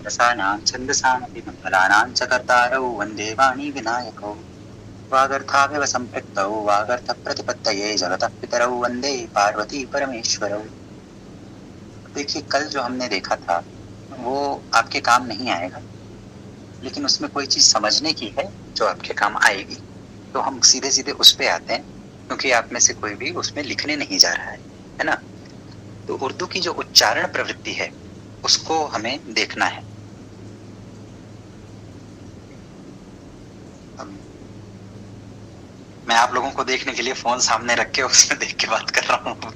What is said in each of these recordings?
रसानां छन्दसामपि मङ्गलानां च कर्तारौ वन्दे वाणी विनायकौ वागर्थाविव सम्पृक्तौ वागर्थप्रतिपत्तये जगतः पितरौ वन्दे पार्वती परमेश्वरौ। देखिए, कल जो हमने देखा था वो आपके काम नहीं आएगा, लेकिन उसमें कोई चीज समझने की है जो आपके काम आएगी। तो हम सीधे सीधे उस पे आते हैं, क्योंकि आप में से कोई भी उसमें लिखने नहीं जा रहा है ना। तो उर्दू की जो उच्चारण प्रवृत्ति है उसको हमें देखना है। मैं आप लोगों को देखने के लिए फोन सामने रख के उसमें देख के बात कर रहा हूँ।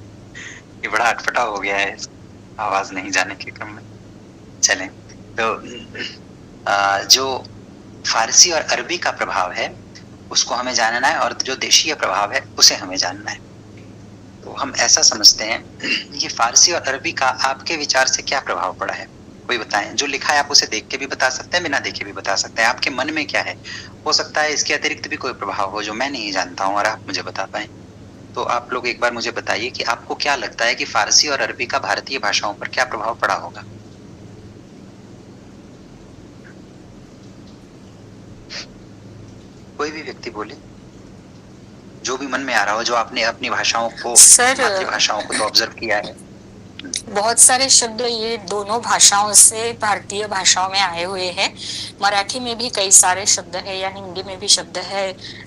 ये बड़ा अटपटा हो गया है आवाज नहीं जाने के क्रम में। चलें, तो जो फारसी और अरबी का प्रभाव है उसको हमें जानना है, और जो देशीय प्रभाव है उसे हमें जानना है। तो हम ऐसा समझते हैं, ये फारसी और अरबी का आपके विचार से क्या प्रभाव पड़ा है, कोई बताएं। जो लिखा है आप उसे देख के भी बता सकते हैं, बिना देखे भी बता सकते हैं। आपके मन में क्या है, हो सकता है इसके अतिरिक्त भी कोई प्रभाव हो जो मैं नहीं जानता हूँ और आप मुझे बता पाए। तो आप लोग एक बार मुझे बताइए कि आपको क्या लगता है कि फारसी और अरबी का भारतीय भाषाओं पर क्या प्रभाव पड़ा होगा। कोई भी व्यक्ति बोले, जो भी मन में आ रहा हो, जो आपने अपनी भाषाओं को, मातृभाषाओं को तो ऑब्जर्व किया है। बहुत सारे शब्द ये दोनों भाषाओं से भारतीय भाषाओं में आए हुए हैं। मराठी में भी कई सारे शब्द है या हिंदी में भी शब्द है।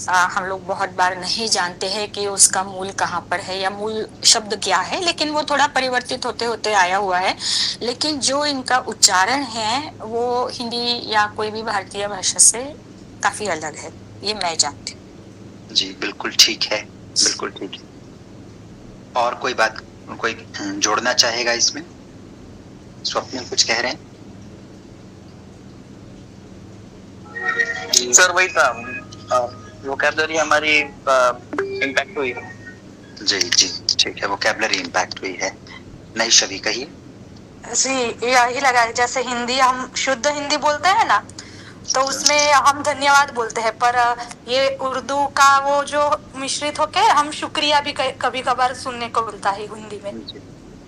हम लोग बहुत बार नहीं जानते हैं कि उसका मूल कहाँ पर है या मूल शब्द क्या है, लेकिन वो थोड़ा परिवर्तित होते होते आया हुआ है। लेकिन जो इनका उच्चारण है वो हिंदी या कोई भी भारतीय भाषा से काफी अलग है, ये मैं जानती हूँ। जी बिल्कुल ठीक है, बिल्कुल ठीक है। और कोई बात कोई जोड़ना चाहेगा इसमें? स्वप्निल कुछ कह रहे हैं? सर वही था, वोकैबुलरी हमारी इम्पैक्ट हुई है। जी जी ठीक है, वोकैबुलरी इम्पैक्ट हुई है। नई छवि कहिए। जी, यही लगा है, जैसे हिंदी हम शुद्ध हिंदी बोलते हैं ना, तो उसमें हम धन्यवाद बोलते हैं, पर ये उर्दू का वो जो मिश्रित होके हम शुक्रिया भी कभी कभार सुनने को मिलता है हिंदी में,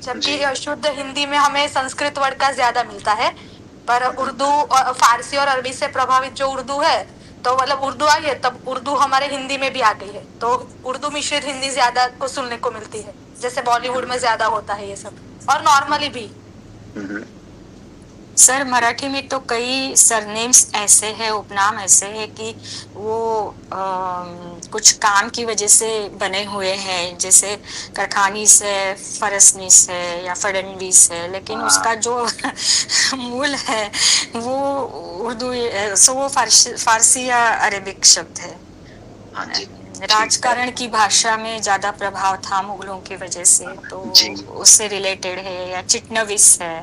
जबकि शुद्ध हिंदी में हमें संस्कृत वर्ड का ज्यादा मिलता है। पर उर्दू और फारसी और अरबी से प्रभावित जो उर्दू है, तो मतलब उर्दू आई है तब उर्दू हमारे हिंदी में भी आ गई है, तो उर्दू मिश्रित हिंदी ज्यादा को सुनने को मिलती है, जैसे बॉलीवुड में ज्यादा होता है ये सब, और नॉर्मली भी। सर मराठी में तो कई सरनेम्स ऐसे हैं, उपनाम ऐसे हैं कि वो कुछ काम की वजह से बने हुए हैं, जैसे करखानीस है, फरसनीस है या फडणवीस है, लेकिन उसका जो मूल है वो उर्दू, सो वो फारसी या अरेबिक शब्द है। राजकारण की भाषा में ज्यादा प्रभाव था मुगलों की वजह से, तो उससे रिलेटेड है। या चिटनवीस है,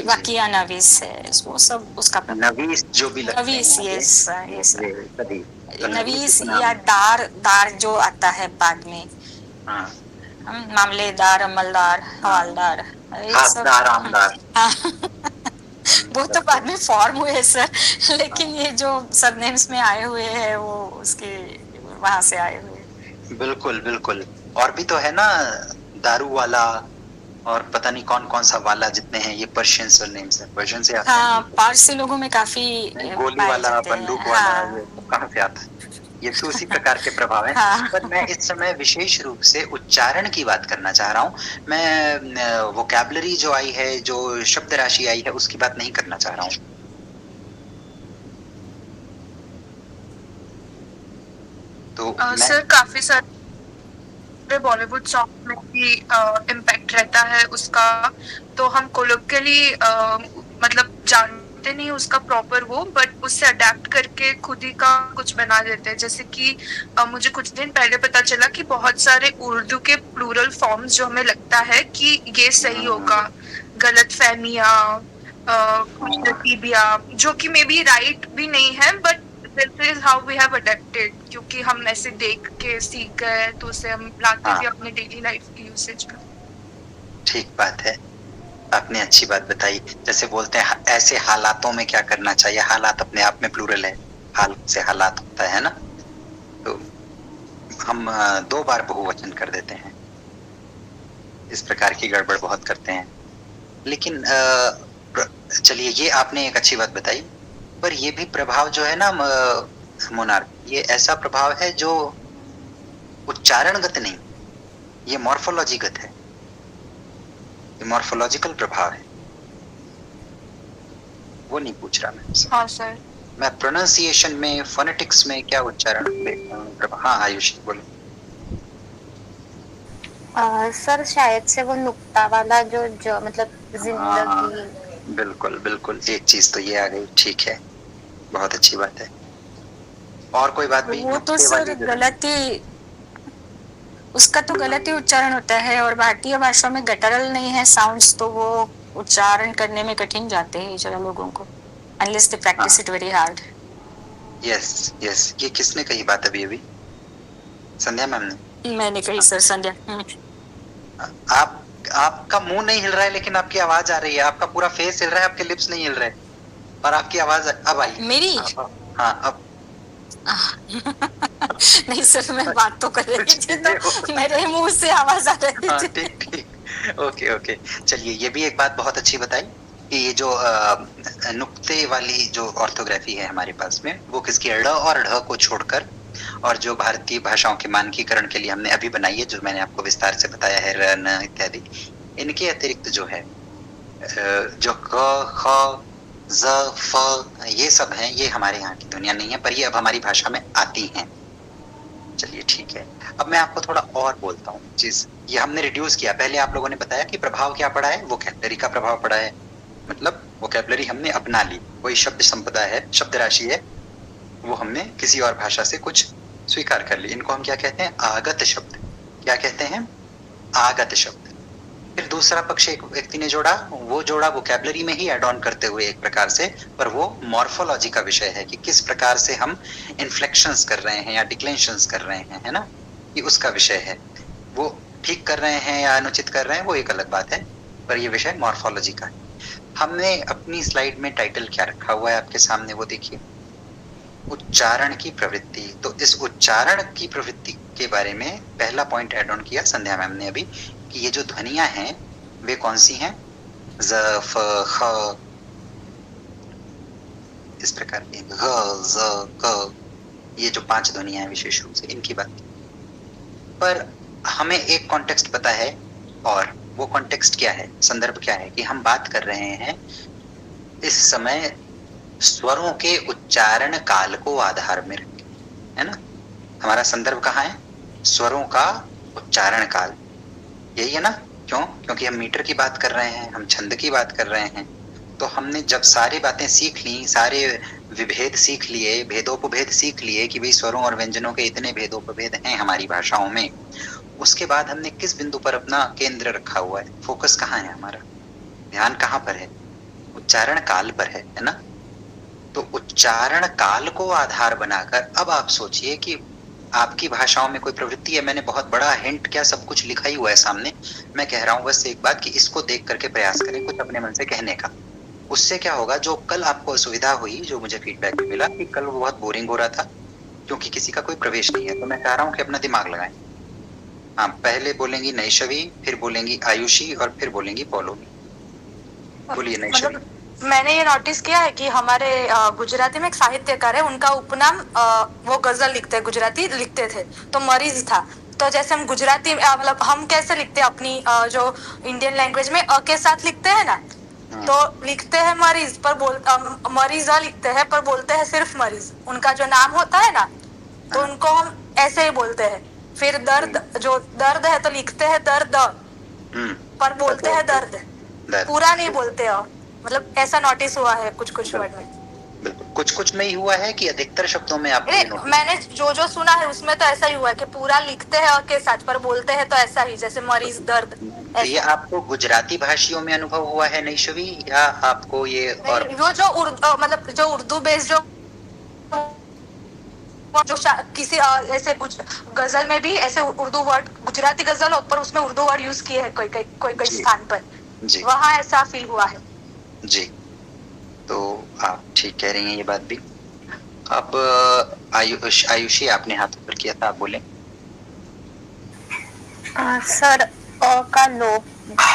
वाकिया नवीस है, वो सब उसका नवीस जो भी नवीस, यस यस नवीस या दार जो आता है बाद में, मामलेदार, अमलदार, हवालदार, आमदार। वो तो बाद में फॉर्म हुए सर, लेकिन ये जो सरनेम्स में आए हुए हैं वो उसके वहां से आए हुए। बिल्कुल बिल्कुल। और भी तो है ना, दारू वाला और पता नहीं कौन कौन सा वाला, जितने हैं ये पर्शियन सरनेम्स है, पर्शियन से आते हैं। पारसी लोगों में काफी गोली वाला, बंदूक वाला, ये कहाँ से आता है? ये भी उसी प्रकार के प्रभाव है। पर मैं इस समय विशेष रूप से उच्चारण की बात करना चाह रहा हूँ। मैं वोकैबुलरी जो आई है, जो शब्द राशि आई है, उसकी बात नहीं करना चाह रहा हूँ। तो सर काफी सारे बॉलीवुड सॉन्ग में भी इम्पैक्ट रहता है उसका, तो हम कोलोकियली मतलब जानते नहीं उसका प्रॉपर वो, बट उससे अडेप्ट करके खुद ही का कुछ बना देते हैं। जैसे कि मुझे कुछ दिन पहले पता चला कि बहुत सारे उर्दू के प्लूरल फॉर्म्स जो हमें लगता है कि ये सही होगा, गलत फहमियाँ, खुशनसीबियाँ, जो कि मे बी राइट भी नहीं है, but this is how we have adapted, क्योंकि हम ऐसे देख के सीख गए, तो उसे हम लाते भी अपने डेली लाइफ की यूसेज में। ठीक बात है, आपने अच्छी बात बताई। जैसे बोलते हैं ऐसे हालातों में क्या करना चाहिए, हालात अपने आप में प्लूरल है, हाल से हालात होता है ना, तो हम 2 बार बहुवचन कर देते हैं। इस प्रकार की गड़बड़ बहुत करते हैं। लेकिन चलिए ये आपने एक अच्छी बात बताई, पर ये भी प्रभाव जो है ना मोनार्क, ये ऐसा प्रभाव है जो उच्चारणगत नहीं, ये मॉर्फोलॉजीगत है, ये मॉर्फोलॉजिकल प्रभाव है, वो नहीं पूछ रहा मैं। हाँ सर, मैं प्रोनाउंसिएशन में, फोनेटिक्स में क्या उच्चारण प्रभाव। हाँ आयुष बोलो। सर शायद से वो नुक्ता वाला जो मतलब जिंदगी। बिल्कुल बिल्कुल, एक चीज तो ये आ गई, ठीक है, बहुत अच्छी बात है। और कोई बात भी? वो तो सर गलती, उसका तो गलती उच्चारण होता है, और भारतीय भाषा में गटरल नहीं है साउंड्स, तो वो उच्चारण करने में कठिन जाते हैं जरा लोगों को, unless they practice it very hard. Yes yes, ये किसने कही बात अभी अभी? संध्या मैम ने। मैंने कही सर, संध्या। आपका मुंह नहीं हिल रहा है लेकिन आपकी आवाज आ रही है, आपका पूरा फेस हिल रहा है, आपके लिप्स नहीं हिल रहे, और आपकी आवाज अब आई मेरी। हाँ अब नहीं सर, मैं बात तो कर रही थी तो मेरे मुंह से आवाज आ रही थी। ठीक ठीक, ओके ओके। चलिए ये भी एक बात बहुत अच्छी बताई कि ये जो नुक्ते वाली जो ऑर्थोग्राफी है हमारे पास में, वो किसकी, ड़ और ढ को छोड़कर, और जो भारतीय भाषाओं के मानकीकरण के लिए हमने अभी बनाई है, जो मैंने आपको विस्तार से बताया है, र न इत्यादि, इनके अतिरिक्त जो है जो क ख ज फ ये सब हैं, ये हमारे यहाँ की दुनिया नहीं है, पर ये अब हमारी भाषा में आती हैं। चलिए ठीक है, अब मैं आपको थोड़ा और बोलता हूँ चीज। ये हमने रिड्यूस किया, पहले आप लोगों ने बताया कि प्रभाव क्या पड़ा है, वोकैबुलरी का प्रभाव पड़ा है, मतलब वोकैबुलरी हमने अपना ली, कोई शब्द संपदा है, शब्द राशि है, वो हमने किसी और भाषा से कुछ स्वीकार कर ली, इनको हम क्या कहते हैं, आगत शब्द। क्या कहते हैं? आगत शब्द। फिर दूसरा पक्ष एक व्यक्ति ने जोड़ा, वो जोड़ा वोकैबुलरी में ही एड ऑन करते हुए एक प्रकार से, पर वो मॉर्फोलॉजी का विषय है कि किस प्रकार से हम इन्फ्लेक्शंस कर रहे हैं या डिक्लेंशंस कर रहे हैं, है ना, ये उसका विषय है। वो ठीक कर रहे हैं या अनुचित कर रहे हैं वो एक अलग बात है, पर ये विषय मॉर्फोलॉजी का है। हमने अपनी स्लाइड में टाइटल क्या रखा हुआ है आपके सामने, वो देखिए, उच्चारण की प्रवृत्ति। तो इस उच्चारण की प्रवृत्ति के बारे में पहला पॉइंट एड ऑन किया संध्या मैम ने अभी, कि ये जो ध्वनियां हैं वे कौन सी हैं, ज फ ख, इस प्रकार की, घ ज क, ये जो 5 ध्वनियां हैं विशेष रूप से, इनकी बात। पर हमें एक कॉन्टेक्स्ट पता है, और वो कॉन्टेक्स्ट क्या है, संदर्भ क्या है, कि हम बात कर रहे हैं इस समय स्वरों के उच्चारण काल को आधार में रखें, है ना। हमारा संदर्भ कहाँ है, स्वरों का उच्चारण काल, यही है ना। क्यों? क्योंकि हम मीटर की बात कर रहे हैं, हम छंद की बात कर रहे हैं। तो हमने जब सारी बातें सीख ली, सारे विभेद सीख लिए, भेदोपभेद सीख लिए कि भाई स्वरों और व्यंजनों के इतने भेदोपभेद हैं हमारी भाषाओं में, उसके बाद हमने किस बिंदु पर अपना केंद्र रखा हुआ है, फोकस कहाँ है हमारा, ध्यान कहाँ पर है, उच्चारण काल पर है ना। तो उच्चारण काल को आधार बनाकर अब आप सोचिए कि आपकी भाषाओं में कोई प्रवृत्ति है। मैंने बहुत बड़ा हिंट क्या, सब कुछ लिखा ही हुआ है सामने, मैं कह रहा हूँ बस एक बात कि इसको देख करके प्रयास करें कुछ अपने मन से कहने का। उससे क्या होगा, जो कल आपको असुविधा हुई, जो मुझे फीडबैक मिला कि कल वो बहुत बोरिंग हो रहा था क्योंकि किसी का कोई प्रवेश नहीं है, तो मैं कह रहा हूँ कि अपना दिमाग लगाएं। हाँ, पहले बोलेंगी नैशवी, फिर बोलेंगी आयुषी, और फिर बोलेंगी पौलोमी। बोलिए नैशवी। मैंने ये नोटिस किया है कि हमारे गुजराती में एक साहित्यकार है, उनका उपनाम वो गजल लिखते हैं, गुजराती लिखते थे, तो मरीज था। तो जैसे हम गुजराती मतलब हम कैसे लिखते हैं अपनी जो इंडियन लैंग्वेज में अ के साथ लिखते हैं ना, तो लिखते हैं मरीज, पर मरीज लिखते हैं पर बोलते हैं सिर्फ मरीज। उनका जो नाम होता है ना, तो उनको हम ऐसे ही बोलते हैं। फिर दर्द, जो दर्द है तो लिखते हैं दर्द, पर बोलते हैं दर्द, पूरा नहीं बोलते हो। मतलब ऐसा नोटिस हुआ है कुछ कुछ वर्ड में। बिल्कुल, कुछ कुछ में ही हुआ है कि अधिकतर शब्दों में आपको? मैंने जो सुना है उसमें तो ऐसा ही हुआ है कि पूरा लिखते हैं और के साथ, पर बोलते हैं तो ऐसा ही, जैसे मरीज, दर्द। तो ये आपको गुजराती भाषियों में अनुभव हुआ है नैशवी, या आपको ये और वो जो मतलब जो उर्दू बेस्ड जो किसी ऐसे कुछ गजल में भी ऐसे उर्दू वर्ड, गुजराती गजल हो पर उसमें उर्दू वर्ड यूज किए हैं कोई स्थान पर, वहाँ ऐसा फील हुआ है जी। तो आप ठीक कह रही हैं ये बात भी। अब आयुषी, आपने हाथ ऊपर किया था, आप बोले। सर, का लोप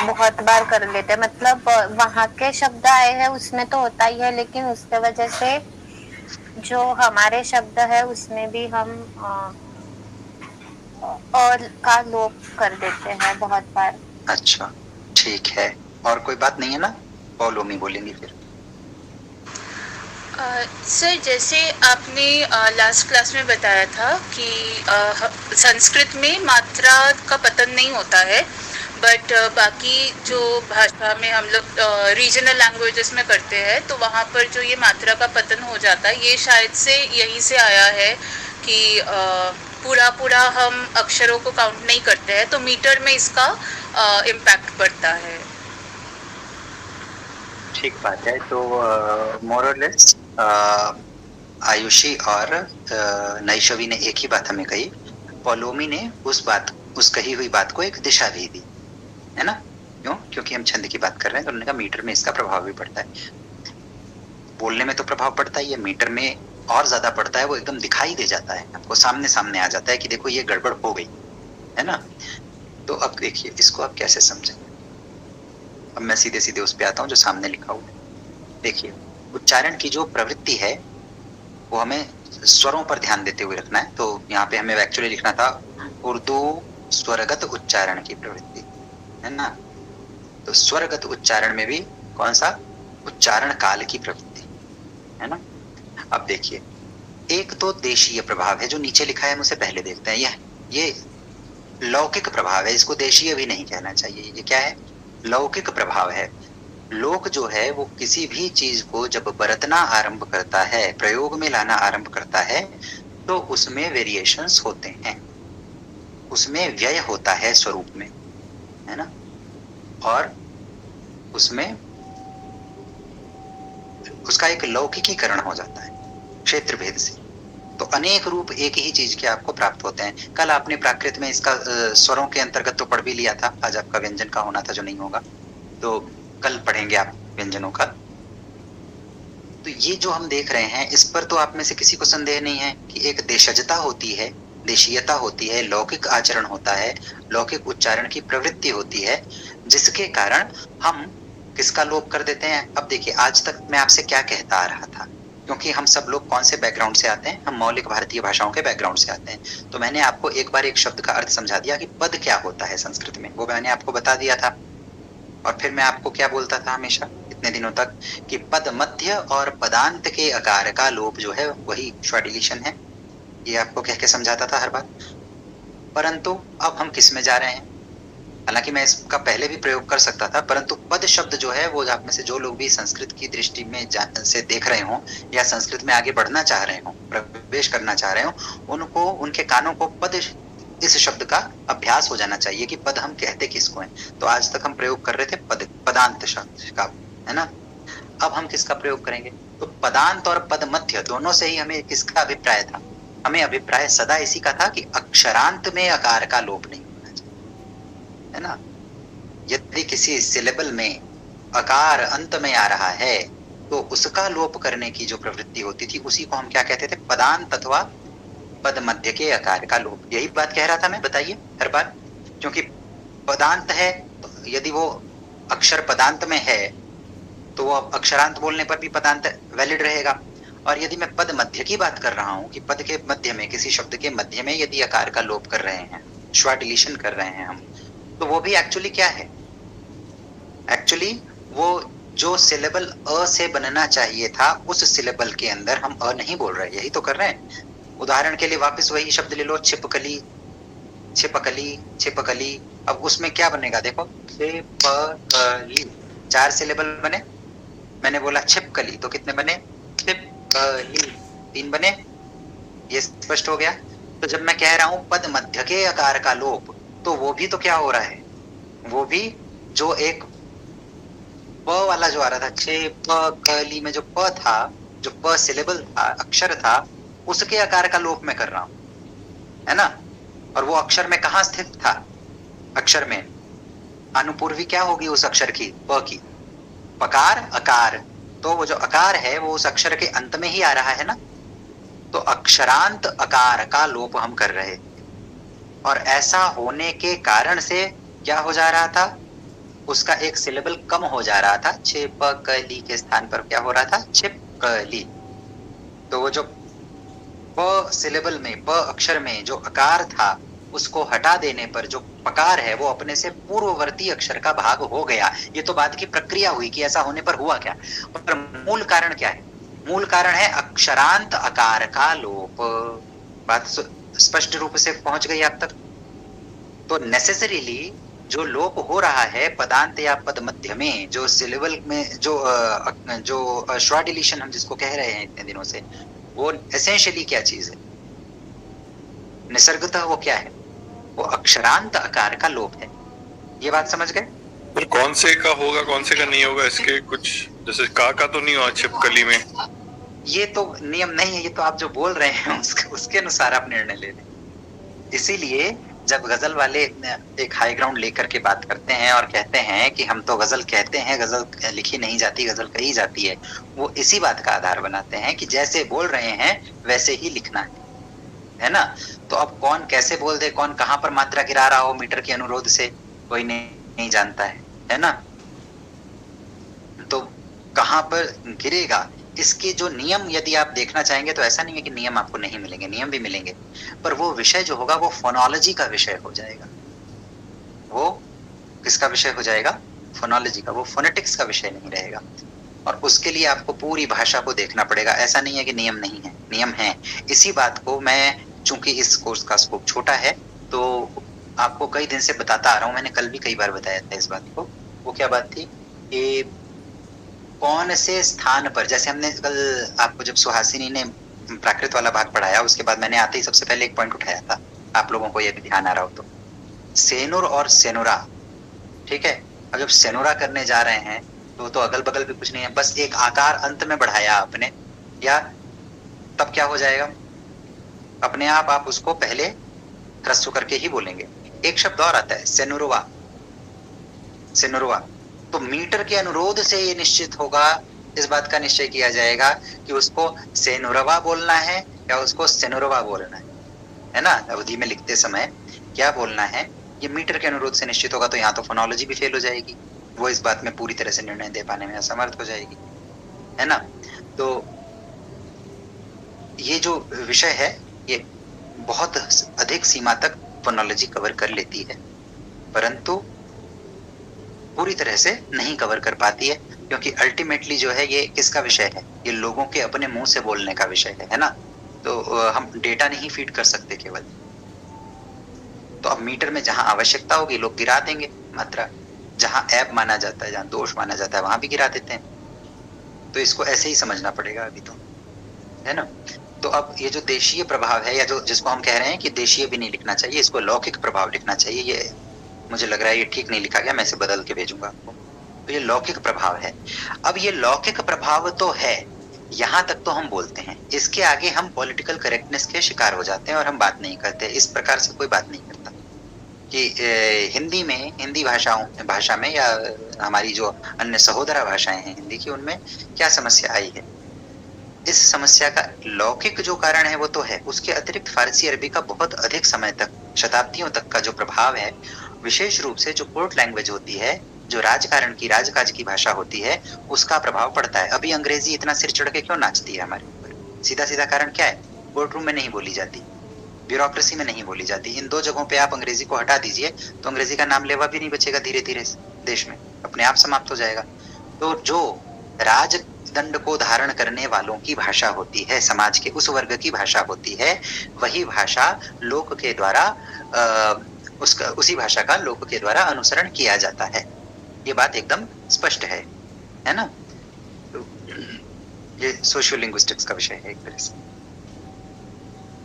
बहुत बार कर लेते हैं, मतलब वहां के शब्द आए हैं उसमें तो होता ही है, लेकिन उसके वजह से जो हमारे शब्द है उसमें भी हम और का लोप कर देते हैं बहुत बार। अच्छा ठीक है, और कोई बात नहीं है ना? पौलोमी बोलेंगी फिर। सर जैसे आपने लास्ट क्लास में बताया था कि संस्कृत में मात्रा का पतन नहीं होता है, बट बाकी जो भाषा में हम लोग रीजनल लैंग्वेजेस में करते हैं तो वहाँ पर जो ये मात्रा का पतन हो जाता है, ये शायद से यहीं से आया है कि पूरा पूरा हम अक्षरों को काउंट नहीं करते हैं, तो मीटर में इसका इम्पैक्ट पड़ता है। ठीक बात है। तो मोरलेस आयुषी और नैशवी ने एक ही बात हमें कही, पौलोमी ने उस कही हुई बात को एक दिशा भी दी, है ना? क्यों? क्योंकि हम छंद की बात कर रहे हैं, तो उन्होंने कहा मीटर में इसका प्रभाव भी पड़ता है। बोलने में तो प्रभाव पड़ता ही है, मीटर में और ज्यादा पड़ता है, वो एकदम दिखाई दे जाता है, आपको सामने सामने आ जाता है कि देखो ये गड़बड़ हो गई, है ना? तो अब देखिए इसको आप कैसे समझेंगे। अब मैं सीधे सीधे उस पे आता हूँ जो सामने लिखा हुआ है। देखिए उच्चारण की जो प्रवृत्ति है वो हमें स्वरों पर ध्यान देते हुए रखना है। तो यहाँ पे हमें एक्चुअली लिखना था उर्दू स्वरगत उच्चारण की प्रवृत्ति, है ना? तो स्वरगत उच्चारण में भी कौन सा? उच्चारण काल की प्रवृत्ति, है ना? अब देखिए एक तो देशीय प्रभाव है जो नीचे लिखा है, हम उसे पहले देखते हैं। ये लौकिक प्रभाव है, इसको देशीय भी नहीं कहना चाहिए। ये क्या है? लौकिक प्रभाव है। लोक जो है वो किसी भी चीज को जब बरतना आरंभ करता है, प्रयोग में लाना आरंभ करता है, तो उसमें वेरिएशंस होते हैं, उसमें व्यय होता है स्वरूप में, है ना? और उसमें उसका एक लौकिकीकरण हो जाता है क्षेत्र भेद से। तो अनेक रूप एक ही चीज के आपको प्राप्त होते हैं। कल आपने प्राकृत में इसका स्वरों के अंतर्गत तो पढ़ भी लिया था, आज आपका व्यंजन का होना था जो नहीं होगा, तो कल पढ़ेंगे आप व्यंजनों का। तो ये जो हम देख रहे हैं इस पर तो आप में से किसी को संदेह नहीं है कि एक देशजता होती है, देशीयता होती है, लौकिक आचरण होता है, लौकिक उच्चारण की प्रवृत्ति होती है, जिसके कारण हम किसका लोप कर देते हैं। अब देखिए आज तक मैं आपसे क्या कहता आ रहा था, क्योंकि हम सब लोग कौन से बैकग्राउंड से आते हैं? हम मौलिक भारतीय भाषाओं के बैकग्राउंड से आते हैं। तो मैंने आपको एक बार एक शब्द का अर्थ समझा दिया कि पद क्या होता है संस्कृत में, वो मैंने आपको बता दिया था। और फिर मैं आपको क्या बोलता था हमेशा इतने दिनों तक कि पद मध्य और पदांत के आकार का लोप जो है वही श्वाडिलीशन है। ये आपको कह के समझाता था हर बार। परंतु अब हम किस में जा रहे हैं? हालांकि मैं इसका पहले भी प्रयोग कर सकता था, परंतु पद शब्द जो है वो आप में से जो लोग भी संस्कृत की दृष्टि में से देख रहे हो या संस्कृत में आगे बढ़ना चाह रहे हो, प्रवेश करना चाह रहे हो, उनको उनके कानों को पद इस शब्द का अभ्यास हो जाना चाहिए कि पद हम कहते किसको हैं। तो आज तक हम प्रयोग कर रहे थे पदांत शब्द का, है ना? अब हम किसका प्रयोग करेंगे? तो पदांत और पद मध्य दोनों से ही हमें किसका अभिप्राय था? हमें अभिप्राय सदा इसी का था कि अक्षरांत में आकार का लोप नहीं होना चाहिए, है ना? यदि किसी सिलेबल में आकार अंत में आ रहा है तो उसका लोप करने की जो प्रवृत्ति होती थी उसी को हम क्या कहते थे? पदांत अथवा पद मध्य के आकार का लोप। यही बात कह रहा था मैं, बताइए हर बार। क्योंकि पदांत है तो यदि वो अक्षर पदांत में है तो वो अक्षरांत बोलने पर भी पदांत वैलिड रहेगा। और यदि मैं पद मध्य की बात कर रहा हूं कि पद के मध्य में, किसी शब्द के मध्य में यदि आकार का लोप कर रहे हैं, श्वा डिलीशन कर रहे हैं हम, तो वो भी एक्चुअली क्या है? एक्चुअली वो जो सिलेबल अ से बनना चाहिए था उस सिलेबल के अंदर हम अ नहीं बोल रहे, यही तो कर रहे हैं। उदाहरण के लिए वापस वही शब्द ले लो, छिपकली, छिपकली, छिपकली। अब उसमें क्या बनेगा? देखो, छिपकली 4 सिलेबल बने। मैंने बोला छिपकली तो कितने बने? छिपकली 3 बने। ये स्पष्ट हो गया। तो जब मैं कह रहा हूं पद मध्य के आकार का लोप, तो वो भी तो क्या हो रहा है? वो भी जो एक प वाला जो आ रहा था, छिपकली में जो प था, जो प सिलेबल था, अक्षर था, उसके आकार का लोप मैं कर रहा हूं, है ना? और वो अक्षर में कहां स्थित था? अक्षर में अनुपूर्वी क्या होगी उस अक्षर की? प की। पकार अकार, तो वो जो अकार है वो उस अक्षर के अंत में ही आ रहा है ना। तो अक्षरांत आकार का लोप हम कर रहे, और ऐसा होने के कारण से क्या हो जा रहा था, उसका एक सिलेबल कम हो जा रहा था, छिपकली के स्थान पर क्या हो रहा था, छिपकली। तो वो जो प सिलेबल में, प अक्षर में जो अकार था उसको हटा देने पर जो पकार है वो अपने से पूर्ववर्ती अक्षर का भाग हो गया। ये तो बाद की प्रक्रिया हुई कि ऐसा होने पर हुआ क्या, पर मूल कारण क्या है, मूल कारण है अक्षरांत अकार का लोप। बात स्पष्ट रूप से पहुंच गई आप तक। तो नेसेसरीली जो लोप हो रहा है पदांत या पद मध्य में, जो सिलेबल में जो श्वा डिलीशन हम जिसको कह रहे हैं इतने दिनों से, वो एसेंशियली क्या चीज है, निसर्गतः वो क्या है, वो अक्षरांत आकार का लोप है। ये बात समझ गए? पर कौन से का होगा कौन से का नहीं होगा, इसके कुछ जैसे का तो नहीं हुआ छिपकली में, ये तो नियम नहीं है, ये तो आप जो बोल रहे हैं उसके अनुसार आप निर्णय ले लें। इसीलिए जब गजल वाले एक हाई ग्राउंड लेकर के बात करते हैं और कहते हैं कि हम तो गजल कहते हैं, गजल लिखी नहीं जाती, गजल कही जाती है, वो इसी बात का आधार बनाते हैं कि जैसे बोल रहे हैं वैसे ही लिखना है ना। तो अब कौन कैसे बोल दे, कौन कहां पर मात्रा गिरा रहा हो मीटर के अनुरोध से, कोई नहीं जानता है ना। तो कहां पर गिरेगा, इसके जो नियम यदि आप देखना चाहेंगे तो ऐसा नहीं है कि नियम आपको नहीं मिलेंगे, नियम भी मिलेंगे, पर वो विषय जो होगा वो फोनोलॉजी का विषय हो जाएगा। वो किसका विषय हो जाएगा, फोनोलॉजी का, वो फोनेटिक्स का विषय नहीं रहेगा। और उसके लिए आपको पूरी भाषा को देखना पड़ेगा। ऐसा नहीं है कि नियम नहीं है, नियम है। इसी बात को मैं, चूंकि इस कोर्स का स्कोप छोटा है, तो आपको कई दिन से बताता आ रहा हूं, मैंने कल भी कई बार बताया था इस बात को। वो क्या बात थी कि कौन से स्थान पर, जैसे हमने कल आपको जब सुहासिनी ने प्राकृत वाला भाग पढ़ाया, उसके बाद मैंने आते ही सबसे पहले एक पॉइंट उठाया था, आप लोगों को ये भी ध्यान आ रहा हो तो, सेनुर और सेनुरा, ठीक है। अब जब सेनुरा करने जा रहे हैं तो अगल बगल भी कुछ नहीं है, बस एक आकार अंत में बढ़ाया आपने, या तब क्या हो जाएगा, अपने आप उसको पहले ह्रस्व करके ही बोलेंगे। एक शब्द और आता है सेनुरवा, सेनुरवा। तो मीटर के अनुरोध से ये निश्चित होगा, इस बात का निश्चय किया जाएगा कि उसको सेनुरवा बोलना है या उसको सेनुरवा बोलना है ना। अवधि में लिखते समय क्या बोलना है, ये मीटर के अनुरोध से निश्चित होगा। तो यहाँ तो फोनोलॉजी भी फेल हो जाएगी, वो इस बात में पूरी तरह से निर्णय दे पाने में असमर्थ हो जाएगी, है ना। तो ये जो विषय है ये बहुत अधिक सीमा तक फोनोलॉजी कवर कर लेती है, परंतु पूरी तरह से नहीं कवर कर पाती है, क्योंकि अल्टीमेटली जो है ये किसका विषय है, ये लोगों के अपने मुंह से बोलने का विषय है ना। तो हम डेटा नहीं फीड कर सकते केवल। तो अब मीटर में जहां आवश्यकता होगी लोग गिरा देंगे मात्रा, जहां ऐप माना जाता है, जहां दोष माना जाता है, वहां भी गिरा देते हैं। तो इसको ऐसे ही समझना पड़ेगा अभी तो, है ना। तो अब ये जो देशीय प्रभाव है, या जो जिसको हम कह रहे हैं कि देशीय भी नहीं लिखना चाहिए, इसको लौकिक प्रभाव लिखना चाहिए, ये मुझे लग रहा है ये ठीक नहीं लिखा गया, मैं इसे बदल के भेजूंगा आपको। तो ये लौकिक प्रभाव है। अब ये लौकिक प्रभाव तो है, यहां तक तो हम बोलते हैं, इसके आगे हम पॉलिटिकल करेक्टनेस के शिकार हो जाते हैं और हम बात नहीं करते। इस प्रकार से कोई बात नहीं करता कि हिंदी में, हिंदी भाषा में या हमारी जो अन्य सहोदरा भाषाएं हैं हिंदी की, उनमें क्या समस्या आई है। इस समस्या का लौकिक जो कारण है वो तो है, उसके अतिरिक्त फारसी अरबी का बहुत अधिक समय तक, शताब्दियों तक का जो प्रभाव है, विशेष रूप से जो कोर्ट लैंग्वेज होती है, जो राजकारण की, राजकाज की भाषा होती है, उसका प्रभाव पड़ता है। अभी अंग्रेजी इतना सिर चढ़ के क्यों नाचती है हमारे ऊपर? सीधा सीधा कारण क्या है, कोर्ट रूम में नहीं बोली जाती, ब्यूरोक्रेसी में नहीं बोली जाती। इन दो जगहों पे आप अंग्रेजी को हटा दीजिए तो अंग्रेजी का नाम लेवा भी नहीं बचेगा, धीरे धीरे देश में अपने आप समाप्त हो जाएगा। तो जो राजदंड को धारण करने वालों की भाषा होती है, समाज के उस वर्ग की भाषा होती है, वही भाषा लोक के द्वारा उसी भाषा का लोक के द्वारा अनुसरण किया जाता है। ये बात एकदम स्पष्ट है ना। तो ये सोशियो लिंग्विस्टिक्स का विषय है एक तरह से।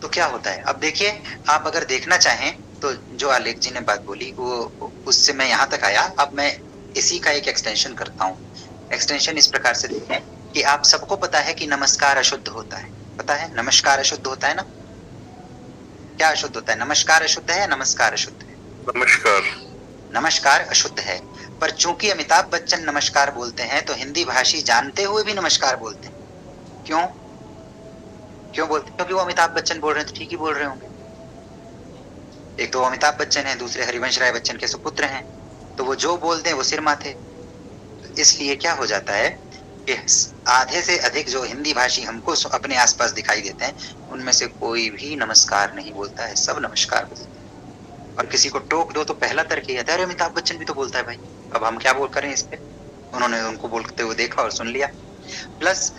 तो क्या होता है, अब देखिए, आप अगर देखना चाहें तो जो आलेख जी ने बात बोली वो, उससे मैं यहाँ तक आया। अब मैं इसी का एक एक्सटेंशन करता हूँ। एक्सटेंशन इस प्रकार से देखें कि आप सबको पता है कि नमस्कार अशुद्ध होता है, पता है नमस्कार अशुद्ध होता है ना। क्या अशुद्ध होता है, नमस्कार अशुद्ध है या नमस्कार अशुद्ध है? नमस्कार, नमस्कार अशुद्ध है। पर चूंकि अमिताभ बच्चन नमस्कार बोलते हैं तो हिंदी भाषी जानते हुए भी नमस्कार बोलते हैं। क्यों बोलते? क्योंकि वो अमिताभ बच्चन बोल रहे हैं तो ठीक ही बोल रहे होंगे। एक तो अमिताभ बच्चन है, दूसरे हरिवंश राय बच्चन के सुपुत्र हैं, तो वो जो बोलते हैं वो सिर माथे। इसलिए क्या हो जाता है कि आधे से अधिक जो हिंदी भाषी हमको अपने आसपास दिखाई देते हैं, उनमें से कोई भी नमस्कार नहीं बोलता है, सब नमस्कार बोलते हैं। और किसी को टोक दो तो पहला तर्क ये आता है, अरे अमिताभ बच्चन भी तो बोलता है भाई, अब हम क्या बोल करें इस पे। उन्होंने उनको बोलते हुए देखा और सुन लिया। प्लस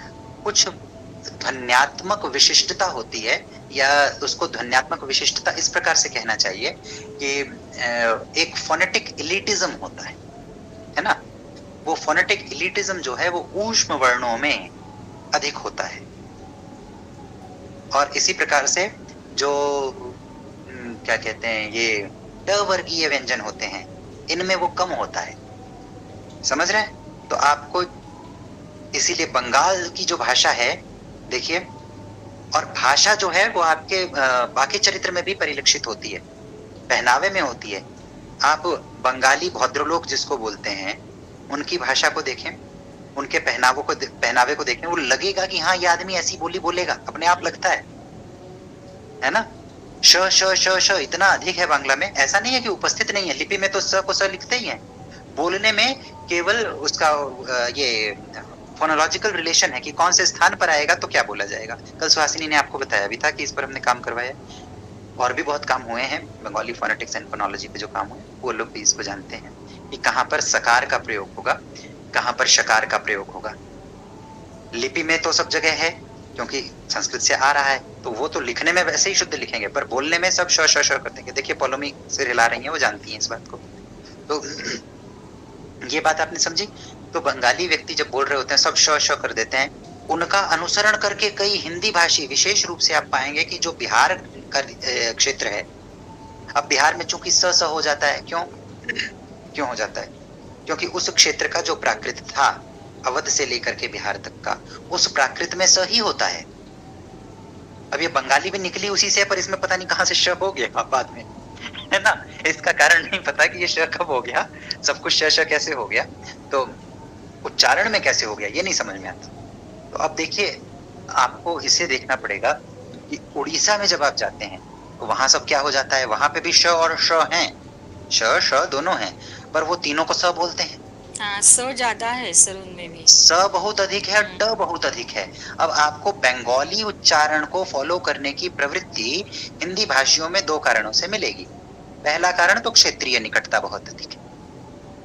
कुछ ध्वन्यात्मक विशिष्टता होती है, या उसको ध्वन्यात्मक विशिष्टता इस प्रकार से कहना चाहिए कि एक फोनेटिक इलिटिज्म होता है ना। वो फोनेटिक इलिटिज्म जो है वो ऊष्म वर्णों में अधिक होता है, और इसी प्रकार से जो क्या कहते हैं ये ट वर्गीय व्यंजन होते हैं, इनमें वो कम होता है। समझ रहे हैं? तो आपको इसीलिए बंगाल की जो भाषा है देखिए, और भाषा जो है वो आपके बाकी चरित्र में भी परिलक्षित होती है, पहनावे में होती है। आप बंगाली भद्रलोक जिसको बोलते हैं, उनकी भाषा को देखें, उनके पहनावे को देखें, वो लगेगा कि हाँ ये आदमी ऐसी बोली बोलेगा, अपने आप लगता है ना। श श श श इतना अधिक है बांग्ला में, ऐसा नहीं है कि उपस्थित नहीं है, लिपि में तो स को स लिखते ही हैं, बोलने में केवल उसका ये फोनोलॉजिकल रिलेशन है कि कौन से स्थान पर आएगा तो क्या बोला जाएगा। कल सुहासिनी ने आपको बताया भी था कि इस पर हमने काम करवाया, और भी बहुत काम हुए हैं बंगाली फोनेटिक्स एंड फोनोलॉजी पे जो काम हुए, वो लोग भी इसको जानते हैं कि कहाँ पर सकार का प्रयोग होगा, कहाँ पर शकार का प्रयोग होगा। लिपि में तो सब जगह है क्योंकि संस्कृत से आ रहा है, तो वो तो लिखने में वैसे ही शुद्ध लिखेंगे, पर बोलने में सब श श श करते हैं। देखिए पोलोमी सिर हिला रही हैं, वो जानती हैं इस बात को। तो ये बात आपने समझी। तो बंगाली व्यक्ति जब बोल रहे होते हैं सब श श कर देते हैं, उनका अनुसरण करके कई हिंदी भाषी, विशेष रूप से आप पाएंगे कि जो बिहार का क्षेत्र है, अब बिहार में चूंकि स स हो जाता है, क्यों हो जाता है? क्योंकि उस क्षेत्र का जो प्राकृत था, अवध से लेकर के बिहार तक का, उस प्राकृत में स ही होता है। अब ये बंगाली भी निकली उसी से, पर इसमें पता नहीं कहां से श हो गया बाद में, है ना। इसका कारण नहीं पता कि ये श कब हो गया, सब कुछ श कैसे हो गया, तो उच्चारण में कैसे हो गया ये नहीं समझ में आता। तो अब देखिए, आपको इसे देखना पड़ेगा कि उड़ीसा में जब आप जाते हैं तो वहां सब क्या हो जाता है, वहां पे भी श और श हैं, श दोनों हैं, पर वो तीनों को स बोलते हैं। हाँ, स ज्यादा है सर उनमें भी, स बहुत अधिक है, ट बहुत अधिक है। अब आपको बंगाली उच्चारण को फॉलो करने की प्रवृत्ति हिंदी भाषियों में दो कारणों से मिलेगी। पहला कारण तो क्षेत्रीय निकटता बहुत अधिक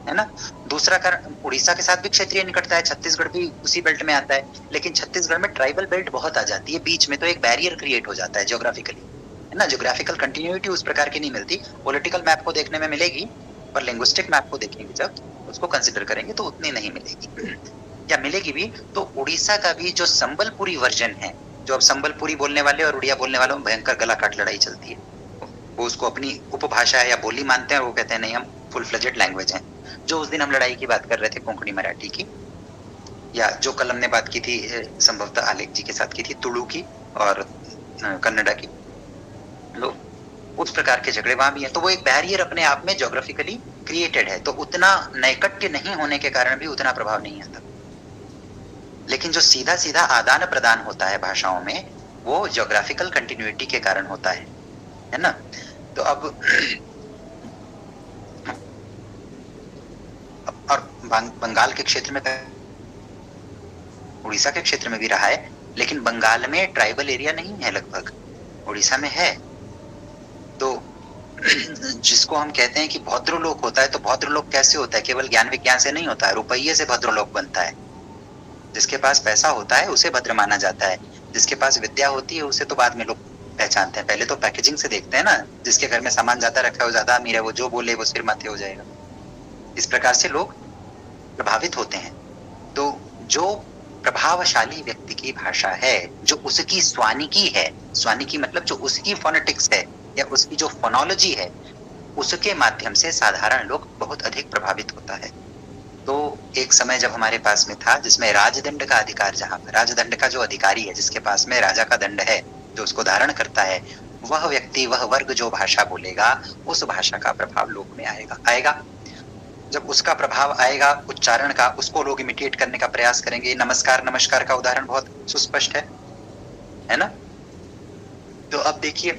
है ना। दूसरा कारण, उड़ीसा के साथ भी क्षेत्रीय निकटता है, छत्तीसगढ़ भी उसी बेल्ट में आता है, लेकिन छत्तीसगढ़ में ट्राइबल बेल्ट बहुत आ जाती है बीच में, तो एक बैरियर क्रिएट हो जाता है ज्योग्राफिकली, है ना। ज्योग्राफिकल कंटिन्यूटी उस प्रकार की नहीं मिलती। पॉलिटिकल मैप को देखने में मिलेगी, पर लिंग्विस्टिक मैप को देखेंगे जब, उसको कंसिडर करेंगे तो उतनी नहीं मिलेगी, या मिलेगी भी तो उड़ीसा का भी जो संबलपुरी वर्जन है, जो अब संबलपुरी बोलने वाले और उड़िया बोलने वालों में भयंकर गला काट लड़ाई चलती है, वो उसको अपनी उपभाषा है या बोली मानते हैं, और वो कहते हैं नहीं हम फुल फ्लेजेड लैंग्वेज हैं। जो उस दिन हम लड़ाई की बात कर रहे थे कोंकणी मराठी की, या जो कल हमने बात की थी संभवतः आलेख जी के साथ की थी, तुलु की और कन्नडा की, लोग उस प्रकार के झगड़े वहां भी हैं। तो वो एक बैरियर अपने आप में ज्योग्राफिकली क्रिएटेड है, तो उतना नैकट्य नहीं होने के कारण भी उतना प्रभाव नहीं आता। लेकिन जो सीधा सीधा आदान प्रदान होता है भाषाओं में, वो ज्योग्राफिकल कंटिन्यूटी के कारण होता है ना। तो अब और बंगाल के क्षेत्र में, उड़ीसा के क्षेत्र में भी रहा है, लेकिन बंगाल में ट्राइबल एरिया नहीं है लगभग, उड़ीसा में है। तो जिसको हम कहते हैं कि भद्रलोक होता है, तो भद्रलोक कैसे होता है? केवल ज्ञान विज्ञान से नहीं होता है, रुपये से भद्रलोक बनता है। जिसके पास पैसा होता है उसे भद्र माना जाता है, जिसके पास विद्या होती है उसे तो बाद में लोग पहचानते हैं, पहले तो पैकेजिंग से देखते हैं ना। जिसके घर में सामान ज्यादा रखा है वो ज्यादा अमीर है, वो जो बोले वो सिर माथे हो जाएगा। इस प्रकार से लोग प्रभावित होते हैं। तो जो प्रभावशाली व्यक्ति की भाषा है, जो उसकी स्वानिकी है, स्वानिकी मतलब जो उसकी फोनेटिक्स है या उसकी जो फोनोलॉजी है, उसके माध्यम से साधारण लोग बहुत अधिक प्रभावित होता है। तो एक समय जब हमारे पास में था जिसमें राजदंड का अधिकार, जहाँ राजदंड का जो अधिकारी है, जिसके पास में राजा का दंड है, जो उसको धारण करता है, वह व्यक्ति, वह वर्ग जो भाषा बोलेगा, उस भाषा का प्रभाव लोक में आएगा। जब उसका प्रभाव आएगा उच्चारण का, उसको लोग इमिटेट करने का प्रयास करेंगे। नमस्कार का उदाहरण बहुत सुस्पष्ट है ना। तो अब देखिए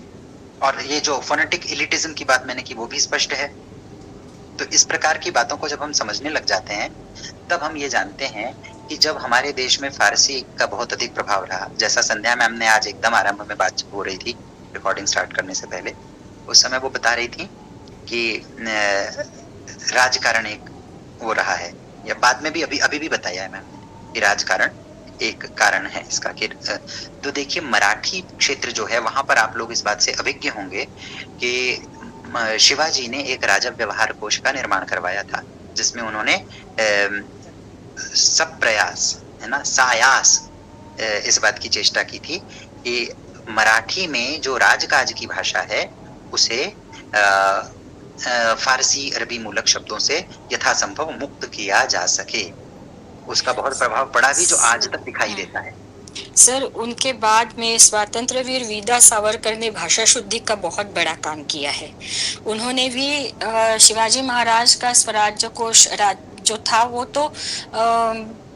और ये जो फोनेटिक एलिटिज्म की बात मैंने की वो भी स्पष्ट है। तो इस प्रकार की बातों को जब हम समझने लग जाते हैं तब हम ये जानते हैं कि जब हमारे देश में फारसी का बहुत अधिक प्रभाव रहा, जैसा संध्या मैम ने आज एकदम आरंभ में बात हो रही थी रिकॉर्डिंग स्टार्ट करने से पहले, उस समय वो बता रही थी कि राजकारण एक वो रहा है, या बाद में भी अभी भी बताया है मैम कि राजकारण एक कारण है इसका। कि तो देखिए मराठी क्षेत्र जो है वहां पर आप लोग इस बात से अभिज्ञ होंगे कि शिवाजी ने एक राजव व्यवहार कोश का निर्माण करवाया था, जिसमें उन्होंने सब प्रयास है ना सायास इस बात की चेष्टा की थी कि मराठी में जो राजकाज की भाषा है उसे फारसी अरबी मूलक शब्दों से यथासंभव मुक्त किया जा सके। उसका बहुत प्रभाव पड़ा भी, जो आज तक दिखाई देता है। सर, उनके बाद में स्वतंत्र वीर वीदा सावरकर ने भाषा शुद्धि का बहुत बड़ा काम किया है। उन्होंने भी शिवाजी महाराज का स्वराज्य कोश जो था वो तो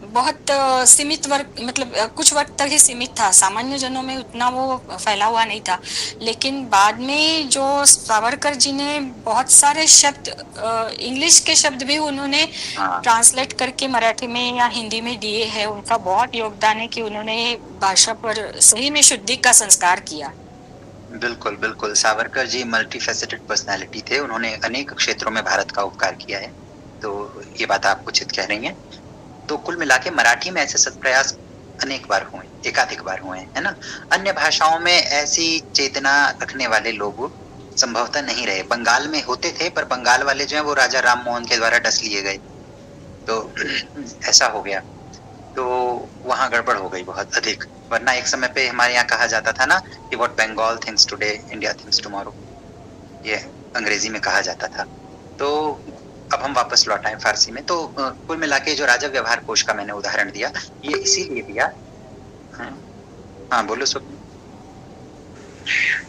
बहुत सीमित वर्ग, मतलब कुछ वर्ग तक ही सीमित था, सामान्य जनों में उतना वो फैला हुआ नहीं था। लेकिन बाद में जो सावरकर जी ने बहुत सारे शब्द, इंग्लिश के शब्द भी उन्होंने ट्रांसलेट करके मराठी में या हिंदी में दिए हैं। उनका बहुत योगदान है कि उन्होंने भाषा पर सही में शुद्धि का संस्कार किया। बिल्कुल बिल्कुल, Savarkar ji multi faceted personality थे, उन्होंने अनेक क्षेत्रों में भारत का उपकार किया है। तो ये बात आप उचित कह रही हैं। तो कुल मिला के मराठी में ऐसे सत्प्रयास अनेक बार हुए, एकाधिक बार हुए, है ना। अन्य भाषाओं में ऐसी चेतना रखने वाले लोग संभवतः नहीं रहे। बंगाल में होते थे, पर बंगाल वाले जो है वो राजा राम मोहन के द्वारा डस लिए गए, तो ऐसा हो गया, तो वहां गड़बड़ हो गई बहुत अधिक। वरना एक समय पे हमारे यहाँ कहा जाता था ना कि what Bengal thinks today India thinks tomorrow, ये अंग्रेजी में कहा जाता था। तो अब हम वापस लौट आए फारसी में। तो कुल मिला के जो राजव व्यवहार कोश का मैंने उदाहरण दिया, ये इसीलिए दिया। हाँ बोलो स्वप्न।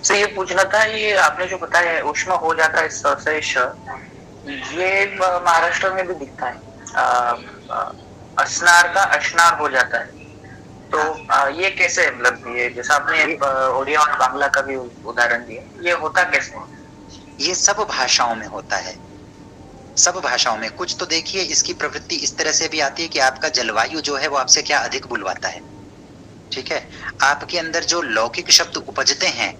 सर ये पूछना था, ये आपने जो बताया उष्मा हो जाता है सशेष, ये महाराष्ट्र में भी दिखता है। अस्नार का अशनार हो जाता है, तो ये कैसे, मतलब ये जैसा आपने ओडिया और बांग्ला का भी उदाहरण दिया, ये होता कैसे? ये सब भाषाओं में होता है, सब भाषाओं में। कुछ तो देखिए इसकी प्रवृत्ति इस तरह से भी आती है कि आपका जलवायु जो है वो आपसे क्या अधिक बुलवाता है, ठीक है। आपके अंदर जो लौकिक शब्द उपजते हैं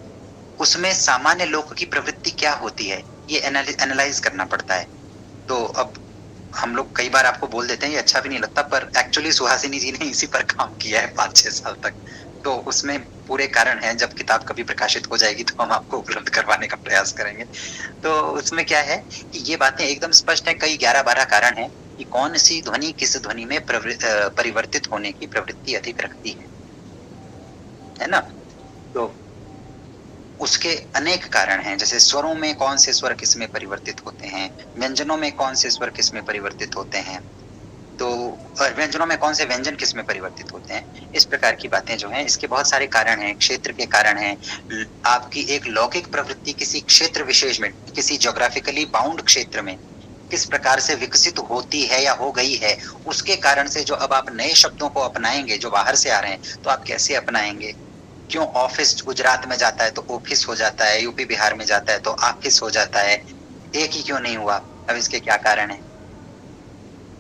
उसमें सामान्य लोक की प्रवृत्ति क्या होती है, ये एनालाइज करना पड़ता है। तो अब हम लोग कई बार आपको बोल देते हैं, ये अच्छा भी नहीं लगता, पर एक्चुअली सुहासिनी जी ने इसी पर काम किया है 5-6 साल तक। तो उसमें पूरे कारण हैं, जब किताब कभी प्रकाशित हो जाएगी तो हम आपको उपलब्ध करवाने का प्रयास करेंगे। तो उसमें क्या है कि ये बातें एकदम स्पष्ट है, कई 11-12 कारण हैं कि कौन सी ध्वनि किस ध्वनि में परिवर्तित होने की प्रवृत्ति अधिक रखती है ना। तो उसके अनेक कारण हैं, जैसे स्वरों में कौन से स्वर किस में परिवर्तित होते हैं, व्यंजनों में कौन से स्वर किस में परिवर्तित होते हैं, तो व्यंजनों में कौन से व्यंजन किस में परिवर्तित होते हैं। इस प्रकार की बातें जो हैं, इसके बहुत सारे कारण हैं, क्षेत्र के कारण हैं। आपकी एक लौकिक प्रवृत्ति किसी क्षेत्र विशेष में, किसी ज्योग्राफिकली बाउंड क्षेत्र में किस प्रकार से विकसित होती है या हो गई है, उसके कारण से जो अब आप नए शब्दों को अपनाएंगे जो बाहर से आ रहे हैं, तो आप कैसे अपनाएंगे। क्यों ऑफिस गुजरात में जाता है तो ऑफिस हो जाता है, यूपी बिहार में जाता है तो ऑफिस हो जाता है, एक ही क्यों नहीं हुआ। अब इसके क्या कारण है,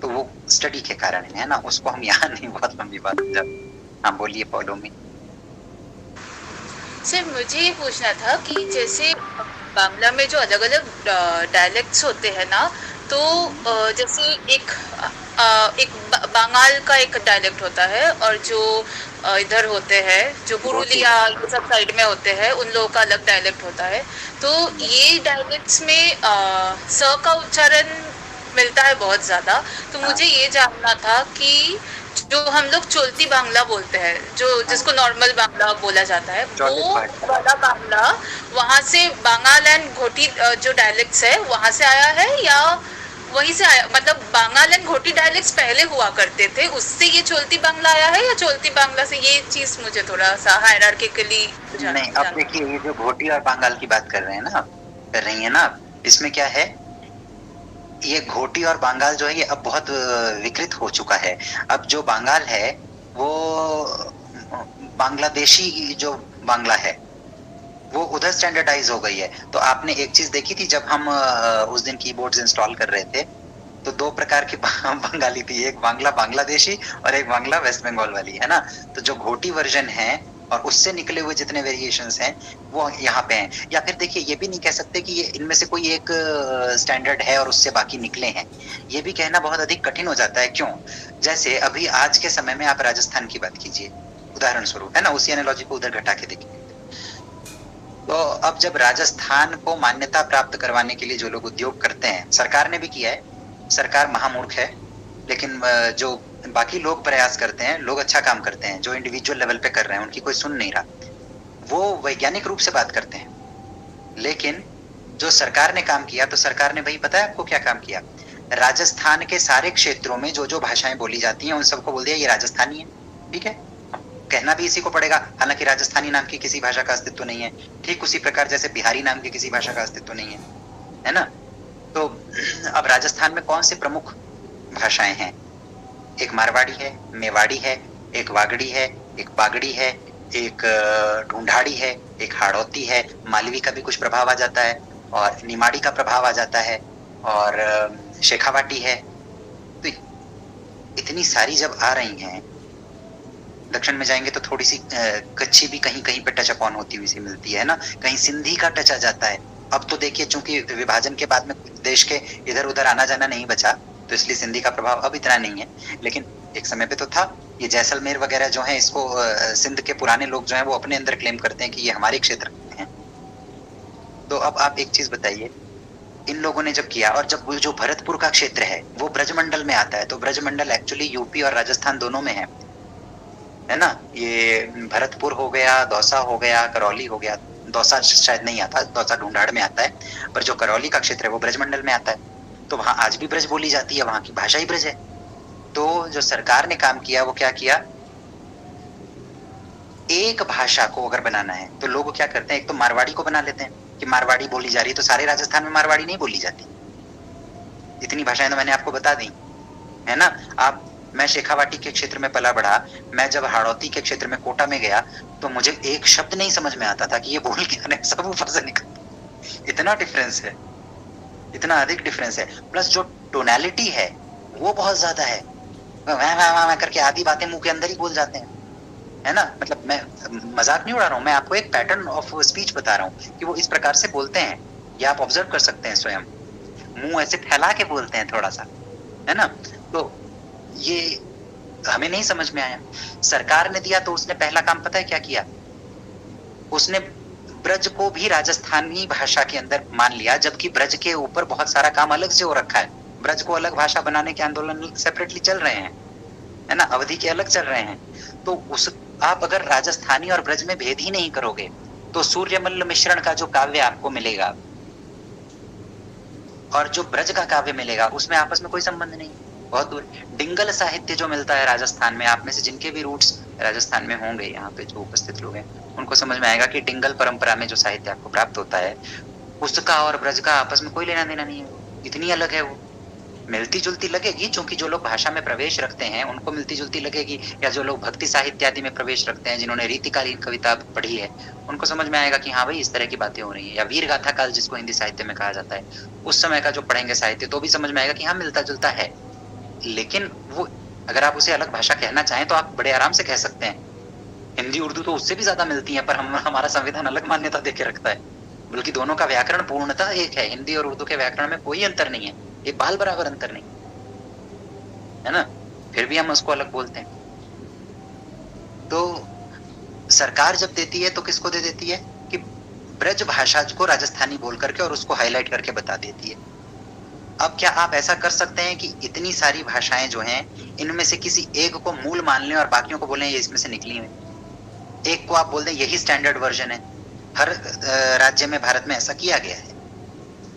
तो वो स्टडी के कारण है ना, उसको हम यहाँ नहीं, बहुत लंबी बात हो जाती। हाँ बोलिए पौलोमी। सर मुझे ये पूछना था कि जैसे बांग्ला में जो अलग अलग डायलेक्ट्स होते हैं ना, तो जैसे एक बंगाल का एक डायलेक्ट होता है, और जो इधर होते हैं जो पुरुलिया ये सब साइड में होते हैं, उन लोगों का अलग डायलेक्ट होता है। तो ये डायलेक्ट्स में स का उच्चारण मिलता है बहुत ज़्यादा। तो मुझे ये जानना था कि जो हम लोग चोलती बांग्ला बोलते हैं, जो जिसको नॉर्मल बांग्ला बोला जाता है, वो वाला बांग्ला वहाँ से बांगाल एंड घोटी जो डायलेक्ट्स है वहाँ से आया है, या वहीं से आया, मतलब बांगाल एंड घोटी डायलेक्ट्स पहले हुआ करते थे, उससे ये चोलती बांग्ला आया है, या चोलती बांग्ला से? ये चीज मुझे थोड़ा सा हायरार्किकली नहीं। अब देखिए ये जो घोटी और बांगाल की बात कर रहे हैं ना, कर रही है ना, इसमें क्या है, ये घोटी और बांगाल जो है ये अब बहुत विकृत हो चुका है। अब जो बांगाल है वो बांग्लादेशी जो बांग्ला है, वो उधर स्टैंडर्डाइज हो गई है। तो आपने एक चीज देखी थी जब हम उस दिन कीबोर्ड्स इंस्टॉल कर रहे थे, तो दो प्रकार की बंगाली थी, एक बांग्ला बांग्लादेशी और एक बांग्ला वेस्ट बंगाल वाली, है ना। तो जो घोटी वर्जन है और उससे निकले हुए जितने वेरिएशंस हैं वो यहाँ पे हैं। या फिर देखिए ये भी नहीं कह सकते कि ये इनमें से कोई एक स्टैंडर्ड है और उससे बाकी निकले हैं, ये भी कहना बहुत अधिक कठिन हो जाता है। क्यों? जैसे अभी आज के समय में आप राजस्थान की बात कीजिए उदाहरण स्वरूप, है ना, उसी एनालॉजी को उधर घटा के देखिए। तो अब जब राजस्थान को मान्यता प्राप्त करवाने के लिए जो लोग उद्योग करते हैं, सरकार ने भी किया है, सरकार महामूर्ख है, लेकिन जो बाकी लोग प्रयास करते हैं, लोग अच्छा काम करते हैं, जो इंडिविजुअल लेवल पे कर रहे हैं, उनकी कोई सुन नहीं रहा, वो वैज्ञानिक रूप से बात करते हैं। लेकिन जो सरकार ने काम किया, तो सरकार ने भाई पता है आपको क्या काम किया? राजस्थान के सारे क्षेत्रों में जो जो भाषाएं बोली जाती हैं उन सबको बोल दिया ये राजस्थानी है, ठीक है, कहना भी इसी को पड़ेगा, हालांकि राजस्थानी नाम की किसी भाषा का अस्तित्व नहीं है। ठीक उसी प्रकार जैसे बिहारी नाम की किसी भाषा का अस्तित्व नहीं है ना। तो अब राजस्थान में कौन से प्रमुख भाषाएं हैं? एक मारवाड़ी है, मेवाड़ी है, एक वागड़ी है, एक बागड़ी है, एक ढूंढाड़ी है, एक हाड़ौती है, मालवी का भी कुछ प्रभाव आ जाता है और निमाड़ी का प्रभाव आ जाता है और शेखावाटी है। तो इतनी सारी जब आ रही हैं, दक्षिण में जाएंगे तो थोड़ी सी कच्छी भी कहीं कहीं पे टच अपॉन होती हुई सी मिलती है ना, कहीं सिंधी का टच आ जाता है। अब तो देखिए चूंकि विभाजन के बाद में देश के इधर उधर आना जाना नहीं बचा, तो इसलिए सिंधी का प्रभाव अब इतना नहीं है, लेकिन एक समय पे तो था। ये जैसलमेर वगैरह जो है, इसको सिंध के पुराने लोग जो हैं वो अपने अंदर क्लेम करते हैं कि ये हमारे क्षेत्र में है। तो अब आप एक चीज बताइए, इन लोगों ने जब किया, और जब जो भरतपुर का क्षेत्र है वो ब्रजमंडल में आता है, तो ब्रजमंडल एक्चुअली यूपी और राजस्थान दोनों में है ना। ये भरतपुर हो गया, दौसा हो गया, करौली हो गया, दौसा शायद नहीं आता, दौसा ढूंढाड़ में आता है, पर जो करौली का क्षेत्र है वो ब्रजमंडल में आता है। तो वहां आज भी ब्रज बोली जाती है, वहां की भाषा ही ब्रज है। तो जो सरकार ने काम किया वो क्या किया, एक भाषा को अगर बनाना है तो लोग क्या करते हैं, एक तो मारवाड़ी को बना लेते हैं कि मारवाड़ी बोली जा रही है, तो सारे राजस्थान में मारवाड़ी नहीं बोली जाती। इतनी भाषाएं तो मैंने आपको बता दी, है ना। आप मैं शेखावाटी के क्षेत्र में पला बढ़ा, मैं जब हाड़ौती के क्षेत्र में कोटा में गया तो मुझे एक शब्द नहीं समझ में आता था कि ये बोल क्या रहे, सब ऊपर से निकल। इतना डिफरेंस है, इतना अधिक डिफरेंस है। प्लस जो टोनैलिटी है वो बहुत ज्यादा है, वह करके आधी बातें मुंह के अंदर ही बोल जाते हैं, है ना। मतलब मैं मजाक नहीं उड़ा रहा हूँ, मैं आपको एक पैटर्न ऑफ स्पीच बता रहा हूँ कि वो इस प्रकार से बोलते हैं, ये आप ऑब्जर्व कर सकते हैं स्वयं, मुंह ऐसे फैला के बोलते हैं थोड़ा सा, है ना। तो ये हमें नहीं समझ में आया। सरकार ने दिया तो उसने पहला काम पता है क्या किया, उसने ब्रज को भी राजस्थानी भाषा के अंदर मान लिया, जबकि ब्रज के ऊपर बहुत सारा काम अलग से हो रखा है। ब्रज को अलग भाषा बनाने के आंदोलन सेपरेटली चल रहे हैं, है ना, अवधि के अलग चल रहे हैं। तो उस आप अगर राजस्थानी और ब्रज में भेद ही नहीं करोगे तो सूर्यमल्ल मिश्रण का जो काव्य आपको मिलेगा और जो ब्रज का काव्य मिलेगा उसमें आपस में कोई संबंध नहीं, बहुत दूर। डिंगल साहित्य जो मिलता है राजस्थान में, आप में से जिनके भी रूट्स राजस्थान में होंगे, यहाँ पे जो उपस्थित लोग हैं उनको समझ में आएगा कि डिंगल परंपरा में जो साहित्य आपको प्राप्त होता है उसका और ब्रज का आपस में कोई लेना देना नहीं है, इतनी अलग है वो। मिलती जुलती लगेगी क्योंकि जो लोग भाषा में प्रवेश रखते हैं उनको मिलती जुलती लगेगी, या जो लोग भक्ति साहित्य आदि में प्रवेश रखते हैं, जिन्होंने रीतिकालीन कविता पढ़ी है, उनको समझ में आएगा कि हाँ भाई इस तरह की बातें हो रही है। या वीर गाथा काल जिसको हिंदी साहित्य में कहा जाता है, उस समय का जो पढ़ेंगे साहित्य तो भी समझ में आएगा कि हाँ मिलता जुलता है। लेकिन वो अगर आप उसे अलग भाषा कहना चाहें तो आप बड़े आराम से कह सकते हैं। हिंदी उर्दू तो उससे भी ज्यादा मिलती है, पर हमारा संविधान अलग मान्यता देके रखता है, बल्कि दोनों का व्याकरण पूर्णतः एक है। हिंदी और उर्दू के व्याकरण में कोई अंतर नहीं है, एक बाल बराबर अंतर नहीं है ना, फिर भी हम उसको अलग बोलते हैं। तो सरकार जब देती है तो किसको दे देती है कि ब्रज भाषा को राजस्थानी बोल करके और उसको हाईलाइट करके बता देती है। अब क्या आप ऐसा कर सकते हैं कि इतनी सारी भाषाएं जो हैं इनमें से किसी एक को मूल मान लें और बाकियों को बोलें ये इसमें से निकली हुई, एक को आप बोल दें यही स्टैंडर्ड वर्जन है। हर राज्य में भारत में ऐसा किया गया है,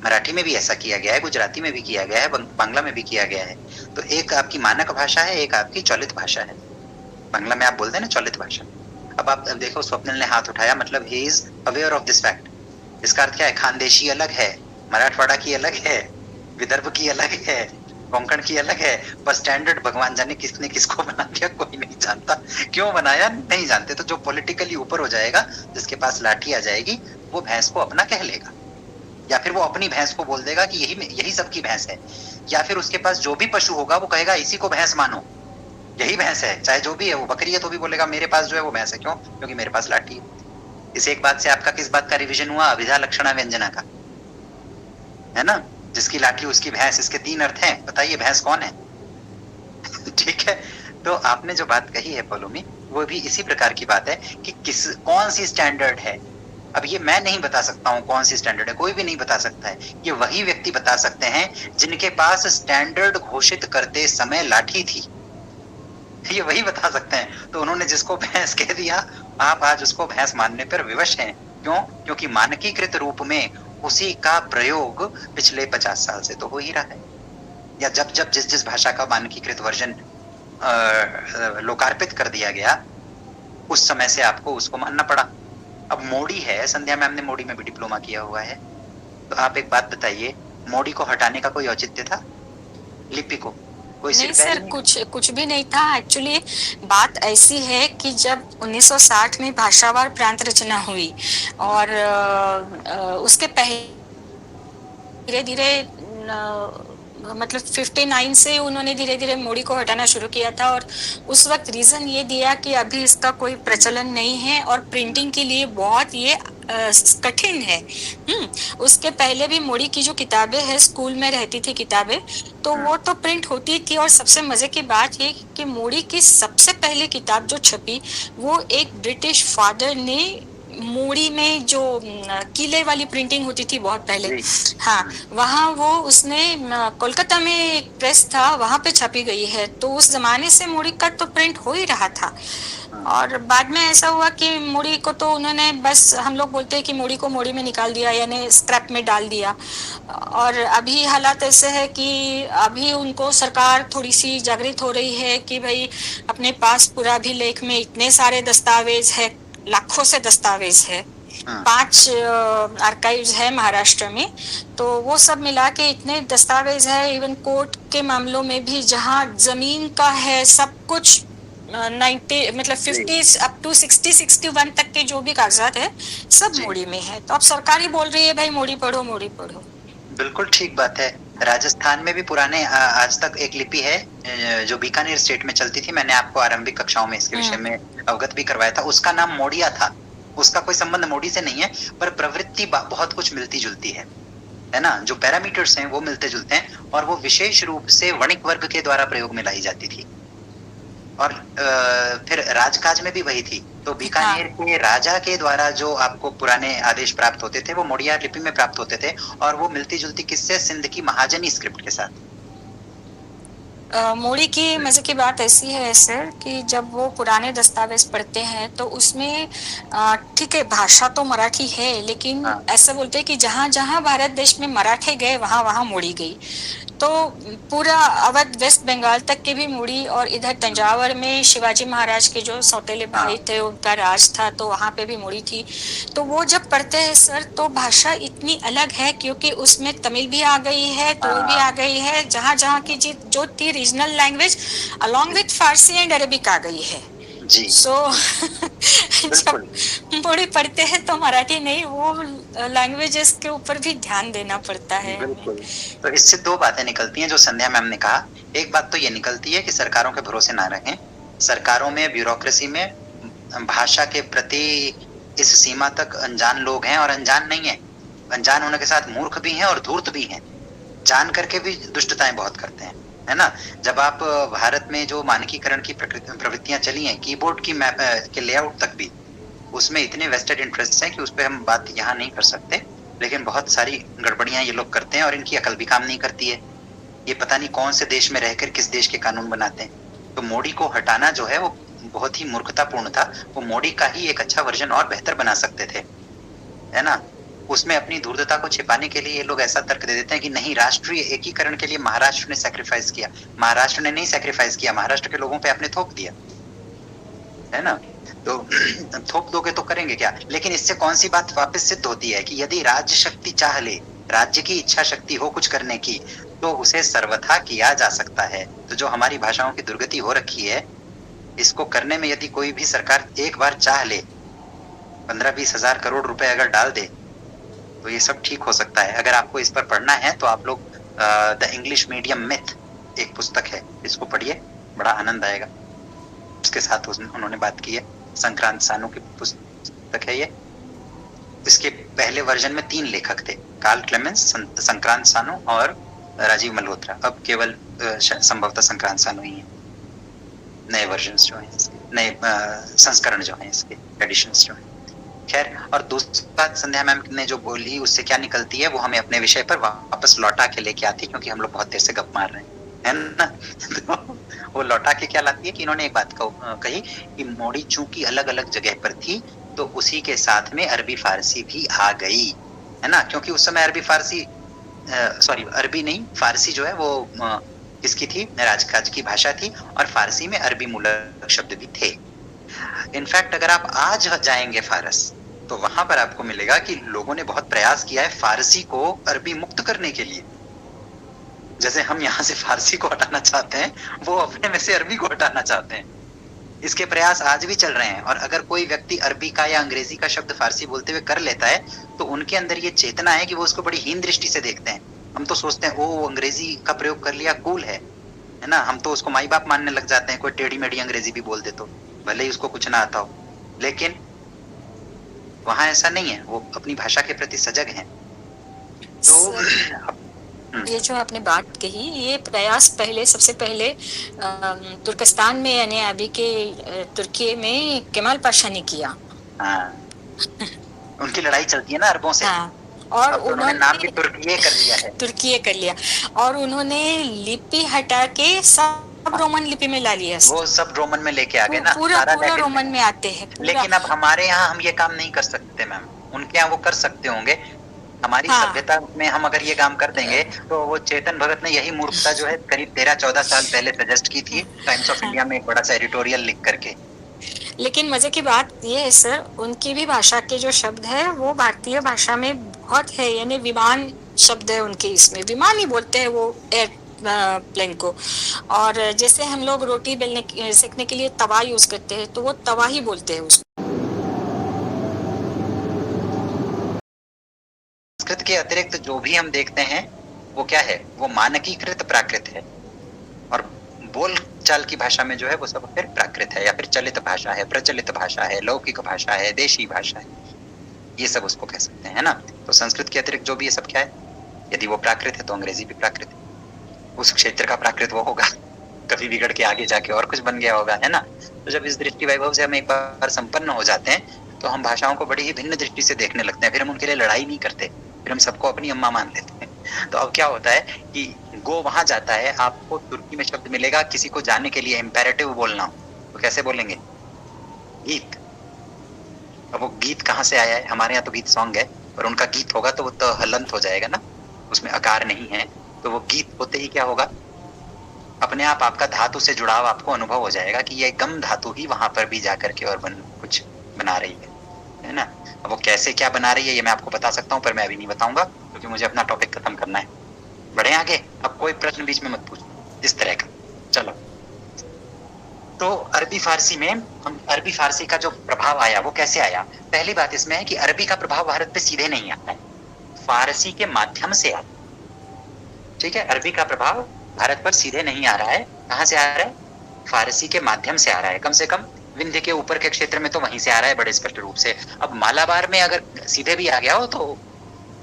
मराठी में भी ऐसा किया गया है, गुजराती में भी किया गया है, बांग्ला में भी किया गया है। तो एक आपकी मानक भाषा है, एक आपकी चलित भाषा है। बांग्ला में आप बोलते हैं ना चलित भाषा। अब आप देखो स्वप्निल ने हाथ उठाया, मतलब he is aware of this fact. इसका अर्थ क्या है, खानदेशी अलग है, मराठवाड़ा की अलग है, विदर्भ की अलग है, कोंकण की अलग है, पर स्टैंडर्ड भगवान जाने किसने किसको बना दिया कोई नहीं जानता, क्यों बनाया नहीं जानते। तो जो पॉलिटिकली ऊपर हो जाएगा, जिसके पास लाठी आ जाएगी, वो भैंस को अपना कह लेगा, या फिर वो अपनी भैंस को बोल देगा कि यही सबकी भैंस है, या फिर उसके पास जो भी पशु होगा वो कहेगा इसी को भैंस मानो, यही भैंस है, चाहे जो भी है। वो बकरी है तो भी बोलेगा मेरे पास जो है वो भैंस है, क्यों? क्योंकि मेरे पास लाठी है। इस एक बात से आपका किस बात का रिवीजन हुआ? अभिधा लक्षणा व्यंजना का, है ना? जिसकी लाठी उसकी भैंस, इसके 3 अर्थ हैं। बताइए भैंस कौन है? ठीक है, तो आपने जो बात कही है पौलोमी, वो भी इसी प्रकार की बात है कि कौन सी स्टैंडर्ड है। अब ये मैं नहीं बता सकता हूँ कौन सी स्टैंडर्ड है, कोई भी नहीं बता सकता है। ये वही व्यक्ति बता सकते हैं जिनके पास स्टैंडर्ड घोषित करते समय लाठी थी, ये वही बता सकते हैं। तो उन्होंने जिसको भैंस कह दिया, आप आज उसको भैंस मानने पर विवश हैं। क्यों? क्योंकि मानकीकृत रूप में उसी का प्रयोग पिछले 50 साल से तो हो ही रहा है, या जब जिस भाषा का मानकीकृत वर्जन लोकार्पित कर दिया गया, उस समय से आपको उसको मानना पड़ा। अब मोड़ी है, संध्या मैम ने मोड़ी में भी डिप्लोमा किया हुआ है, तो आप एक बात बताइए, मोड़ी को हटाने का कोई औचित्य था? लिपि को कोई नहीं सर, कुछ भी नहीं था। एक्चुअली बात ऐसी है कि जब 1960 में भाषावार प्रांत रचना हुई और उसके पहले धीरे धीरे मतलब 59 से उन्होंने धीरे धीरे मोड़ी को हटाना शुरू किया था, और उस वक्त रीजन ये दिया कि अभी इसका कोई प्रचलन नहीं है और प्रिंटिंग के लिए बहुत ये कठिन है। उसके पहले भी मोड़ी की जो किताबें हैं, स्कूल में रहती थी किताबें, तो वो तो प्रिंट होती थी। और सबसे मजे की बात ये कि मोड़ी की सबसे पहली किताब जो छपी, वो एक ब्रिटिश फादर ने मोड़ी में जो किले वाली प्रिंटिंग होती थी बहुत पहले, हाँ, वहाँ वो उसने कोलकाता में एक प्रेस था, वहाँ पे छपी गई है। तो उस जमाने से मोड़ी का तो प्रिंट हो ही रहा था। और बाद में ऐसा हुआ कि मोड़ी को तो उन्होंने बस, हम लोग बोलते हैं कि मोड़ी को मोड़ी में निकाल दिया, यानी स्क्रैप में डाल दिया। और अभी हालात ऐसे है कि अभी उनको सरकार थोड़ी सी जागृत हो रही है कि भाई अपने पास पूरा भी लेख में इतने सारे दस्तावेज है, लाखों से दस्तावेज है, 5 आर्काइव्स है महाराष्ट्र में, तो वो सब मिला के इतने दस्तावेज है। इवन कोर्ट के मामलों में भी जहाँ जमीन का है सब कुछ 90 मतलब 50 अप टू 60-61 तक के जो भी कागजात है सब मोड़ी में है। तो अब सरकार ही बोल रही है भाई मोड़ी पढ़ो, मोड़ी पढ़ो। बिल्कुल ठीक बात है। राजस्थान में भी पुराने आज तक एक लिपि है जो बीकानेर स्टेट में चलती थी, मैंने आपको आरंभिक कक्षाओं में इसके विषय में अवगत भी करवाया था। उसका नाम मोड़िया था। उसका कोई संबंध मोड़ी से नहीं है, पर प्रवृत्ति बहुत कुछ मिलती जुलती है ना? जो पैरामीटर्स हैं वो मिलते जुलते हैं, और वो विशेष रूप से वणिक वर्ग के द्वारा प्रयोग में लाई जाती थी। और फिर राजकाज में भी वही थी। तो बीकानेर के राजा के द्वारा जो आपको पुराने आदेश प्राप्त होते थे वो मोड़िया लिपि में प्राप्त होते थे, और वो मिलती जुलती किससे? सिंध की महाजनी स्क्रिप्ट के साथ। मोड़ी की मजे की बात ऐसी है सर कि जब वो पुराने दस्तावेज पढ़ते हैं तो उसमें ठीक है, भाषा तो मराठी है, लेकिन ऐसा बोलते हैं कि जहाँ जहाँ भारत देश में मराठे गए वहाँ वहाँ मोड़ी गई। तो पूरा अवध वेस्ट बंगाल तक के भी मोड़ी, और इधर तंजावर में शिवाजी महाराज के जो सौतेले भाई थे उनका राज था, तो वहाँ पे भी मोड़ी थी। तो वो जब पढ़ते हैं सर तो भाषा इतनी अलग है, क्योंकि उसमें तमिल भी आ गई है, तोड़ भी आ गई है, जहाँ जहाँ की जो थी regional language along with Farsi and Arabic आ गई है जी। सो जब मोड़ी पढ़ते हैं तो मराठी नहीं, वो लैंग्वेजेस के ऊपर भी ध्यान देना पड़ता है। बिल्कुल। तो इससे 2 बातें निकलती हैं जो संध्या मैम ने कहा। एक बात तो ये निकलती है कि सरकारों के भरोसे ना रहें। सरकारों में, ब्यूरोक्रेसी में भाषा के प्रति इस सीमा तक अनजान लोग हैं, और अनजान नहीं है, अनजान होने के साथ मूर्ख भी हैं और धूर्त भी हैं, जान करके भी दुष्टताएं बहुत करते हैं, है ना? जब आप भारत में जो मानकीकरण की प्रवृत्तियां चली हैं, कीबोर्ड की मैप के लेआउट तक भी, उसमें इतने वेस्टेड इंटरेस्ट हैं कि उस पर हम बात यहाँ नहीं कर सकते, लेकिन बहुत सारी गड़बड़ियां ये लोग करते हैं और इनकी अकल भी काम नहीं करती है। ये पता नहीं कौन से देश में रहकर किस देश के कानून बनाते हैं। तो मोड़ी को हटाना जो है वो बहुत ही मूर्खतापूर्ण था। वो मोड़ी का ही एक अच्छा वर्जन और बेहतर बना सकते थे, है ना? उसमें अपनी धूर्तता को छिपाने के लिए ये लोग ऐसा तर्क दे देते हैं कि नहीं, राष्ट्रीय एकीकरण के लिए महाराष्ट्र ने सैक्रिफाइस किया। महाराष्ट्र ने नहीं सैक्रिफाइस किया, महाराष्ट्र के लोगों पे आपने थोप दिया, है ना? तो थोप दोगे तो करेंगे क्या? लेकिन इससे कौन सी बात वापस सिद्ध होती है कि यदि राज्य शक्ति चाह ले, राज्य की इच्छा शक्ति हो कुछ करने की, तो उसे सर्वथा किया जा सकता है। तो जो हमारी भाषाओं की दुर्गति हो रखी है, इसको करने में यदि कोई भी सरकार एक बार चाह ले, 15-20 हजार करोड़ रुपए अगर डाल दे, तो ये सब ठीक हो सकता है। अगर आपको इस पर पढ़ना है तो आप लोग द इंग्लिश मीडियम मिथ एक पुस्तक है, इसको पढ़िए, बड़ा आनंद आएगा। उसके साथ उन्होंने बात की है, संक्रांत सानू की पुस्तक है ये। इसके पहले वर्जन में 3 लेखक थे, कार्ल क्लेमेंस, संक्रांत सानू और राजीव मल्होत्रा। अब केवल संभवतः संक्रांत सानू ही है। नए वर्जन्स जो हैं, नए संस्करण जो हैं, इसके एडिशंस जो हैं। खैर, और दूसरी बात संध्या मैम ने जो बोली उससे क्या निकलती है, वो हमें अपने विषय पर वापस लौटा के लेके आती है, क्योंकि हम लोग बहुत देर से गप मार रहे हैं, है ना। तो वो लौटा के क्या लाती है कि इन्होंने एक बात कही कि मोड़ी चूंकि अलग अलग जगह पर थी तो उसी के साथ में अरबी फारसी भी आ गई, है ना। क्योंकि उस समय अरबी नहीं, फारसी जो है वो किसकी थी, राजकाज की भाषा थी, और फारसी में अरबी मूलक शब्द भी थे। इनफैक्ट अगर आप आज जाएंगे फारस तो वहां पर आपको मिलेगा कि लोगों ने बहुत प्रयास किया है फारसी को अरबी मुक्त करने के लिए। जैसे हम यहाँ से फारसी को हटाना चाहते हैं, वो अपने में से अरबी को हटाना चाहते हैं। इसके प्रयास आज भी चल रहे हैं। और अगर कोई व्यक्ति अरबी का या अंग्रेजी का शब्द फारसी बोलते हुए कर लेता है तो उनके अंदर ये चेतना है कि वो उसको बड़ी हीन दृष्टि से देखते हैं। हम तो सोचते हैं ओ अंग्रेजी का प्रयोग कर लिया, कूल है ना। हम तो उसको माई बाप मानने लग जाते हैं, कोई टेढ़ी मेढ़ी अंग्रेजी भी बोल दे तो, भले ही उसको कुछ ना आता हो। लेकिन वहां ऐसा नहीं है, वो अपनी भाषा के प्रति सजग हैं। तो ये जो आपने बात कही, ये प्रयास पहले सबसे पहले तुर्कस्तान में यानी अभी के तुर्की में केमाल पाशा ने किया। हाँ। उनकी लड़ाई चलती है ना अरबों से। हाँ। और उन्होंने नाम भी तुर्कीये कर लिया है। तुर्कीये कर लिया, और उन्होंने लिपि हटा के सब रोमन लिपि में ला लिया। वो सब रोमन में लेके आ गए ना, पूरा रोमन में आते हैं। लेकिन अब हमारे यहाँ हम ये काम नहीं कर सकते मैम, उनके यहाँ वो कर सकते होंगे। हमारी सभ्यता में हम अगर ये काम कर देंगे तो वो चेतन भगत ने यही मूर्खता जो है करीब 13-14 साल पहले सजेस्ट की थी टाइम्स ऑफ इंडिया में एक बड़ा सा एडिटोरियल लिख करके। लेकिन मजे की बात ये है सर, उनकी भी भाषा के जो शब्द है वो भारतीय भाषा में बहुत है, यानी विमान शब्द है उनके, इसमें विमान ही बोलते हैं वो एयरप्लेन को। और जैसे हम लोग रोटी बेलने सेकने के लिए तवा यूज करते हैं तो वो तवा ही बोलते हैं उसको। संस्कृत के अतिरिक्त जो भी हम देखते हैं वो क्या है, वो मानकीकृत प्राकृत है। और बोल चाल की भाषा में जो है वो सब फिर प्राकृत है, या फिर चलित भाषा है, प्रचलित भाषा है, लौकिक भाषा है, देशी भाषा है, ये सब उसको कह सकते हैं ना। तो संस्कृत के अतिरिक्त जो भी ये सब क्या है, यदि वो प्राकृत है तो अंग्रेजी भी प्राकृत है। उस क्षेत्र का प्राकृत वो होगा, कभी बिगड़ के आगे जाके और कुछ बन गया होगा, है ना। तो जब इस दृष्टि वैभव से हम एक बार संपन्न हो जाते हैं तो हम भाषाओं को बड़ी ही भिन्न दृष्टि से देखने लगते हैं। फिर हम उनके लिए लड़ाई नहीं करते, फिर हम सबको अपनी अम्मा मान लेते हैं। तो अब क्या होता है कि गो वहां जाता है, आपको तुर्की में शब्द मिलेगा किसी को जाने के लिए इम्पेरेटिव बोलना हो तो कैसे बोलेंगे, गीत। अब वो गीत कहाँ से आया है, हमारे यहाँ तो गीत सॉन्ग है, और उनका गीत होगा तो वो तो हलंत हो जाएगा ना, उसमें आकार नहीं है। तो वो गीत होते ही क्या होगा, अपने आप आपका धातु से जुड़ाव आपको अनुभव हो जाएगा कि ये गम धातु ही वहां पर भी जाकर के और कुछ बना रही है ना। अब वो कैसे क्या बना रही है ये मैं आपको बता सकता हूँ, पर मैं अभी नहीं बताऊंगा क्योंकि मुझे अपना टॉपिक खत्म करना है। बढ़े आगे, अब कोई प्रश्न बीच में मत पूछो इस तरह का। चलो, तो अरबी फारसी में हम अरबी फारसी का जो प्रभाव आया वो कैसे आया। पहली बात इसमें है कि अरबी का प्रभाव भारत पे सीधे नहीं आता है, फारसी के माध्यम से आता है। ठीक है, अरबी का प्रभाव भारत पर सीधे नहीं आ रहा है। कहाँ से आ रहा है, फारसी के माध्यम से आ रहा है। कम से कम विंध्य के ऊपर के क्षेत्र में तो वहीं से आ रहा है बड़े स्पष्ट रूप से। अब मालाबार में अगर सीधे भी आ गया हो तो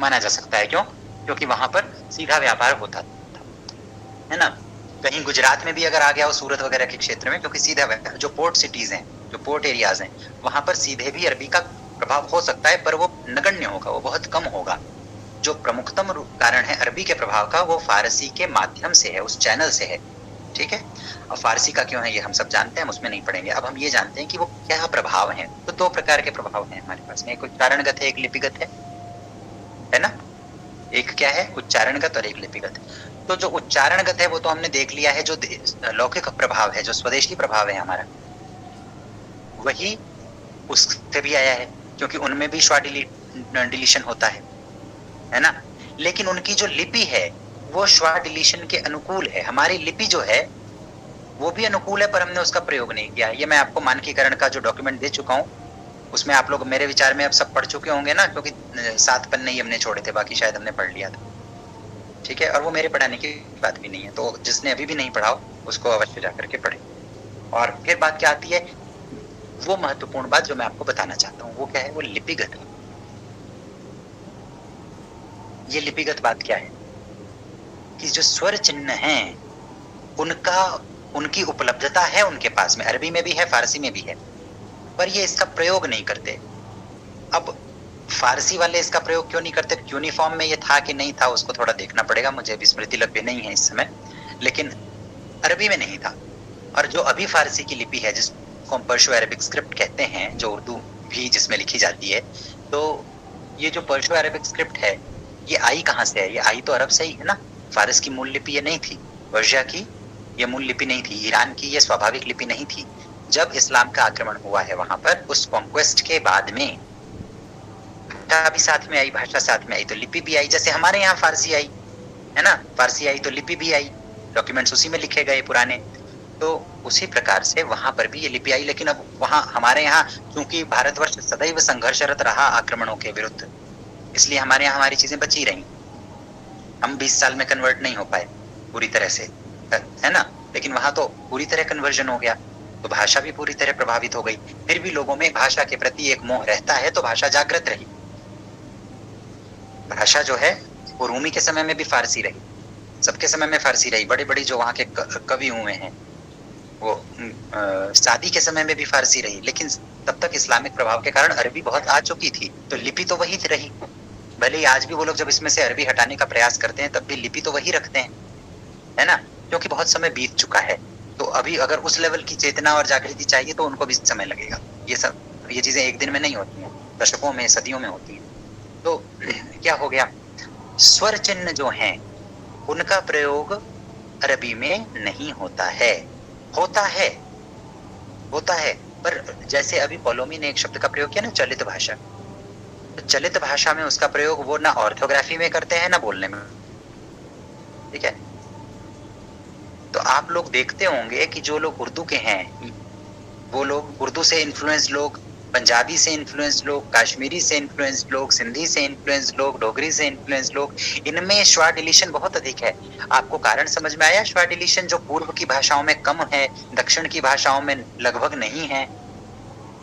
माना जा सकता है, क्यों, क्योंकि वहां पर सीधा व्यापार होता था, है ना। कहीं गुजरात में भी अगर आ गया हो सूरत वगैरह के क्षेत्र में, क्योंकि सीधा व्यापार, जो पोर्ट सिटीज हैं, जो पोर्ट एरियाज हैं, वहां पर सीधे भी अरबी का प्रभाव हो सकता है, पर वो नगण्य होगा, वो बहुत कम होगा। जो प्रमुखतम कारण है अरबी के प्रभाव का वो फारसी के माध्यम से है, उस चैनल से है। ठीक है, और फारसी का क्यों है ये हम सब जानते हैं, हम उसमें नहीं पढ़ेंगे। अब हम ये जानते हैं कि वो क्या प्रभाव हैं। तो 2 प्रकार के प्रभाव हैं हमारे पास में, एक उच्चारणगत है, एक लिपिगत है ना। एक क्या है, उच्चारणगत और एक लिपिगत। तो जो उच्चारणगत है वो तो हमने देख लिया है, जो लौकिक प्रभाव है, जो स्वदेशी प्रभाव है हमारा, वही उससे भी आया है, क्योंकि उनमें भी श्वा डिलीशन होता है ना। लेकिन उनकी जो लिपि है वो श्वा डिलीशन के अनुकूल है। हमारी लिपि जो है वो भी अनुकूल है, पर हमने उसका प्रयोग नहीं किया। ये मैं आपको मानकीकरण का जो डॉक्यूमेंट दे चुका हूँ उसमें आप लोग मेरे विचार में अब सब पढ़ चुके होंगे ना, क्योंकि 7 पन्ने ही हमने छोड़े थे, बाकी शायद हमने पढ़ लिया था। ठीक है, और वो मेरे पढ़ाने की बात भी नहीं है, तो जिसने अभी भी नहीं पढ़ा हो उसको अवश्य जाकर के पढ़े। और फिर बात क्या आती है, वो महत्वपूर्ण बात जो मैं आपको बताना चाहता हूँ वो क्या है, वो लिपिगत। ये लिपिगत बात क्या है कि जो स्वर चिन्ह हैं उनकी उपलब्धता है उनके पास में, अरबी में भी है, फारसी में भी है, पर ये इसका प्रयोग नहीं करते। अब फारसी वाले इसका प्रयोग क्यों नहीं करते, यूनिफॉर्म में ये था कि नहीं था उसको थोड़ा देखना पड़ेगा, मुझे भी स्मृति लभ्य नहीं है इस समय, लेकिन अरबी में नहीं था। और जो अभी फारसी की लिपि है जिसको हम पर्शियो अरेबिक स्क्रिप्ट कहते हैं, जो उर्दू भी जिसमें लिखी जाती है, तो ये जो पर्शियो अरेबिक स्क्रिप्ट है ये आई कहाँ से है, ये आई तो अरब से ही है ना। फारस की मूल लिपि ये नहीं थी, पर्शिया की ये मूल लिपि नहीं थी, ईरान की ये स्वाभाविक लिपि नहीं थी। जब इस्लाम का आक्रमण हुआ है वहां पर, उस कॉन्क्वेस्ट के बाद में भाषा भी साथ में आई, भाषा साथ में आई तो लिपि भी आई। जैसे हमारे यहाँ फारसी आई है ना, फारसी आई तो लिपि भी आई, डॉक्यूमेंट्स उसी में लिखे गए पुराने, तो उसी प्रकार से वहां पर भी ये लिपि आई। लेकिन अब वहां हमारे यहाँ क्योंकि भारतवर्ष सदैव संघर्षरत रहा आक्रमणों के विरुद्ध, इसलिए हमारे यहाँ हमारी चीजें बची रही। हम 20 साल में कन्वर्ट नहीं हो पाए पूरी तरह से, है ना, लेकिन वहां तो पूरी तरह कन्वर्जन हो गया, तो भाषा भी पूरी तरह प्रभावित हो गई। फिर भी लोगों में भाषा के प्रति एक मोह रहता है, तो भाषा जागृत रही। भाषा जो है वो रूमी के समय में भी फारसी रही, सबके समय में फारसी रही। बड़ी बड़ी जो वहाँ के कवि हुए हैं वो सादी के समय में भी फारसी रही, लेकिन तब तक इस्लामिक प्रभाव के कारण अरबी बहुत आ चुकी थी, तो लिपि तो वही रही। भले ही आज भी वो लोग जब इसमें से अरबी हटाने का प्रयास करते हैं तब भी लिपि तो वही रखते हैं, है ना, क्योंकि बहुत समय बीत चुका है। तो अभी अगर उस लेवल की चेतना और जागृति चाहिए तो उनको भी समय लगेगा। ये चीजें एक दिन में नहीं होती हैं, दशकों में, सदियों में होती हैं। तो क्या हो गया, स्वर चिन्ह जो हैं उनका प्रयोग अरबी में नहीं होता है, होता है, पर जैसे अभी पौलोमी ने एक शब्द का प्रयोग किया ना, चलित भाषा, तो चलित भाषा में उसका प्रयोग वो ना ऑर्थोग्राफी में करते हैं ना बोलने में, ठीक है। तो आप लोग देखते होंगे कि जो लोग उर्दू के हैं वो लोग उर्दू से इन्फ्लुएंस लोग, पंजाबी से इन्फ्लुएंस लोग, कश्मीरी से इन्फ्लुएंस लोग, सिंधी से इन्फ्लुएंस लोग, डोगरी से इन्फ्लुएंस लोग, इनमें श्वा डिलीशन बहुत अधिक है। आपको कारण समझ में आया? श्वा डिलीशन जो पूर्व की भाषाओं में कम है, दक्षिण की भाषाओं में लगभग नहीं है,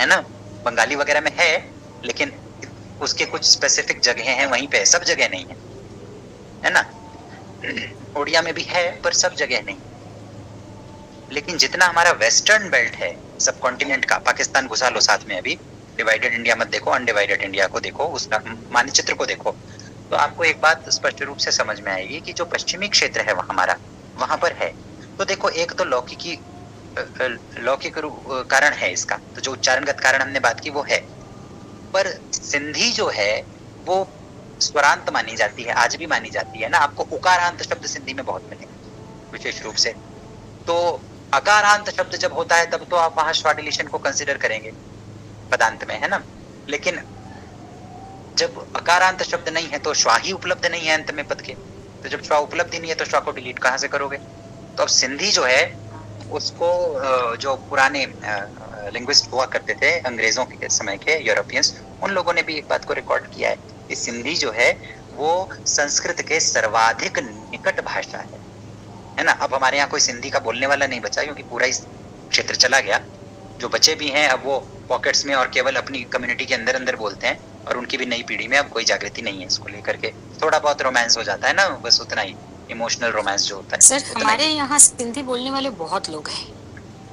है ना, बंगाली वगैरह में है, लेकिन उसके कुछ स्पेसिफिक जगह हैं, वहीं पे सब जगह नहीं है ना। ओडिया में भी है पर सब जगह नहीं। लेकिन जितना हमारा वेस्टर्न बेल्ट है सब कॉन्टिनेंट का, पाकिस्तान घुसा लो साथ में, अभी डिवाइडेड इंडिया मत देखो, अनडिवाइडेड इंडिया को देखो, उसका मानचित्र को देखो, तो आपको एक बात स्पष्ट रूप से समझ में आएगी कि जो पश्चिमी क्षेत्र है हमारा, वहां पर है। तो देखो, एक तो लौकिक कारण है इसका, तो जो उच्चारणगत कारण हमने बात की वो है, पर सिंधी जो है वो स्वरांत मानी जाती है, आज भी मानी जाती है ना। आपको उकारांत शब्द सिंधी में बहुत मिलेगा विशेष रूप से। तो अकारांत शब्द जब होता है तब तो आप वहां श्वा डिलीशन को कंसिडर करेंगे पदांत में, है ना। लेकिन जब अकारांत शब्द नहीं है तो श्वा ही उपलब्ध नहीं है अंत में पद के, तो जब श्वा उपलब्ध ही नहीं है तो श्वा को डिलीट कहां से करोगे। तो अब सिंधी जो है उसको जो पुराने लिंग्विस्ट हुआ करते थे अंग्रेजों के समय के, यूरोपियंस, उन लोगों ने भी एक बात को रिकॉर्ड किया है कि सिंधी जो है वो संस्कृत के सर्वाधिक निकट भाषा है ना। अब हमारे यहाँ कोई सिंधी का बोलने वाला नहीं बचा, क्योंकि पूरा इस क्षेत्र चला गया। जो बचे भी हैं अब वो पॉकेट्स में और केवल अपनी कम्युनिटी के अंदर अंदर बोलते हैं, और उनकी भी नई पीढ़ी में अब कोई जागृति नहीं है इसको लेकर के। थोड़ा बहुत रोमांस हो जाता है ना, बस उतना ही, इमोशनल रोमांस जो होता है। सर, हमारे यहाँ सिंधी बोलने वाले बहुत लोग हैं।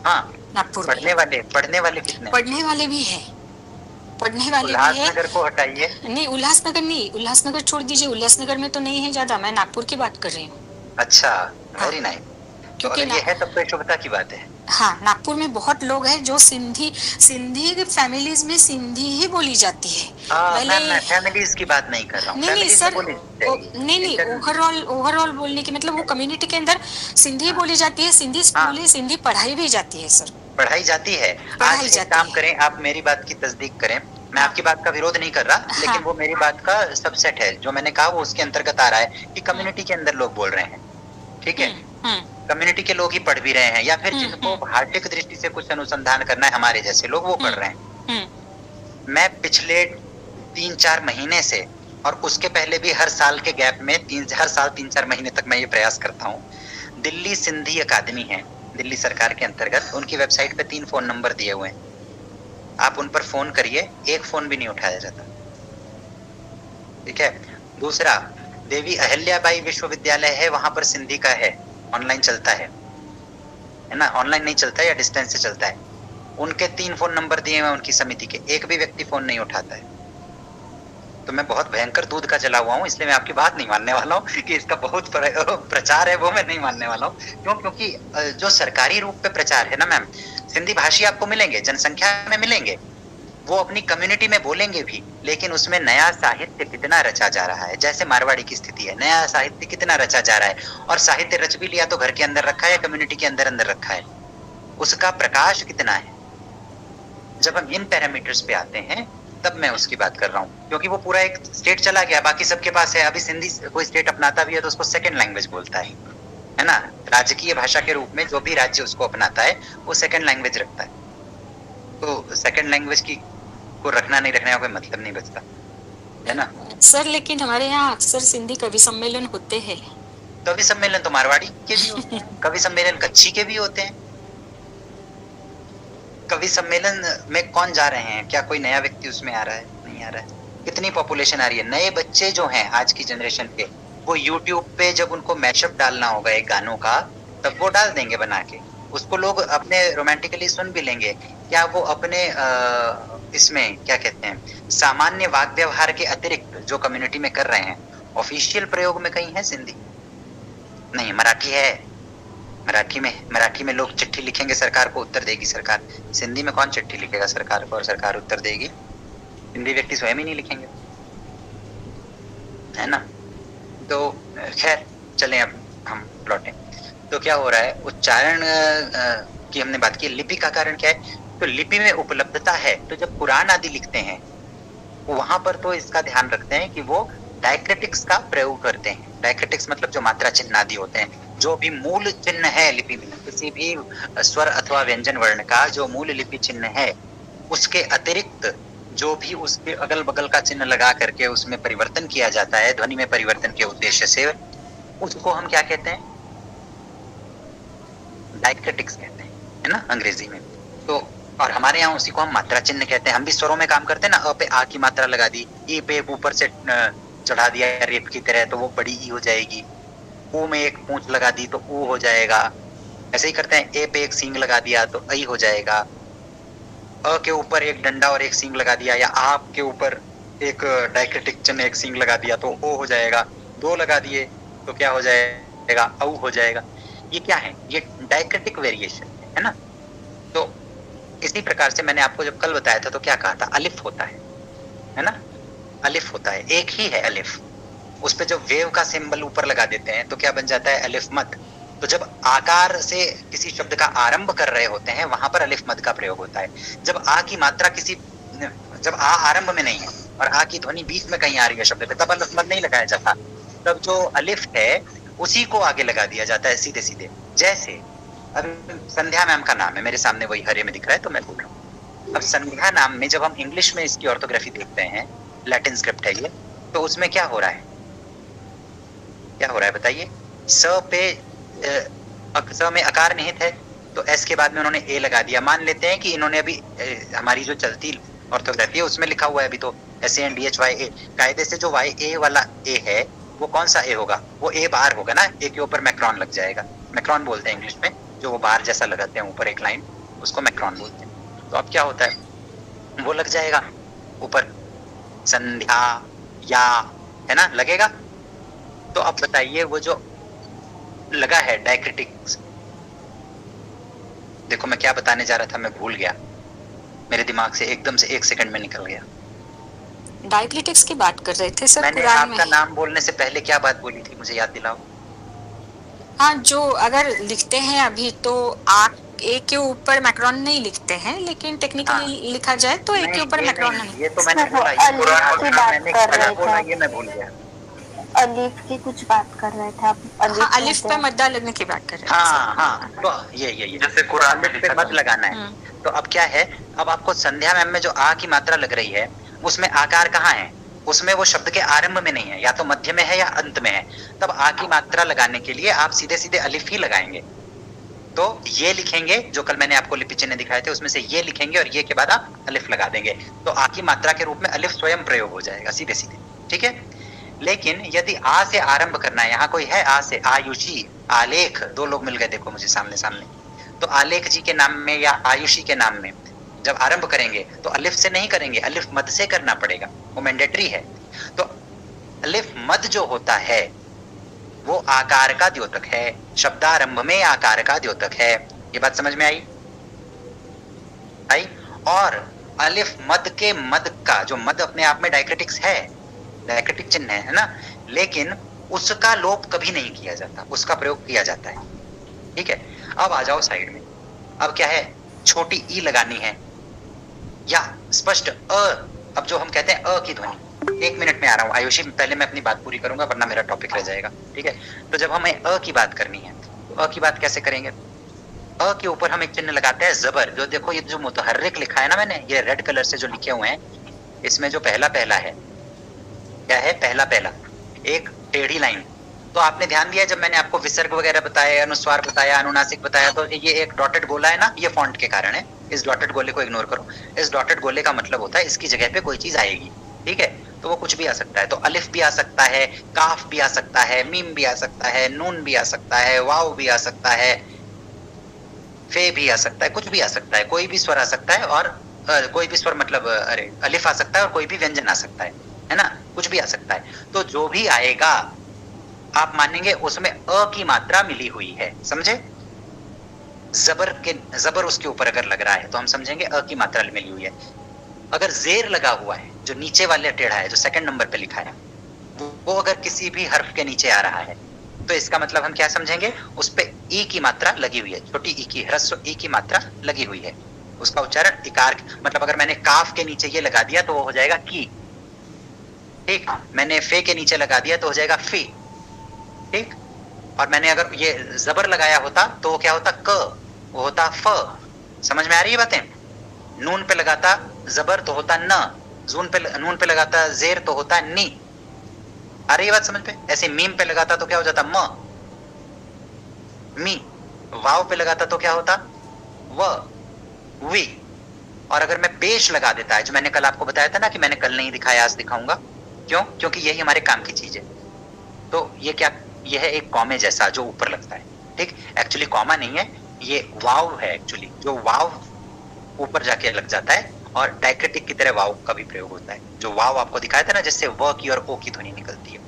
हाँ, नागपुर पढ़ने वाले कितने? पढ़ने वाले भी है, उल्लासनगर को हटाइए। नहीं, उल्लासनगर छोड़ दीजिए, उल्लासनगर में तो नहीं है ज्यादा, मैं नागपुर की बात कर रही हूँ। अच्छा, वेरी नाइस। क्योंकि ये है तब तो शुभता की बात है। हाँ, नागपुर में बहुत लोग हैं जो सिंधी फैमिलीज में सिंधी ही बोली जाती है। मैं फैमिलीज की बात नहीं कर रहा हूँ। नहीं सर, नहीं, ओवरऑल बोलने की मतलब वो कम्युनिटी के अंदर सिंधी बोली जाती है, सिंधी स्कूल है, सिंधी पढ़ाई भी जाती है सर, पढ़ाई जाती है। आज एक काम करें, आप मेरी बात की तस्दीक करें, मैं आपकी बात का विरोध नहीं कर रहा, लेकिन वो मेरी बात का सबसेट है। जो मैंने कहा वो उसके अंतर्गत आ रहा है कि कम्युनिटी के अंदर लोग बोल रहे हैं, ठीक है, कम्युनिटी के लोग ही पढ़ भी रहे हैं, या फिर जिनको भाषिक दृष्टि से कुछ अनुसंधान करना है, हमारे जैसे लोग वो पढ़ रहे हैं। मैं पिछले 3-4 महीने से और उसके पहले भी हर साल के गैप में हर साल 3-4 महीने तक मैं ये प्रयास करता हूँ। दिल्ली सिंधी अकादमी है, दिल्ली सरकार के अंतर्गत, उनकी वेबसाइट पे 3 फोन नंबर दिए हुए हैं। आप उन पर फोन करिए, एक फोन भी नहीं उठाया जाता। ठीक है। दूसरा, देवी अहिल्याबाई विश्वविद्यालय है, वहां पर सिंधी का है, ऑनलाइन चलता है ना, ऑनलाइन नहीं चलता है या डिस्टेंस से चलता है। उनके 3 फोन नंबर दिए हुए उनकी समिति के, एक भी व्यक्ति फोन नहीं उठाता है। तो मैं बहुत भयंकर दूध का जला हुआ हूँ, इसलिए मैं आपकी बात नहीं मानने वाला हूँ कि इसका बहुत प्रचार है, वो मैं नहीं मानने वाला हूँ। क्यों? क्योंकि जो सरकारी रूप पे प्रचार है ना मैम, सिंधी भाषी आपको मिलेंगे, जनसंख्या में मिलेंगे, वो अपनी कम्युनिटी में बोलेंगे भी, लेकिन उसमें नया साहित्य कितना रचा जा रहा है। जैसे मारवाड़ी की स्थिति है, नया साहित्य कितना रचा जा रहा है, और साहित्य रच भी लिया तो घर के अंदर रखा है या कम्युनिटी के अंदर अंदर रखा है, उसका प्रकाश कितना है। जब हम इन पैरामीटर्स पे आते हैं तब मैं उसकी बात कर रहा हूँ, क्योंकि वो पूरा एक स्टेट चला गया, बाकी सबके पास है। अभी सिंधी कोई स्टेट अपनाता भी है तो उसको सेकंड लैंग्वेज बोलता है ना, राजकीय भाषा के रूप में जो भी राज्य उसको अपनाता है वो सेकंड लैंग्वेज रखता है। तो सेकंड लैंग्वेज की को रखना नहीं रखने का कोई मतलब नहीं बचता, है ना सर। लेकिन हमारे यहाँ अक्सर सिंधी कवि सम्मेलन होते हैं। कवि सम्मेलन तो मारवाड़ी के भी होते हैं, कवि सम्मेलन कच्छी के भी होते हैं। कवि सम्मेलन में कौन जा रहे हैं? क्या कोई नया व्यक्ति उसमें आ रहा है? नहीं आ रहा है। कितनी पॉपुलेशन आ रही है? नए बच्चे जो हैं आज की जनरेशन के, वो यूट्यूब पे जब उनको मैशअप डालना होगा एक गानों का, तब वो डाल देंगे बना के, उसको लोग अपने रोमांटिकली सुन भी लेंगे। क्या वो अपने इसमें क्या कहते हैं, सामान्य वाक व्यवहार के अतिरिक्त जो कम्युनिटी में कर रहे हैं, ऑफिशियल प्रयोग में कहीं है सिंधी? नहीं। मराठी है, मराठी में लोग चिट्ठी लिखेंगे, सरकार को उत्तर देगी सरकार। सिंधी में कौन चिट्ठी लिखेगा सरकार को और सरकार उत्तर देगी? हिंदी व्यक्ति स्वयं ही नहीं लिखेंगे, है ना। तो खैर चलें, अब हम लौटें। तो क्या हो रहा है, उच्चारण की हमने बात की। लिपि का कारण क्या है? तो लिपि में उपलब्धता है, तो जब कुरान आदि लिखते हैं वहां पर तो इसका ध्यान रखते हैं कि वो डायक्रिटिक्स का प्रयोग करते हैं। डायक्रिटिक्स मतलब जो मात्रा चिन्ह आदि होते हैं, जो भी मूल चिन्ह है लिपि में, किसी भी स्वर अथवा व्यंजन वर्ण का जो मूल लिपि चिन्ह है, उसके अतिरिक्त जो भी उसके अगल बगल का चिन्ह लगा करके उसमें परिवर्तन किया जाता है ध्वनि में परिवर्तन के उद्देश्य से, उसको हम क्या कहते हैं? डायक्रिटिक्स कहते हैं, है ना अंग्रेजी में। तो और हमारे यहाँ उसी को हम मात्रा चिन्ह कहते हैं। हम भी स्वरों में काम करते हैं ना, अ पे आ की मात्रा लगा दी, ई पे ऊपर से चढ़ा दिया रेप की तरह तो वो बड़ी ई हो जाएगी, ऊ में एक पूंछ लगा दी तो ऊ हो जाएगा। ऐसे ही करते हैं, ए पे एक सींग लगा दिया तो आई हो जाएगा, अ के ऊपर एक डंडा और एक सींग लगा दिया, या आप के ऊपर एक डायक्रिटिक चिन्ह एक सींग लगा दिया तो ओ हो जाएगा, दो लगा दिए तो क्या हो जाएगा? औ हो जाएगा। ये क्या है? ये डायक्रिटिक वेरिएशन है ना। तो इसी प्रकार से मैंने आपको जब कल बताया था तो क्या कहा था? अलिफ होता है ना, अलिफ होता है, एक ही है अलिफ। उस पे जब वेव का सिंबल ऊपर लगा देते हैं तो क्या बन जाता है? अलिफ मद। तो जब आकार से किसी शब्द का आरंभ कर रहे होते हैं वहां पर अलिफ मद का प्रयोग होता है। जब आ की मात्रा जब आ आरंभ में नहीं है और आ की ध्वनि बीच में कहीं आ रही है शब्द पे, तब अलिफ मद नहीं लगाया जाता। तब जो अलिफ है उसी को आगे लगा दिया जाता है सीधे सीधे। जैसे अब संध्या मैम का नाम है मेरे सामने, वही हरे में दिख रहा है तो मैं बोल रहा हूँ। अब संध्या नाम में जब हम इंग्लिश में इसकी ऑर्थोग्राफी देखते हैं, लैटिन स्क्रिप्ट है ये, तो उसमें क्या हो रहा है? क्या हो रहा है बताइए? स पे स में अकार निहित है तो एस के बाद में उन्होंने ए लगा दिया। मान लेते हैं कि इन्होंने अभी हमारी जो चलती ऑर्थोग्राफी है उसमें लिखा हुआ है अभी तो SANDHYA, कायदे से जो YA वाला ए है वो कौन सा ए होगा? वो ए बार होगा ना, ए के ऊपर मैक्रॉन लग जाएगा। मैक्रॉन बोलते हैं इंग्लिश में, जो वो बार जैसा लगाते हैं ऊपर एक लाइन, उसको मैक्रॉन बोलते हैं। तो अब क्या होता है? वो लग जाएगा ऊपर, संध्या या, है ना, लगेगा। तो अब बताइए वो जो लगा है डायक्रिटिक्स, देखो मैं क्या बताने जा रहा था, मैं भूल गया, मेरे दिमाग से एकदम से 1 सेकंड में निकल गया। डायक्रिटिक्स की बात कर रहे थे सर। मैंने आपका नाम बोलने से पहले क्या बात बोली थी, मुझे याद दिलाओ। हाँ, जो अगर लिखते हैं अभी तो आ ए के ऊपर मैक्रॉन नहीं लिखते हैं, लेकिन टेक्निकली लिखा जाए तो ए के ऊपर मैक्रॉन नहीं। ये तो मैंने बोला, ये मैं भूल गया। अलिफ की कुछ बात कर रहे थे आप। हाँ, अलिफ पे मद्दा लगने की बात कर रहे हैं। हाँ, तो ये जैसे कुरान में अलिफ पे मद लगाना है। तो अब क्या है, अब आपको संध्या मैम में जो आ की मात्रा लग रही है उसमें आकार कहाँ है, उसमें वो शब्द के आरंभ में नहीं है, या तो मध्य में है या अंत में है। तब आ की मात्रा लगाने के लिए आप सीधे सीधे अलिफ ही लगाएंगे। तो ये लिखेंगे, जो कल मैंने आपको लिपि चिन्ह दिखाए थे उसमें से ये लिखेंगे और ये के बाद आप अलिफ लगा देंगे, तो आ की मात्रा के रूप में अलिफ स्वयं प्रयोग हो जाएगा सीधे सीधे, ठीक है। लेकिन यदि आ से आरंभ करना है, यहाँ कोई है आ से, आयुषी, आलेख, दो लोग मिल गए देखो मुझे सामने सामने, तो आलेख जी के नाम में या आयुषी के नाम में जब आरंभ करेंगे तो अलिफ से नहीं करेंगे, अलिफ मद से करना पड़ेगा, वो मैंडेटरी है। तो अलिफ मद जो होता है वो आकार का द्योतक है, शब्दारंभ में आकार का द्योतक है। ये बात समझ में आई? और अलिफ मद के मद का, जो मद अपने आप में डायक्रिटिक्स है, डायक्रिटिक चिन्ह है ना, लेकिन उसका लोप कभी नहीं किया जाता, उसका प्रयोग किया जाता है, ठीक है। अब आ जाओ साइड में, अब क्या है, छोटी ई लगानी है या स्पष्ट अ। अब जो हम कहते हैं अ की ध्वनि, 1 मिनट में आ रहा हूँ आयुषी, पहले मैं अपनी बात पूरी करूंगा वरना मेरा टॉपिक रह जाएगा, ठीक है। तो जब हमें अ की बात करनी है तो अ की बात कैसे करेंगे, अ के ऊपर हम एक चिन्ह लगाते हैं जबर। जो देखो ये जो मुतहर्रिक लिखा है ना मैंने, ये रेड कलर से जो लिखे हुए हैं, इसमें जो पहला पहला है, क्या है, पहला पहला एक टेढ़ी लाइन। तो आपने ध्यान दिया जब मैंने आपको विसर्ग वगैरह बताया, अनुस्वार बताया, अनुनासिक बताया, तो ये एक डॉटेड गोला है ना, ये फॉन्ट के कारण है, इस डॉटेड गोले को इग्नोर करो। इस डॉटेड गोले का मतलब होता है इसकी जगह पे कोई चीज आएगी, ठीक है। तो वो कुछ भी आ सकता है, तो अलिफ भी आ सकता है, काफ भी आ सकता है, मीम भी आ सकता है, नून भी आ सकता है, वाव भी आ सकता है, फे भी आ सकता है, कुछ भी आ सकता है, कोई भी स्वर आ सकता है, और कोई भी स्वर मतलब अरे अलिफ आ सकता है, और कोई भी व्यंजन आ सकता है ना, कुछ भी आ सकता है। तो जो भी आएगा आप मानेंगे उसमें अ की मात्रा मिली हुई है, समझे। जबर उसके ऊपर अगर लग रहा है तो हम समझेंगे अ की मात्रा मिली हुई है। अगर जेर लगा हुआ है, जो नीचे वाले टेढ़ा है, जो सेकंड नंबर पे लिखा है, वो अगर किसी भी हर्फ के नीचे आ रहा है तो इसका मतलब हम क्या समझेंगे, उस पे ई की मात्रा लगी हुई है, छोटी ई की, ह्रस्व ई की मात्रा लगी हुई है, उसका उच्चारण इकार। मतलब अगर मैंने काफ के नीचे ये लगा दिया तो वो हो जाएगा की, ठीक। मैंने फे के नीचे लगा दिया तो हो जाएगा फी, ठीक। और मैंने अगर ये जबर लगाया होता तो वो क्या होता, क, वो होता फ। समझ में आ रही है बातें। नून पे लगाता जबर तो होता न, नून पे लगाता जेर तो होता नी। आ रही है बात समझ पे। ऐसे मीम पे लगाता तो क्या हो जाता, म, मी। वाव पे लगाता तो क्या होता, व, वी। और अगर मैं पेश लगा देता है, जो मैंने कल आपको बताया था ना कि मैंने कल नहीं दिखाया आज दिखाऊंगा, क्यों, क्योंकि यही हमारे काम की चीज है। तो ये क्या, यह है एक कॉमे जैसा जो ऊपर लगता है, ठीक। एक्चुअली कॉमा नहीं है, ये वाव है एक्चुअली, जो वाव ऊपर जाके लग जाता है, और डायक्रिटिक की तरह वाव का भी प्रयोग होता है। जो वाव आपको दिखाया था ना, जिससे व की और ओ की ध्वनि निकलती है,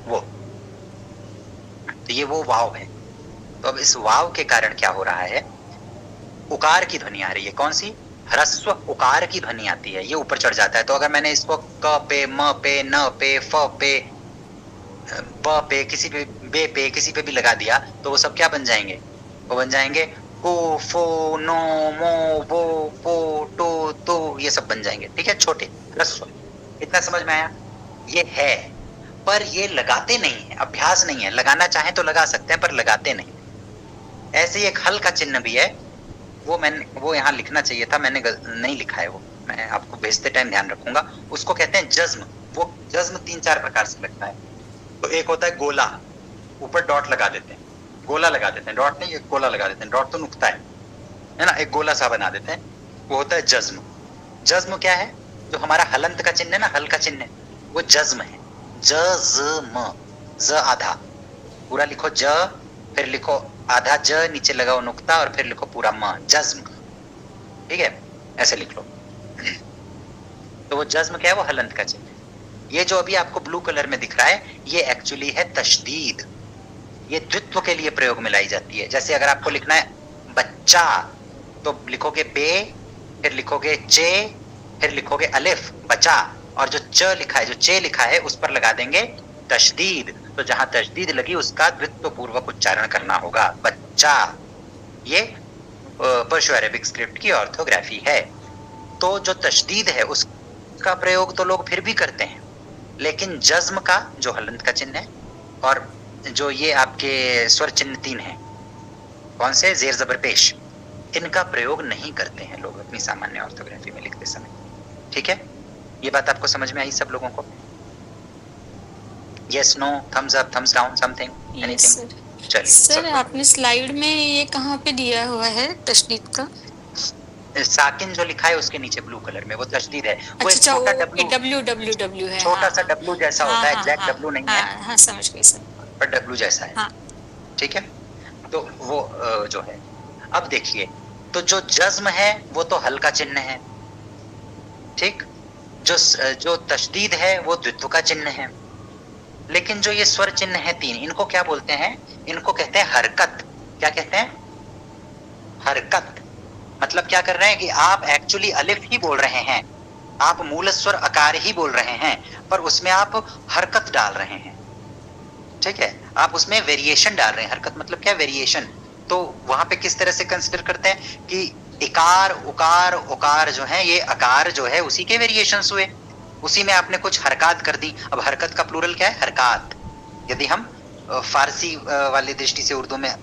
वो, तो ये वो वाव है। तो अब इस वाव के कारण क्या हो रहा है, उकार की ध्वनि आ रही है। कौन सी, ह्रस्व उकार की ध्वनि आती है, ये ऊपर चढ़ जाता है। तो अगर मैंने इसको क पे, म पे, न पे, फ पे, ब पे, किसी पे, बे पे, किसी पे भी लगा दिया तो वो सब क्या बन जाएंगे, वो बन जाएंगे को, फो, नो, मो, वो, पो, टो, तो, ये सब बन जाएंगे, ठीक है, छोटे ह्रस्व। इतना समझ में आया। ये है, पर ये लगाते नहीं है, अभ्यास नहीं है। लगाना चाहे तो लगा सकते हैं पर लगाते नहीं। ऐसे ही एक हल का चिन्ह भी है, वो यहाँ लिखना चाहिए था, मैंने नहीं लिखा है, वो मैं आपको भेजते टाइम ध्यान रखूंगा। उसको कहते हैं जज्म। वो जज्म 3-4 प्रकार से लगता है। तो एक होता है गोला, ऊपर डॉट लगा देते हैं, गोला लगा देते हैं, डॉट नहीं, एक गोला लगा देते हैं, डॉट तो नुकता है ना, एक गोला सा बना देते हैं, वो होता है जज्म। जज्म क्या है, जो हमारा हलंत का चिन्ह है ना, हल का चिन्ह है, वो जज्म है। जज्म, ज आधा, पूरा लिखो ज, फिर लिखो आधा ज, नीचे लगाओ नुक्ता, और फिर लिखो पूरा म, जज्म, ठीक है, ऐसे लिख लो। तो वो जज्म क्या है, वो हलंत का चिन्ह है। ये जो अभी आपको ब्लू कलर में दिख रहा है, ये एक्चुअली है तशदीद। ये द्वित्व के लिए प्रयोग में लाई जाती है। जैसे अगर आपको लिखना है बच्चा, तो लिखोगे बे, फिर लिखोगे चे, फिर लिखोगे अलिफ, बचा, और जो च लिखा है, जो चे लिखा है, उस पर लगा देंगे तशदीद। तो जहां तशदीद लगी उसका द्वित्व पूर्वक उच्चारण करना होगा, बच्चा। ये पर्शियो अरेबिक स्क्रिप्ट की ऑर्थोग्राफी है। तो जो तशदीद है उसका प्रयोग तो लोग फिर भी करते हैं, लेकिन जज्म का, जो हलंत का चिन्ह है, और जो ये आपके स्वर चिन्ह 3 हैं, कौन से? जेर जबर पेश, इनका प्रयोग नहीं करते हैं लोग अपनी सामान्य ऑर्थोग्राफी में लिखते समय। ठीक है, ये बात आपको समझ में आई सब लोगों को? Yes, no, thumbs up, thumbs down, something, anything? चलिए सर, आपने स्लाइड में ये कहाँ पे दिया हुआ है तशदीद का? साकिन जो लिखा है उसके नीचे ब्लू कलर में वो तशदीद है। वो एक अच्छा, छोटा W है, छोटा सा W जैसा होता है, एग्जैक्ट W नहीं है, हाँ, समझ गई सर, पर W जैसा है। हाँ। ठीक है, तो वो जो है, अब देखिए, तो जो जज्म है वो तो हल्का चिन्ह है, ठीक, जो तशदीद है वो द्वित्व का चिन्ह है, लेकिन जो ये स्वर चिन्ह है 3, इनको क्या बोलते हैं? इनको कहते हैं हरकत। क्या कहते हैं? हरकत। मतलब क्या कर रहे हैं कि आप एक्चुअली अलिफ ही बोल रहे हैं, आप मूल स्वर अकार ही बोल रहे हैं, पर उसमें आप हरकत डाल रहे हैं। ठीक है, आप उसमें वेरिएशन डाल रहे हैं। हरकत मतलब क्या? वेरिएशन। तो वहां पे किस तरह से कंसिडर करते हैं कि इकार, उकार, उकार जो है, ये अकार जो है उसी के वेरिएशंस हुए, उसी में आपने कुछ हरकत कर दी। अब हरकत का प्लूरल क्या है? हरकत। यदि हम फारसी वाली दृष्टि से उर्दू में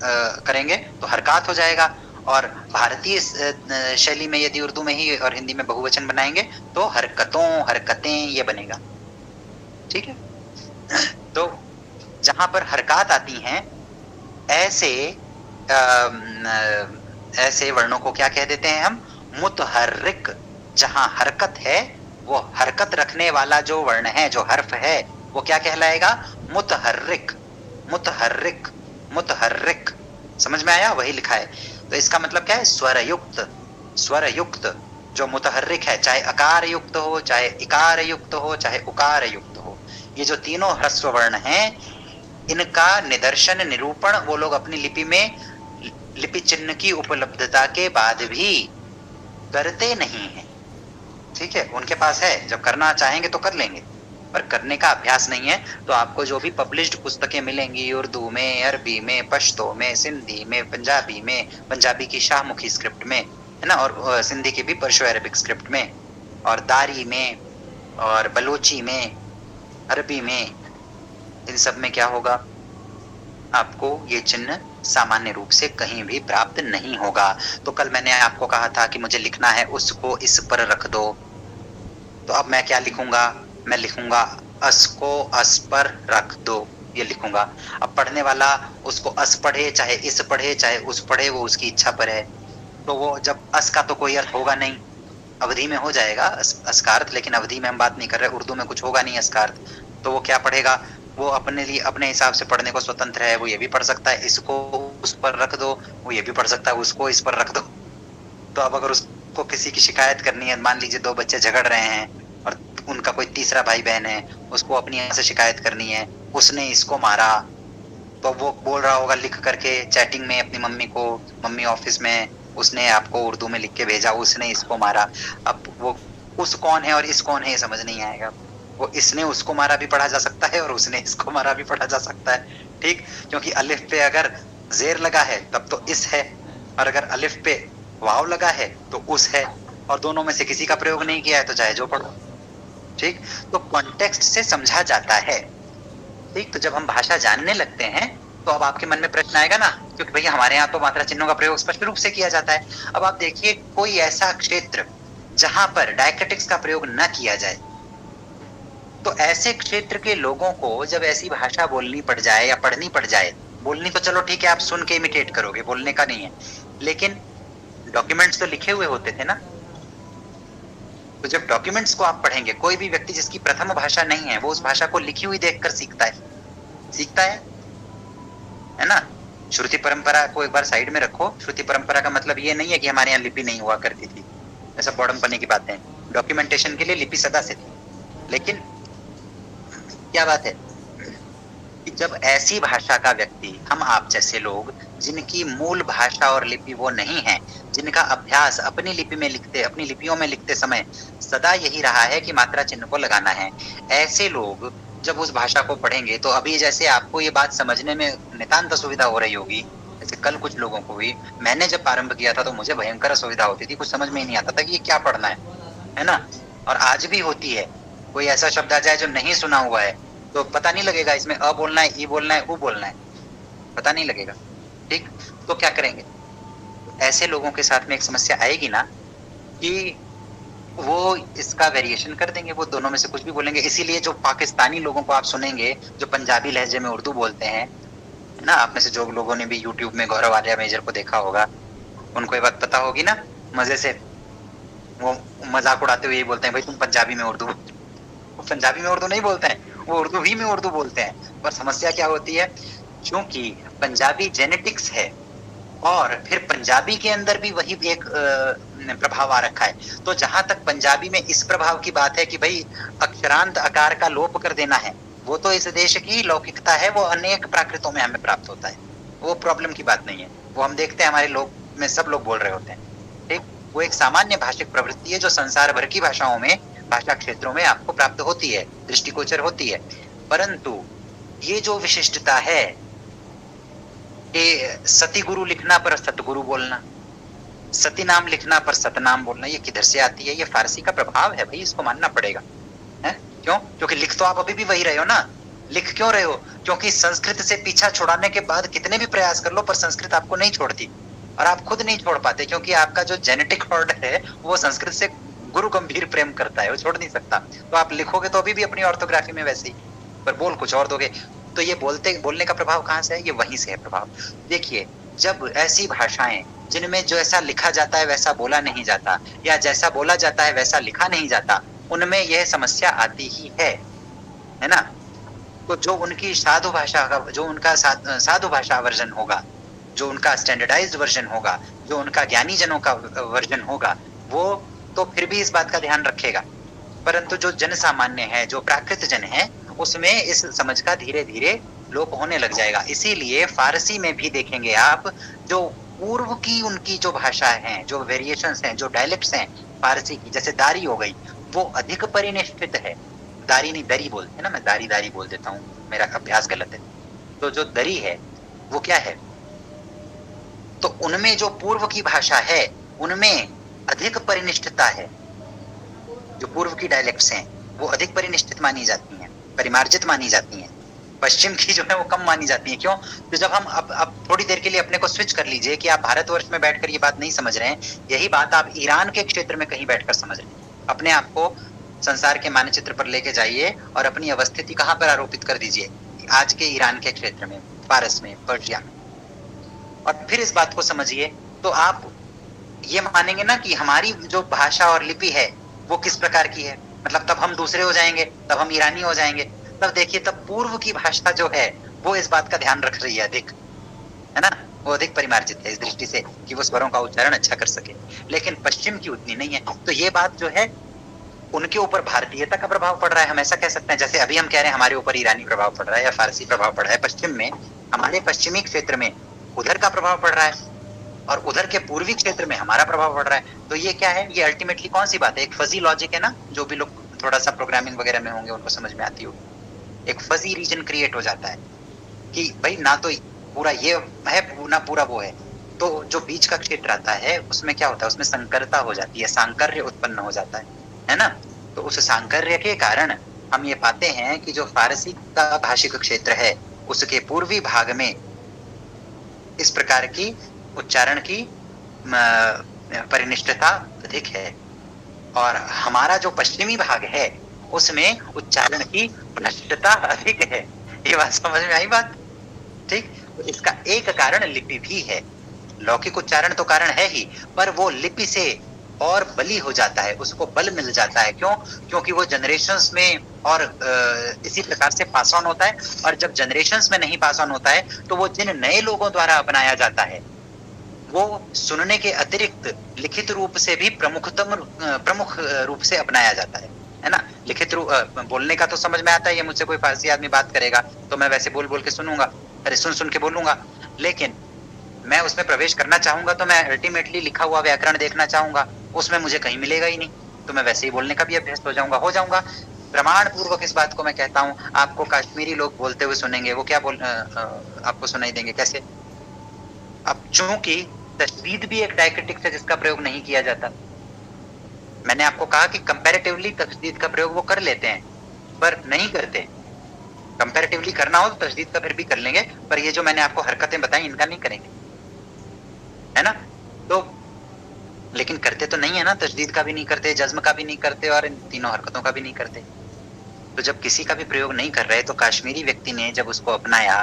करेंगे तो हरकत हो जाएगा, और भारतीय शैली में यदि उर्दू में ही और हिंदी में बहुवचन बनाएंगे तो हरकतों, हरकतें, ये बनेगा। ठीक है, तो जहां पर हरकत आती हैं ऐसे वर्णों को क्या कह देते हैं हम? मुतहर्रिक। जहां हरकत है, वो हरकत रखने वाला जो वर्ण है, जो हर्फ है, वो क्या कहलाएगा? मुतहर्रिक, मुतहर्रिक, मुतहर्रिक। समझ में आया? वही लिखा है। तो इसका मतलब क्या है? स्वरयुक्त, स्वरयुक्त जो मुतहर्रिक है, चाहे अकार युक्त हो, चाहे इकार युक्त हो, चाहे उकार युक्त हो, ये जो तीनों ह्रस्व वर्ण हैं, इनका निदर्शन, निरूपण वो लोग अपनी लिपि में लिपि चिन्ह की उपलब्धता के बाद भी करते नहीं हैं। ठीक है, उनके पास है, जब करना चाहेंगे तो कर लेंगे, पर करने का अभ्यास नहीं है। तो आपको जो भी पब्लिश्ड पुस्तकें मिलेंगी उर्दू में, अरबी में, पश्तो में, सिंधी में, पंजाबी में, पंजाबी की शाहमुखी स्क्रिप्ट में, है ना, और सिंधी की भी पर्शो अरबिक स्क्रिप्ट में, और दारी में, और बलोची में, अरबी में, इन सब में क्या होगा? आपको ये चिन्ह सामान्य रूप से कहीं भी प्राप्त नहीं होगा। तो कल मैंने आपको कहा था कि मुझे लिखना है उसको इस पर रख दो, तो अब मैं क्या लिखूंगा? मैं लिखूंगा अस को अस पर रख दो, ये लिखूंगा। अब पढ़ने वाला उसको अस पढ़े, चाहे इस पढ़े, चाहे उस पढ़े, वो उसकी इच्छा पर है। तो वो जब अस का तो कोई अर्थ होगा नहीं, अवधि में हो जाएगा अस का अर्थ, लेकिन अवधि में हम बात नहीं कर रहे, उर्दू में कुछ होगा नहीं अस का अर्थ। तो वो क्या पढ़ेगा? वो अपने लिए, अपने हिसाब से पढ़ने को स्वतंत्र है। वो ये भी पढ़ सकता है इसको उस पर रख दो, वो ये भी पढ़ सकता है उसको इस पर रख दो। तो अब अगर उसको किसी की शिकायत करनी है, मान लीजिए 2 बच्चे झगड़ रहे हैं और उनका कोई तीसरा भाई बहन है, उसको अपनी यहाँ से शिकायत करनी है, उसने इसको मारा, तो वो बोल रहा होगा लिख करके चैटिंग में अपनी मम्मी को, मम्मी ऑफिस में, उसने आपको उर्दू में लिख के भेजा, उसने इसको मारा। अब वो उस कौन है और इस कौन है ये समझ नहीं आएगा। वो इसने उसको मारा भी पढ़ा जा सकता है और उसने इसको मारा भी पढ़ा जा सकता है। ठीक, क्योंकि अलिफ पे अगर जेर लगा है तब तो इस है, और अगर अलिफ पे वाव लगा है तो उस है, और दोनों में से किसी का प्रयोग नहीं किया है तो चाहे जो पढ़ो। ठीक, तो कॉन्टेक्स्ट से समझा जाता है। ठीक, तो जब हम भाषा जानने लगते हैं तो अब आपके मन में प्रश्न आएगा ना, क्योंकि भैया हमारे यहाँ तो मात्रा चिन्हों का प्रयोग स्पष्ट रूप से किया जाता है। अब आप देखिए कोई ऐसा क्षेत्र जहां पर डायक्रिटिक्स का प्रयोग न किया जाए, तो ऐसे क्षेत्र के लोगों को जब ऐसी भाषा बोलनी पड़ जाए या पढ़नी पड़ जाए, बोलनी तो चलो ठीक है, आप सुन के इमिटेट करोगे, बोलने का नहीं है, लेकिन डॉक्यूमेंट्स तो लिखे हुए होते थे ना। तो जब डॉक्यूमेंट्स को आप पढ़ेंगे, कोई भी व्यक्ति जिसकी प्रथम भाषा नहीं है वो उस भाषा को लिखी हुई देखकर सीखता है ना। श्रुति परंपरा को एक बार साइड में रखो। श्रुति परंपरा का मतलब ये नहीं है कि हमारे यहाँ लिपि नहीं हुआ करती थी, ऐसा बॉडमपने की बातें। डॉक्यूमेंटेशन के लिए लिपि सदा से थी, लेकिन क्या बात है कि जब ऐसी भाषा का व्यक्ति, हम आप जैसे लोग जिनकी मूल भाषा और लिपि वो नहीं है, जिनका अभ्यास अपनी लिपि में लिखते, अपनी लिपियों में लिखते समय सदा यही रहा है कि मात्रा चिन्ह को लगाना है, ऐसे लोग जब उस भाषा को पढ़ेंगे तो अभी जैसे आपको ये बात समझने में नितांत असुविधा हो रही होगी, जैसे कल कुछ लोगों को भी, मैंने जब आरंभ किया था तो मुझे भयंकर असुविधा होती थी, कुछ समझ में ही नहीं आता था कि ये क्या पढ़ना है ना। और आज भी होती है, कोई ऐसा शब्द आ जाए जो नहीं सुना हुआ है तो पता नहीं लगेगा इसमें अ बोलना है, ई बोलना है, उ बोलना है, पता नहीं लगेगा। ठीक, तो क्या करेंगे? ऐसे लोगों के साथ में एक समस्या आएगी ना कि वो इसका वेरिएशन कर देंगे, वो दोनों में से कुछ भी बोलेंगे। इसीलिए जो पाकिस्तानी लोगों को आप सुनेंगे जो पंजाबी लहजे में उर्दू बोलते हैं, है ना, आप में से जो लोगों ने भी यूट्यूब में गौरव आर्या मेजर को देखा होगा, उनको ये बात पता होगी ना, मजे से वो मजाक उड़ाते हुए यही बोलते हैं, भाई तुम पंजाबी में उर्दू। वो पंजाबी में उर्दू नहीं बोलते हैं, वो उर्दू ही में उर्दू बोलते हैं। पर समस्या क्या होती है, क्योंकि पंजाबी जेनेटिक्स है और फिर पंजाबी के अंदर भी वही एक प्रभाव आ रखा है। तो जहां तक पंजाबी में इस प्रभाव की बात है कि भाई अक्षरांत आकार का लोप कर देना है, वो तो इस देश की लौकिकता है, वो अनेक प्राकृतों में हमें प्राप्त होता है, वो प्रॉब्लम की बात नहीं है। वो हम देखते हैं हमारे लोग में सब लोग बोल रहे होते हैं। ठीक, वो एक सामान्य भाषिक प्रवृत्ति है जो संसार भर की भाषाओं में, भाषा क्षेत्रों में आपको प्राप्त होती है, दृष्टिगोचर होती है। परंतु ये जो विशिष्टता है कि सती गुरु लिखना पर सतगुरु बोलना, सती नाम लिखना पर सतनाम बोलना, ये किधर से आती है? ये फारसी का प्रभाव है भाई, इसको मानना पड़ेगा। है क्यों? क्योंकि लिख तो आप अभी भी वही रहे हो ना। लिख क्यों रहे हो? क्योंकि संस्कृत से पीछा छुड़ाने के बाद कितने भी प्रयास कर लो पर संस्कृत आपको नहीं छोड़ती, और आप खुद नहीं छोड़ पाते, क्योंकि आपका जो जेनेटिक हॉर्ड है वो संस्कृत से गुरु गंभीर प्रेम करता है, वो छोड़ नहीं सकता। तो आप लिखोगे तो अभी भी अपनी ऑर्थोग्राफी में वैसे ही, पर बोल कुछ और दोगे। तो ये बोलने का प्रभाव कहाँ से है? ये वहीं से है प्रभाव। देखिए, जब ऐसी भाषाएं जिनमें जो ऐसा लिखा जाता है वैसा बोला नहीं जाता, या जैसा बोला जाता है वैसा लिखा नहीं जाता, उनमें यह समस्या आती ही है ना। तो जो उनकी साधु भाषा का, जो उनका साधु भाषा वर्जन होगा, जो उनका स्टैंडर्डाइज्ड वर्जन होगा, जो उनका ज्ञानी जनों का वर्जन होगा, वो तो फिर भी इस बात का ध्यान रखेगा। परंतु जो जन सामान्य है, जो प्राकृत जन है, उसमें इस समझ का धीरे धीरे लोप होने लग जाएगा। इसीलिए फारसी में भी देखेंगे आप, जो पूर्व की उनकी जो भाषा है, जो वेरिएशंस हैं, जो डायलेक्ट्स हैं फारसी की, जैसे दारी हो गई, वो अधिक परिनिष्ठित है। दारी नहीं, दरी बोलते हैं ना, मैं दारी बोल देता हूँ, मेरा अभ्यास गलत है। तो जो दरी है वो क्या है? तो उनमें जो पूर्व की भाषा है उनमें अधिक परिनिष्ठता है। जो पूर्व की डायलेक्ट्स हैं वो अधिक परिनिष्ठित मानी जाती हैं, परिमार्जित मानी जाती हैं। पश्चिम की जो है वो कम मानी जाती है। क्यों? तो जब हम अब थोड़ी देर के लिए अपने को स्विच कर लीजिए कि आप भारतवर्ष में बैठकर ये बात नहीं समझ रहे हैं, यही बात आप ईरान के क्षेत्र में कहीं बैठकर समझ रहे हैं। अपने आप को संसार के मानचित्र पर लेके जाइए और अपनी अवस्थिति कहाँ पर आरोपित कर दीजिए, आज के ईरान के क्षेत्र में, फारस में, पर्शिया में, और फिर इस बात को समझिए। तो आप ये मानेंगे ना कि हमारी जो भाषा और लिपि है वो किस प्रकार की है, मतलब तब हम दूसरे हो जाएंगे, तब हम ईरानी हो जाएंगे। तब देखिए, तब पूर्व की भाषा जो है वो इस बात का ध्यान रख रही है अधिक, है ना, वो अधिक परिमार्जित है इस दृष्टि से कि वो स्वरों का उच्चारण अच्छा कर सके। लेकिन पश्चिम की उतनी नहीं है। तो ये बात जो है उनके ऊपर भारतीयता का प्रभाव पड़ रहा है, हम ऐसा कह सकते हैं। जैसे अभी हम कह रहे हैं हमारे ऊपर ईरानी प्रभाव पड़ रहा है या फारसी प्रभाव पड़ रहा है पश्चिम में, हमारे पश्चिमी क्षेत्र में उधर का प्रभाव पड़ रहा है और उधर के पूर्वी क्षेत्र में हमारा प्रभाव पड़ रहा है। तो ये क्या है? ये अल्टीमेटली कौन सी बात है? एक फजी लॉजिक है ना, जो भी लोग थोड़ा सा प्रोग्रामिंग वगैरह में होंगे उनको समझ में आती होगी। एक फजी रीजन क्रिएट हो जाता है कि भाई ना तो पूरा ये है ना पूरा वो है। तो जो बीच का क्षेत्र आता है उसमें क्या होता है? उसमें संकरता हो जाती है, सांकर्य उत्पन्न हो जाता है ना। तो उस सांकर्य के कारण हम ये पाते हैं कि जो फारसी का भाषिक क्षेत्र है उसके पूर्वी भाग में इस प्रकार की उच्चारण की परिनिष्ठता अधिक है, और हमारा जो पश्चिमी भाग है उसमें उच्चारण की भ्रष्टता अधिक है। ये बात समझ में आई बात? ठीक। इसका एक कारण लिपि भी है। लौकिक उच्चारण तो कारण है ही, पर वो लिपि से और बली हो जाता है, उसको बल मिल जाता है। क्यों? क्योंकि वो जनरेशंस में और इसी प्रकार से पास ऑन होता है, और जब जनरेशंस में नहीं पास ऑन होता है तो वो जिन नए लोगों द्वारा अपनाया जाता है वो सुनने के अतिरिक्त लिखित रूप से भी प्रमुख रूप से अपनाया जाता है ना। लिखित रूप बोलने का तो समझ में आता है, ये मुझसे कोई फारसी आदमी बात करेगा तो मैं वैसे बोल के सुनूंगा, अरे सुन के बोलूंगा। लेकिन मैं उसमें प्रवेश करना चाहूंगा तो मैं अल्टीमेटली लिखा हुआ व्याकरण देखना चाहूंगा, उसमें मुझे कहीं मिलेगा ही नहीं, तो मैं वैसे ही बोलने का भी अभ्यस्त हो जाऊंगा। प्रमाण पूर्वक इस बात को मैं कहता हूँ। आपको कश्मीरी लोग बोलते हुए सुनेंगे, वो क्या आपको सुनाई देंगे कैसे? अब चूंकि तशदीद भी एक डायक्रिटिक्स है जिसका प्रयोग नहीं किया जाता। मैंने आपको कहा कि कंपैरेटिवली तशदीद का प्रयोग वो कर लेते हैं पर नहीं करते। कंपैरेटिवली करना हो तो तशदीद का फिर भी कर लेंगे, पर ये जो मैंने आपको हरकतें बताई इनका नहीं करेंगे, है ना। तो लेकिन करते तो नहीं है ना, तशदीद का भी नहीं करते, जज्म का भी नहीं करते और इन तीनों हरकतों का भी नहीं करते। तो जब किसी का भी प्रयोग नहीं कर रहे तो काश्मीरी व्यक्ति ने जब उसको अपनाया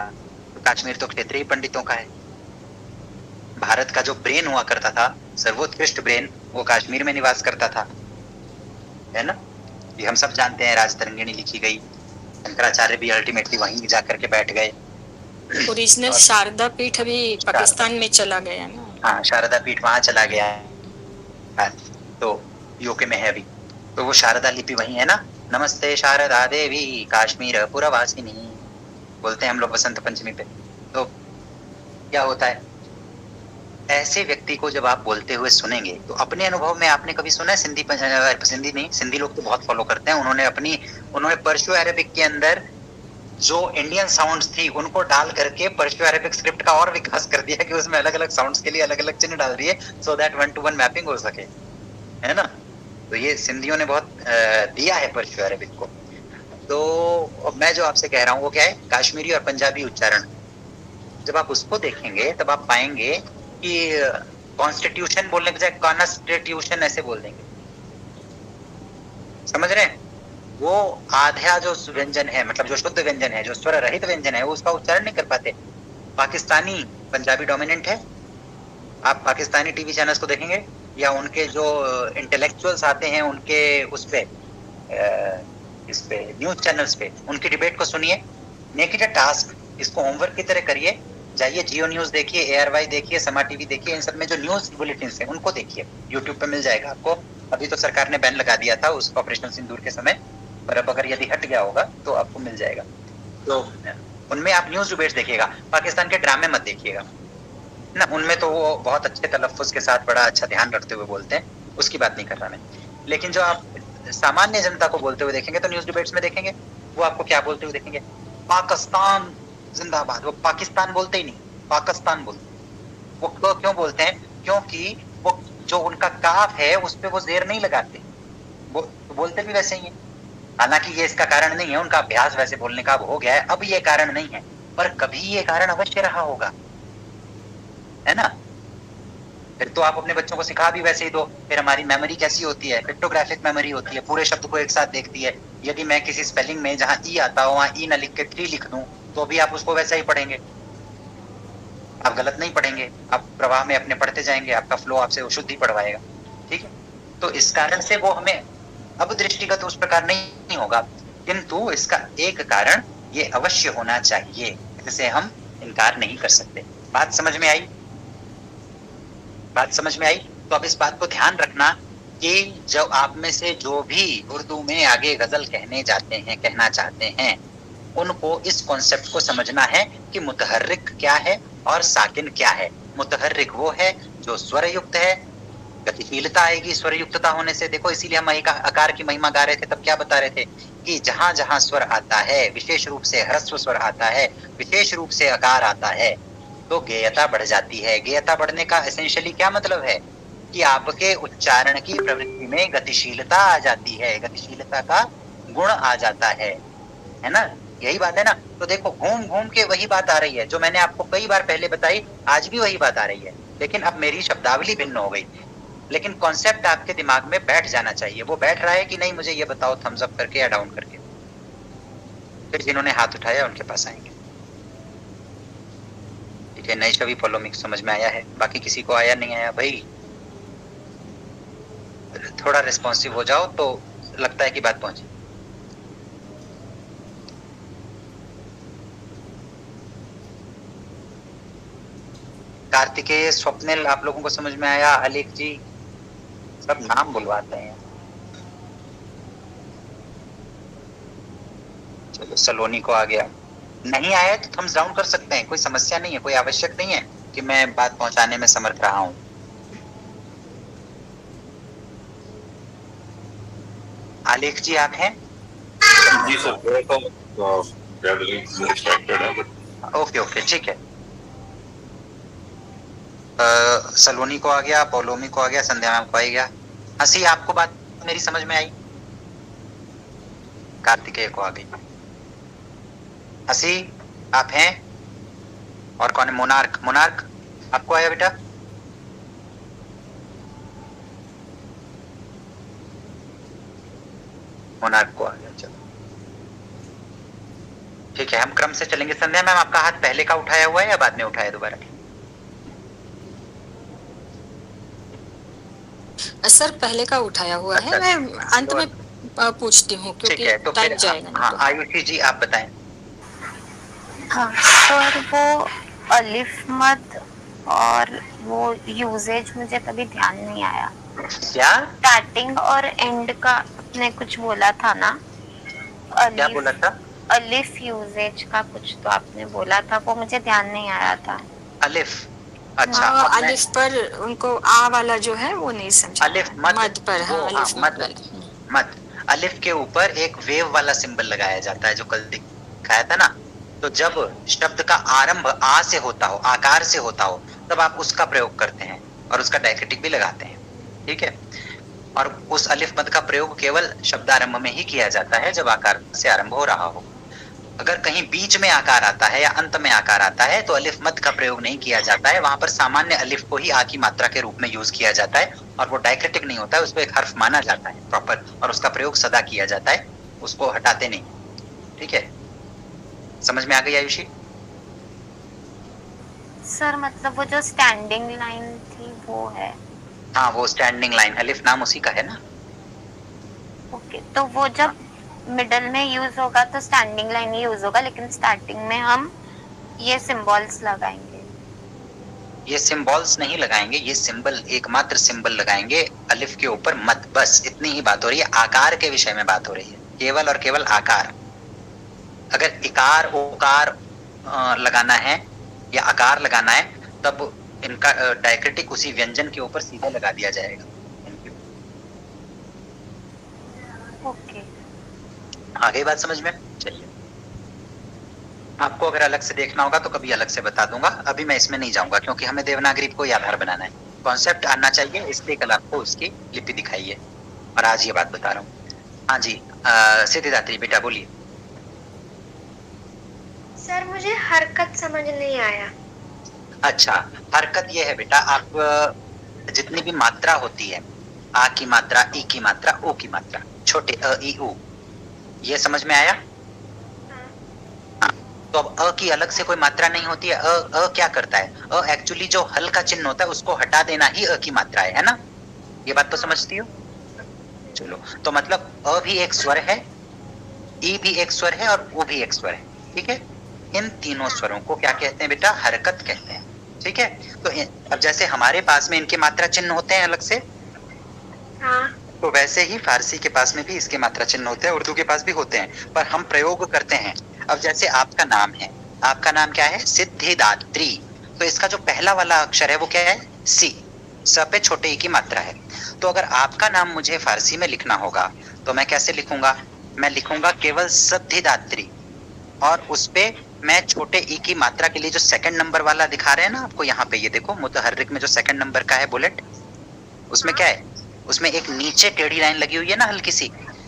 तो कश्मीर तो क्षेत्रीय पंडितों का है। भारत का जो ब्रेन हुआ करता था, सर्वोत्कृष्ट ब्रेन, वो कश्मीर में निवास करता था, है ना। ये हम सब जानते हैं, राजतरंगिणी लिखी गई, शंकराचार्य भी अल्टीमेटली वहीं जाकर के बैठ गए। ओरिजिनल शारदा पीठ अभी पाकिस्तान में चला गया ना। हाँ, शारदा पीठ वहां चला गया है, तो यूके में है अभी। तो वो शारदा लिपि वही है ना, नमस्ते शारदा देवी काश्मीर पुरवासिनी बोलते हैं हम लोग बसंत पंचमी पे। तो क्या होता है, ऐसे व्यक्ति को जब आप बोलते हुए सुनेंगे तो अपने अनुभव में आपने कभी सुना है सिंधी लोग तो बहुत फॉलो करते हैं। उन्होंने पर्शियो अरेबिक के अंदर जो इंडियन साउंड्स थी उनको डाल करके पर्शियो अरेबिक स्क्रिप्ट का और विकास कर दिया कि उसमें अलग अलग साउंड्स के लिए अलग अलग चिन्ह डाल दिए, सो दैट 1-to-1 मैपिंग हो सके, है ना। तो ये सिंधियों ने बहुत दिया है पर्शियो अरेबिक को। तो मैं जो आपसे कह रहा हूँ वो क्या है, कश्मीरी और पंजाबी उच्चारण। जब आप उसको देखेंगे तब आप पाएंगे कि कॉन्स्टिट्यूशन बोलने के बजाय कॉन्स्टिट्यूशन ऐसे बोल देंगे, समझ रहे हैं। वो आधा जो व्यंजन है, मतलब जो शुद्ध व्यंजन है, जो स्वर रहित व्यंजन है, वो उसका उच्चारण नहीं कर पाते। पाकिस्तानी पंजाबी डोमिनेंट है। आप पाकिस्तानी टीवी चैनल्स को देखेंगे या उनके जो इंटेलेक्चुअल्स आते हैं उनके उस पे इस पे न्यूज चैनल्स पे उनकी डिबेट को सुनिए, मेक इट अ टास्क, इसको होमवर्क की तरह करिए। जाइए जियो न्यूज देखिए, ARY देखिए, समा टीवी देखिए, इन सब में जो न्यूज बुलेटिन है उनको देखिए, यूट्यूब पे मिल जाएगा आपको। अभी तो सरकार ने बैन लगा दिया था उस ऑपरेशन सिंदूर के समय, पर अब अगर यदि हट गया होगा तो आपको मिल जाएगा। तो उनमें आप न्यूज डिबेट्स देखिएगा, पाकिस्तान के ड्रामे मत देखिएगा ना, उनमें तो वो बहुत अच्छे तलफ्फुज के साथ बड़ा अच्छा ध्यान रखते हुए बोलते हैं, उसकी बात नहीं कर रहा मैं। लेकिन जो आप सामान्य जनता को बोलते हुए देखेंगे तो न्यूज डिबेट्स में देखेंगे वो आपको क्या बोलते हुए देखेंगे, पाकिस्तान जिंदाबाद। वो पाकिस्तान बोलते ही नहीं, पाकिस्तान बोलते। वो क्यों बोलते हैं, क्योंकि वो जो उनका काफ है उस पे वो जेर नहीं लगाते, वो बोलते भी वैसे ही है। हालांकि ये इसका कारण नहीं है, उनका अभ्यास वैसे बोलने का हो गया है, अब ये कारण नहीं है, पर कभी ये कारण अवश्य रहा होगा, है ना। फिर तो आप अपने बच्चों को सिखा भी वैसे ही दो। फिर हमारी मेमोरी कैसी होती है, क्रिप्टोग्राफिक मेमोरी होती है, पूरे शब्द को एक साथ देखती है। यदि मैं किसी स्पेलिंग में जहां ई आता हो वहां ई ना लिख के ट्री लिख दूं तो भी आप उसको वैसा ही पढ़ेंगे, आप गलत नहीं पढ़ेंगे, आप प्रवाह में अपने पढ़ते जाएंगे, आपका फ्लो आपसे शुद्ध ही पढ़वाएगा, ठीक है। तो इस कारण से वो हमें अब दृष्टिगत उस प्रकार नहीं होगा, किंतु इसका एक कारण ये अवश्य होना चाहिए, जिसे हम इनकार नहीं कर सकते। बात समझ में आई? बात समझ में आई? तो अब इस बात को ध्यान रखना कि जब आप में से जो भी उर्दू में आगे गजल कहने जाते हैं, कहना चाहते हैं, उनको इस कॉन्सेप्ट को समझना है कि मुतहर्रिक क्या है और साकिन क्या है। मुतहर्रिक वो है जो स्वर युक्त है, गतिशीलता आएगी स्वर युक्तता होने से। देखो इसीलिए हम आकार की महिमा गा रहे थे, तब क्या बता रहे थे कि जहां जहां स्वर आता है, विशेष रूप से ह्रस्व स्वर आता है, विशेष रूप से आकार आता है, तो गेयता बढ़ जाती है। गेयता बढ़ने का एसेंशियली क्या मतलब है कि आपके उच्चारण की प्रवृत्ति में गतिशीलता आ जाती है, गतिशीलता का गुण आ जाता है ना, यही बात है ना। तो देखो घूम घूम के वही बात आ रही है जो मैंने आपको कई बार पहले बताई, आज भी वही बात आ रही है, लेकिन अब मेरी शब्दावली भिन्न हो गई, लेकिन कॉन्सेप्ट आपके दिमाग में बैठ जाना चाहिए। वो बैठ रहा है कि नहीं, मुझे ये बताओ थम्स अप करके या डाउन करके। फिर जिन्होंने हाथ उठाया उनके पास आएंगे, ठीक है। नई छवि फॉलो मिक्स समझ में आया है, बाकी किसी को आया नहीं आया भाई, थोड़ा रिस्पॉन्सिव हो जाओ तो लगता है कि बात पहुंची। कार्तिकेय, स्वप्निल, आप लोगों को समझ में आया? अलीक जी, सब नाम बुलवाते हैं। चलो सलोनी को आ गया, नहीं आया तो थम्स डाउन कर सकते हैं, कोई समस्या नहीं है, कोई आवश्यक नहीं है कि मैं बात पहुंचाने में समर्थ रहा हूं। आलेख जी आप हैं? जी सर, ओके ओके ठीक है। सलोनी को आ गया, पौलोमी को आ गया, संध्या मैम को आ गया। हंसी, आपको बात मेरी समझ में आई? कार्तिकेय को आ गई। हसी आप हैं? और कौन है? मोनार्क। मोनार्क आपको आया बेटा? मोनार्क को आ गया, चलो ठीक है। हम क्रम से चलेंगे। संध्या मैम आपका हाथ पहले का उठाया हुआ है या बाद में उठाया दोबारा? सर पहले का उठाया हुआ है। अच्छा, मैं अंत में पूछती हूँ ठीक क्योंकि है। तो टाइम फिर जाएगा नहीं हाँ, तो। आयुषी जी आप बताएं। हाँ सर, वो अलिफ मद और वो यूजेज मुझे कभी ध्यान नहीं आया। क्या स्टार्टिंग और एंड का आपने कुछ बोला था ना? क्या बोला था? अलिफ यूजेज का कुछ तो आपने बोला था, वो मुझे ध्यान नहीं आया था। अलिफ, अच्छा। अब मैं अलिफ पर उनको आ वाला जो है वो नहीं समझा। अलिफ मद, मद पर, हाँ, अलिफ मद मद, मद। अलिफ के ऊपर एक वेव वाला सिंबल लगाया जाता है जो कल दिखाया था ना। तो जब शब्द का आरंभ आ से होता हो, आकार से होता हो, तब आप उसका प्रयोग करते हैं और उसका डायक्रिटिक भी लगाते हैं, ठीक है। और उस अलिफ मद का प्रयोग केवल शब्दारंभ में ही किया जाता है जब आकार से आरंभ हो रहा हो। अगर कहीं बीच में आकार आता है या अंत में आकार आता है तो अलिफ मद का प्रयोग नहीं किया जाता है। वहां पर सामान्य अलिफ को ही आ की मात्रा के रूप में यूज किया जाता है और वो डायक्रिटिक नहीं होता है, उसको एक हर्फ माना जाता है प्रॉपर, और उसका प्रयोग सदा किया जाता है, उसको हटाते नहीं, ठीक है। समझ में आ गई आयुषी? सर मतलब वो जो स्टैंडिंग लाइन थी वो है? हाँ, वो स्टैंडिंग लाइन, अलिफ नाम उसी का है ना। ओके, तो वो जब मिडल में यूज होगा तो स्टैंडिंग लाइन ही यूज होगा, लेकिन स्टार्टिंग में हम ये सिंबल्स लगाएंगे। ये सिंबल्स नहीं लगाएंगे, ये सिंबल, एकमात्र सिंबल लगाएंगे अलिफ के ऊपर मत, बस इतनी ही बात हो रही है। आकार के विषय में बात हो रही है, केवल और केवल आकार। अगर इकार ओकार लगाना है या आकार लगाना है तब इनका डायक्रिटिक उसी व्यंजन के ऊपर सीधे लगा दिया जाएगा। ओके, आगे बात समझ में? चलिए, आपको अगर अलग से देखना होगा तो कभी अलग से बता दूंगा, अभी मैं इसमें नहीं जाऊंगा क्योंकि हमें देवनागरी को ही आधार बनाना है। कॉन्सेप्ट आना चाहिए, इसलिए कल आपको उसकी लिपि दिखाई है और आज ये बात बता रहा हूँ। हाँ जी, सिद्धिदात्री बेटा बोलिए। सर मुझे हरकत समझ नहीं आया। अच्छा, हरकत ये है बेटा, आप जितनी भी मात्रा होती है, आ की मात्रा, ई की मात्रा, ओ की मात्रा, छोटे अ ई उ, ये समझ में आया? हाँ, तो अब अ की अलग से कोई मात्रा नहीं होती है। अ क्या करता है? अ एक्चुअली जो हल का चिन्ह होता है उसको हटा देना ही अ की मात्रा है ना? ये बात तो समझती हो? चलो, तो मतलब अ भी एक स्वर है, ई भी एक स्वर है और ओ भी एक स्वर है, ठीक है। इन तीनों स्वरों को क्या कहते हैं बेटा? हरकत कहते हैं, ठीक है। तो अब जैसे हमारे पास में इनके मात्रा चिन्ह होते हैं अलग से, हाँ। तो वैसे ही फारसी के पास में भी इसके मात्रा चिन्ह होते हैं, उर्दू के पास भी होते हैं, पर हम प्रयोग करते हैं। अब जैसे आपका नाम है, आपका नाम क्या है? सिद्धिदात्री। तो इसका जो पहला वाला अक्षर है वो क्या है? सी, स पे छोटे ई की मात्रा है। तो अगर आपका नाम मुझे फारसी में लिखना होगा तो मैं कैसे लिखूंगा? मैं लिखूंगा केवल सिद्धिदात्री, और उस पे मैं छोटे ई की मात्रा के लिए जो सेकंड नंबर वाला दिखा रहे हैं ना आपको यहाँ पे, ये देखो मुतहर्रिक में जो सेकंड नंबर का है बुलेट, उसमें क्या है? उसमें एक नीचे टेढ़ी लाइन लगी हुई है ना हल्की सी,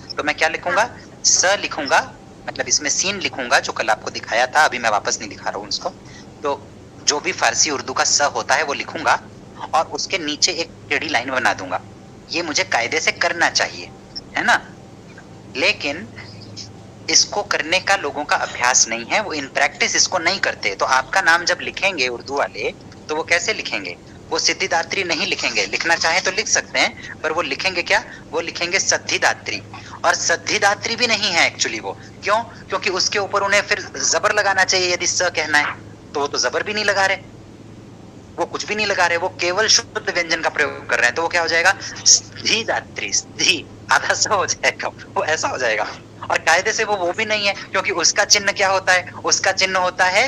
तो मैं क्या लिखूंगा? स लिखूंगा, मतलब इसमें सीन लिखूंगा जो कल आपको दिखाया था, अभी मैं वापस नहीं दिखा रहा हूँ उसको। तो जो भी फारसी उर्दू का स होता है वो लिखूंगा और उसके नीचे एक टेढ़ी लाइन बना दूंगा। ये मुझे कायदे से करना चाहिए, है ना? लेकिन इसको करने का लोगों का अभ्यास नहीं है, वो इन प्रैक्टिस इसको नहीं करते। तो आपका नाम जब लिखेंगे उर्दू वाले तो वो कैसे लिखेंगे? वो सिद्धिदात्री नहीं लिखेंगे, लिखना चाहे तो लिख सकते हैं, पर वो लिखेंगे क्या? वो लिखेंगे सद्धिदात्री। और सद्धिदात्री भी नहीं है एक्चुअली वो, क्यों? क्योंकि उसके ऊपर उन्हें फिर जबर लगाना चाहिए यदि स कहना है, तो वो तो जबर भी नहीं लगा रहे, वो कुछ भी नहीं लगा रहे, वो केवल शुद्ध व्यंजन का प्रयोग कर रहे हैं। तो वो क्या हो जाएगा? सद्धिदात्री, सद्धी आधा स हो जाएगा, वो ऐसा हो जाएगा। और कायदे से वो भी नहीं है क्योंकि उसका चिन्ह क्या होता है? उसका चिन्ह होता है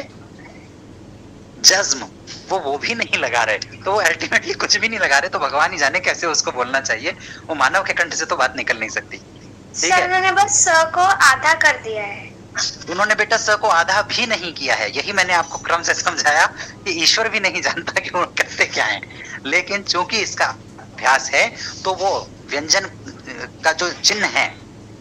जज्म, वो भी नहीं लगा रहे, तो वो अल्टीमेटली कुछ भी नहीं लगा रहे। तो भगवान ही जाने कैसे उसको बोलना चाहिए, वो मानव के कंठ से तो बात निकल नहीं सकती। सर मैंने बस स को आधा कर दिया है। उन्होंने बेटा स को आधा भी नहीं किया है, यही मैंने आपको क्रम से समझाया कि ईश्वर भी नहीं जानता कि वो करते क्या है। लेकिन चूंकि इसका अभ्यास है तो वो व्यंजन का जो चिन्ह है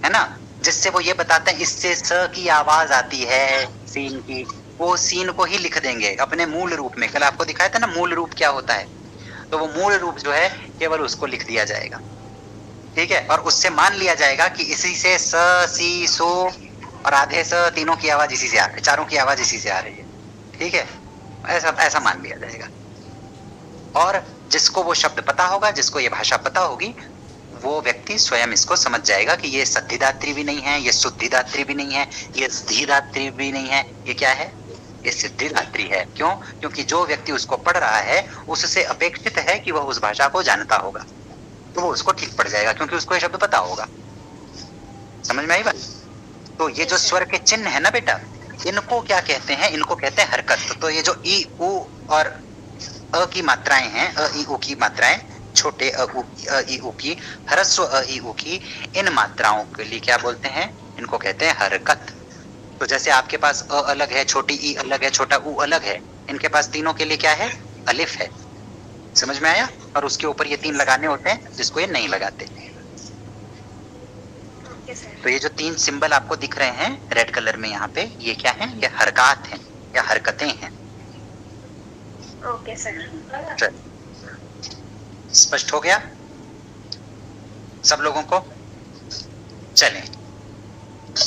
ना, जिससे वो ये बताते हैं इससे स की आवाज आती है, सीन की, वो सीन को ही लिख देंगे अपने मूल रूप में। कल आपको दिखाया था ना मूल रूप क्या होता है, तो वो मूल रूप जो है केवल उसको लिख दिया जाएगा, ठीक है। और उससे मान लिया जाएगा कि इसी से स, सी, सो और आधे स तीनों की आवाज इसी से आ रही है, चारों की आवाज इसी से आ रही है, ठीक है। ऐसा मान लिया जाएगा। और जिसको वो शब्द पता होगा, जिसको ये भाषा पता होगी, वो व्यक्ति स्वयं इसको समझ जाएगा कि ये सद्धिदात्री भी नहीं है, ये शुद्धिदात्री भी नहीं है, ये सिद्धिदात्री भी नहीं है, ये क्या है, ये सिद्धिदात्री है। क्यों? क्योंकि जो व्यक्ति उसको पढ़ रहा है उससे अपेक्षित है कि वह उस भाषा को जानता होगा, तो वो उसको ठीक पड़ जाएगा क्योंकि उसको ये शब्द पता होगा। समझ में आई बात? तो ये जो स्वर के चिन्ह है ना बेटा, इनको क्या कहते हैं? इनको कहते हैं हरकत। तो ये जो ई, उ और अ की मात्राएं हैं, अ ई उ की मात्राएं, छोटे अ ई उ की, ह्रस्व अ ई उ की, इन मात्राओं के लिए क्या बोलते हैं? इनको कहते हैं हरकत। तो जैसे आपके पास अ अलग है, छोटी ई अलग है, छोटा उ अलग है, इनके पास तीनों के लिए क्या है? अलिफ है। समझ में आया? और उसके ऊपर ये 3 लगाने होते हैं जिसको ये नहीं लगाते। तो ये जो 3 सिंबल आपको दिख रहे हैं रेड कलर में यहाँ पे, ये क्या है? ये हरकत हैं या हरकतें हैं। Okay sir. स्पष्ट हो गया सब लोगों को? चलें,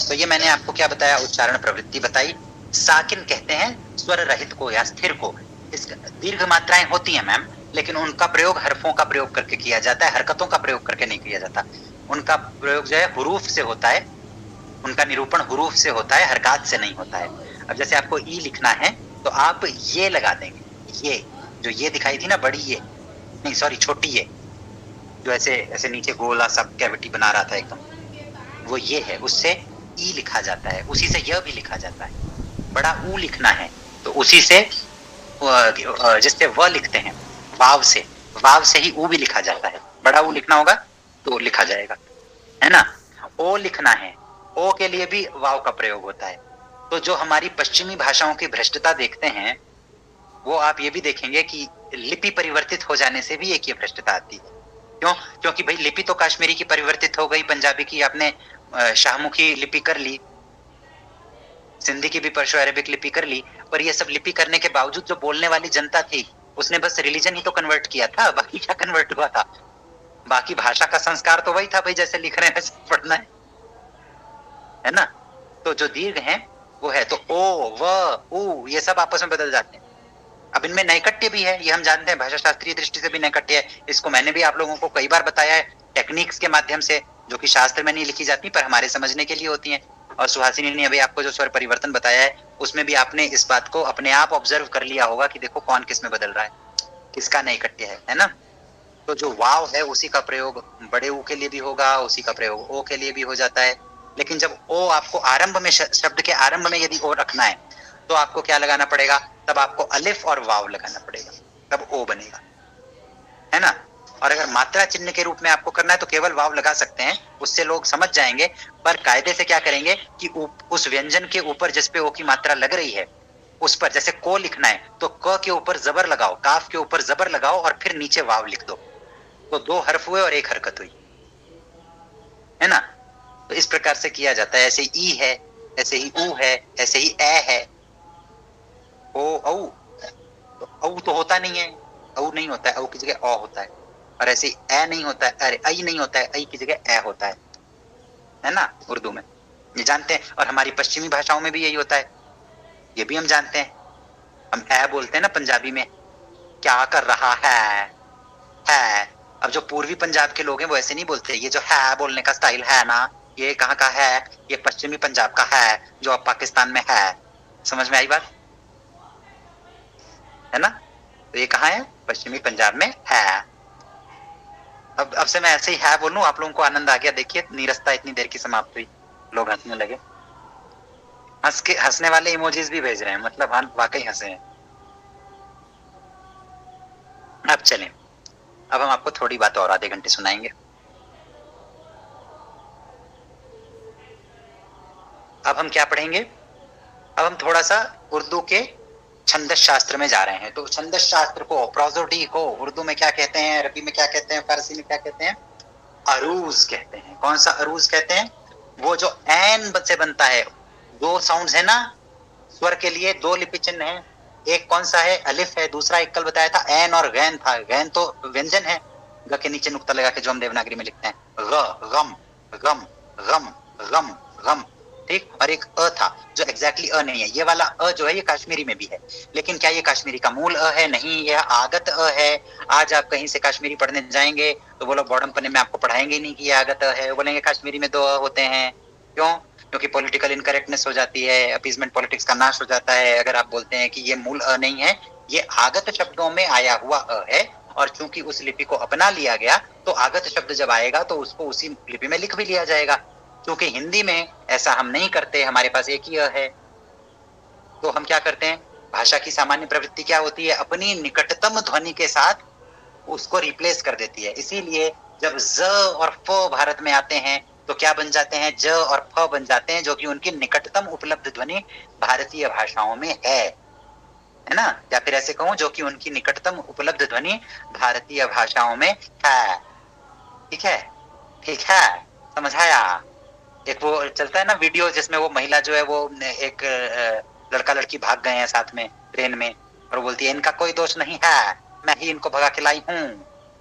तो ये मैंने आपको क्या बताया? उच्चारण प्रवृत्ति बताई। साकिन कहते हैं स्वर रहित को या स्थिर को। इसका दीर्घ मात्राएं होती हैं मैम, लेकिन उनका प्रयोग हरफों का प्रयोग करके किया जाता है, हरकतों का प्रयोग करके नहीं किया जाता। उनका प्रयोग जो है हुरूफ से होता है, उनका निरूपण हुरूफ से होता है, हरकत से नहीं होता है। अब जैसे आपको ई लिखना है तो आप ये लगा देंगे, ये जो ये दिखाई थी ना बड़ी, ये नहीं सॉरी छोटी, ये जो ऐसे ऐसे नीचे गोला सा कैविटी बना रहा था एकदम, वो ये है, उससे ई लिखा जाता है, उसी से यह भी लिखा जाता है। बड़ा ऊ लिखना है तो उसी से जिससे व लिखते हैं वाव से ही ऊ भी लिखा जाता है। बड़ा ऊ लिखना होगा तो लिखा जाएगा, है ना। ओ लिखना है, ओ के लिए भी वाव का प्रयोग होता है। तो जो हमारी पश्चिमी भाषाओं की भ्रष्टता देखते हैं, वो आप ये भी देखेंगे कि लिपि परिवर्तित हो जाने से भी एक ये भ्रष्टता आती है। क्यों? क्योंकि भाई लिपि तो काश्मीरी की परिवर्तित हो गई, पंजाबी की आपने शाहमुखी लिपि कर ली, सिंधी की भी पर्शो अरेबिक लिपि कर ली, पर ये सब लिपि करने के बावजूद जो बोलने वाली जनता थी उसने बस रिलीजन ही तो कन्वर्ट किया था, बाकी क्या कन्वर्ट हुआ था? बाकी भाषा का संस्कार तो वही था भाई, जैसे लिख रहे हैं वैसे पढ़ना है ना। तो जो दीर्घ हैं वो है, तो ओ व उ ये सब आपस में बदल जाते हैं। अब इनमें नैकट्य भी है, ये हम जानते हैं, भाषा शास्त्रीय दृष्टि से भी नैकट्य है। इसको मैंने भी आप लोगों को कई बार बताया है टेक्निक्स के माध्यम से, जो कि शास्त्र में नहीं लिखी जाती पर हमारे समझने के लिए होती हैं। और सुहासिनी ने अभी आपको जो स्वर परिवर्तन बताया है उसमें भी आपने इस बात को अपने आप ऑब्जर्व कर लिया होगा कि देखो कौन किस में बदल रहा है, किसका नैकट्य है ना। तो जो वाव है उसी का प्रयोग बड़े ऊ के लिए भी होगा, उसी का प्रयोग ओ के लिए भी हो जाता है। लेकिन जब ओ आपको आरंभ में, शब्द के आरंभ में यदि ओ रखना है तो आपको क्या लगाना पड़ेगा? तब आपको अलिफ और वाव लगाना पड़ेगा, तब ओ बनेगा, है ना। और अगर मात्रा चिन्ह के रूप में आपको करना है तो केवल वाव लगा सकते हैं, उससे लोग समझ जाएंगे। पर कायदे से क्या करेंगे कि उस व्यंजन के ऊपर जिस पे ओ की मात्रा लग रही है उस पर, जैसे को लिखना है तो क के ऊपर जबर लगाओ, काफ के ऊपर जबर लगाओ और फिर नीचे वाव लिख दो, तो 2 हर्फ हुए और 1 हरकत हुई, है ना। तो इस प्रकार से किया जाता है। ऐसे ई है, ऐसे ही ऊ है, ऐसे ही ए है, ओ औ, तो औ तो होता नहीं है, औ नहीं होता है, औ की जगह अ होता है। और ऐसे ही ए नहीं होता है, अरे आई नहीं होता है, आई की जगह ए होता है ना उर्दू में, ये जानते हैं। और हमारी पश्चिमी भाषाओं में भी यही होता है, ये भी हम जानते हैं। हम ए बोलते हैं ना पंजाबी में, क्या कर रहा है। अब जो पूर्वी पंजाब के लोग हैं वो ऐसे नहीं बोलते, ये जो है बोलने का स्टाइल है ना, ये कहाँ का है? ये पश्चिमी पंजाब का है जो अब पाकिस्तान में है। समझ में आई बात, है ना। तो ये कहाँ है? पश्चिमी पंजाब में है। अब से मैं ऐसे ही है बोलूं, आप लोगों को आनंद आ गया। देखिए नीरसता इतनी देर की समाप्त हुई, लोग हंसने लगे, हंसने वाले इमोजीज भी भेज रहे हैं, मतलब हाँ वाकई हंसे हैं। अब चलें, अब हम आपको थोड़ी बात और आधे घंटे सुनाएंगे। अब हम क्या पढ़ेंगे? अब हम थोड़ा सा उर्दू के छंदस शास्त्र में जा रहे हैं। तो छंदस शास्त्र को, प्रोसोडी को उर्दू में क्या कहते हैं, अरबी में क्या कहते हैं, फारसी में क्या कहते हैं? अरूज कहते हैं। कौन सा अरूज कहते हैं? वो जो ऐन से बनता है, 2 साउंड्स है ना, स्वर के लिए दो लिपि चिन्ह है, एक कौन सा है, अलिफ है, दूसरा एक कल बताया था ऐन और गैन था। गैन तो व्यंजन है, ग के नीचे नुक्ता लगा के जो हम देवनागरी में लिखते हैं, ग, गम, गम, गम, गम, गम, ठीक। और एक अ था जो एग्जैक्टली अ नहीं है। ये वाला अ जो है ये कश्मीरी में भी है, लेकिन क्या ये कश्मीरी का मूल अ है? नहीं, यह आगत अ है। आज आप कहीं से कश्मीरी पढ़ने जाएंगे तो वो लोग बॉर्डम पन्ने में आपको पढ़ाएंगे नहीं कि ये आगत अ है, बोलेंगे कश्मीरी में दो अ होते हैं। क्यों? क्योंकि पॉलिटिकल इनकरेक्टनेस हो जाती है, अपीजमेंट पॉलिटिक्स का नाश हो जाता है अगर आप बोलते हैं कि ये मूल अ नहीं है, ये आगत शब्दों में आया हुआ अ है। और चूंकि उस लिपि को अपना लिया गया तो आगत शब्द जब आएगा तो उसको उसी लिपि में लिख भी लिया जाएगा। क्योंकि हिंदी में ऐसा हम नहीं करते, हमारे पास एक ही अ है। तो हम क्या करते हैं, भाषा की सामान्य प्रवृत्ति क्या होती है, अपनी निकटतम ध्वनि के साथ उसको रिप्लेस कर देती है। इसीलिए जब ज और फ भारत में आते हैं तो क्या बन जाते हैं, ज और फ बन जाते हैं, जो कि उनकी निकटतम उपलब्ध ध्वनि भारतीय भाषाओं में है ना। या फिर ऐसे कहूं, जो कि उनकी निकटतम उपलब्ध ध्वनि भारतीय भाषाओं में है। ठीक है, ठीक है, समझ आया। एक वो चलता है ना वीडियो जिसमें वो महिला जो है वो एक लड़का लड़की भाग गए हैं साथ में ट्रेन में, और बोलती है इनका कोई दोष नहीं है, मैं ही इनको भगा के लाई हूँ,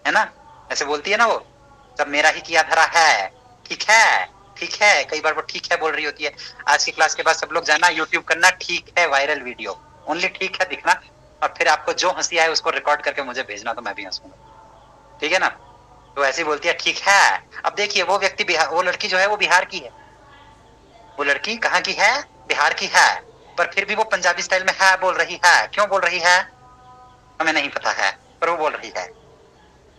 है ना, ऐसे बोलती है ना वो, सब मेरा ही किया धरा है। ठीक है, ठीक है, कई बार वो ठीक है बोल रही होती है। आज की क्लास के बाद सब लोग जाना यूट्यूब करना ठीक है वायरल वीडियो, ओनली ठीक है दिखना, और फिर आपको जो हंसी आए उसको रिकॉर्ड करके मुझे भेजना, तो मैं भी हंसूंगा। ठीक है ना। तो ऐसे बोलती है ठीक है। अब देखिए वो व्यक्ति बिहार, वो लड़की जो है वो बिहार की है, वो लड़की कहाँ की है, बिहार की है, पर फिर भी वो पंजाबी स्टाइल में है बोल रही है। क्यों बोल रही है हमें नहीं पता है, पर वो बोल रही है।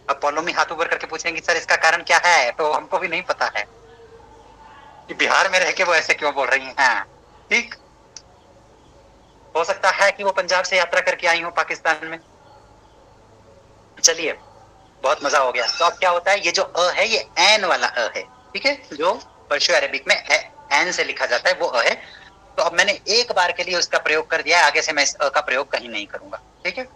अब पॉलोमी हाथ ऊपर करके पूछेंगे सर इसका कारण क्या है, तो हमको भी नहीं पता है कि बिहार में रह के वो ऐसे क्यों बोल रही हैं। ठीक, हो सकता है कि वो पंजाब से यात्रा करके आई हो पाकिस्तान में। चलिए, बहुत मजा हो गया। तो अब क्या होता है, ये जो अ है ये एन वाला अ है, ठीक है, जो पर्शियो अरेबिक में एन से लिखा जाता है वो अ है। तो अब मैंने एक बार के लिए उसका प्रयोग कर दिया है, आगे से मैं इस अ का प्रयोग कहीं नहीं करूंगा। ठीक है,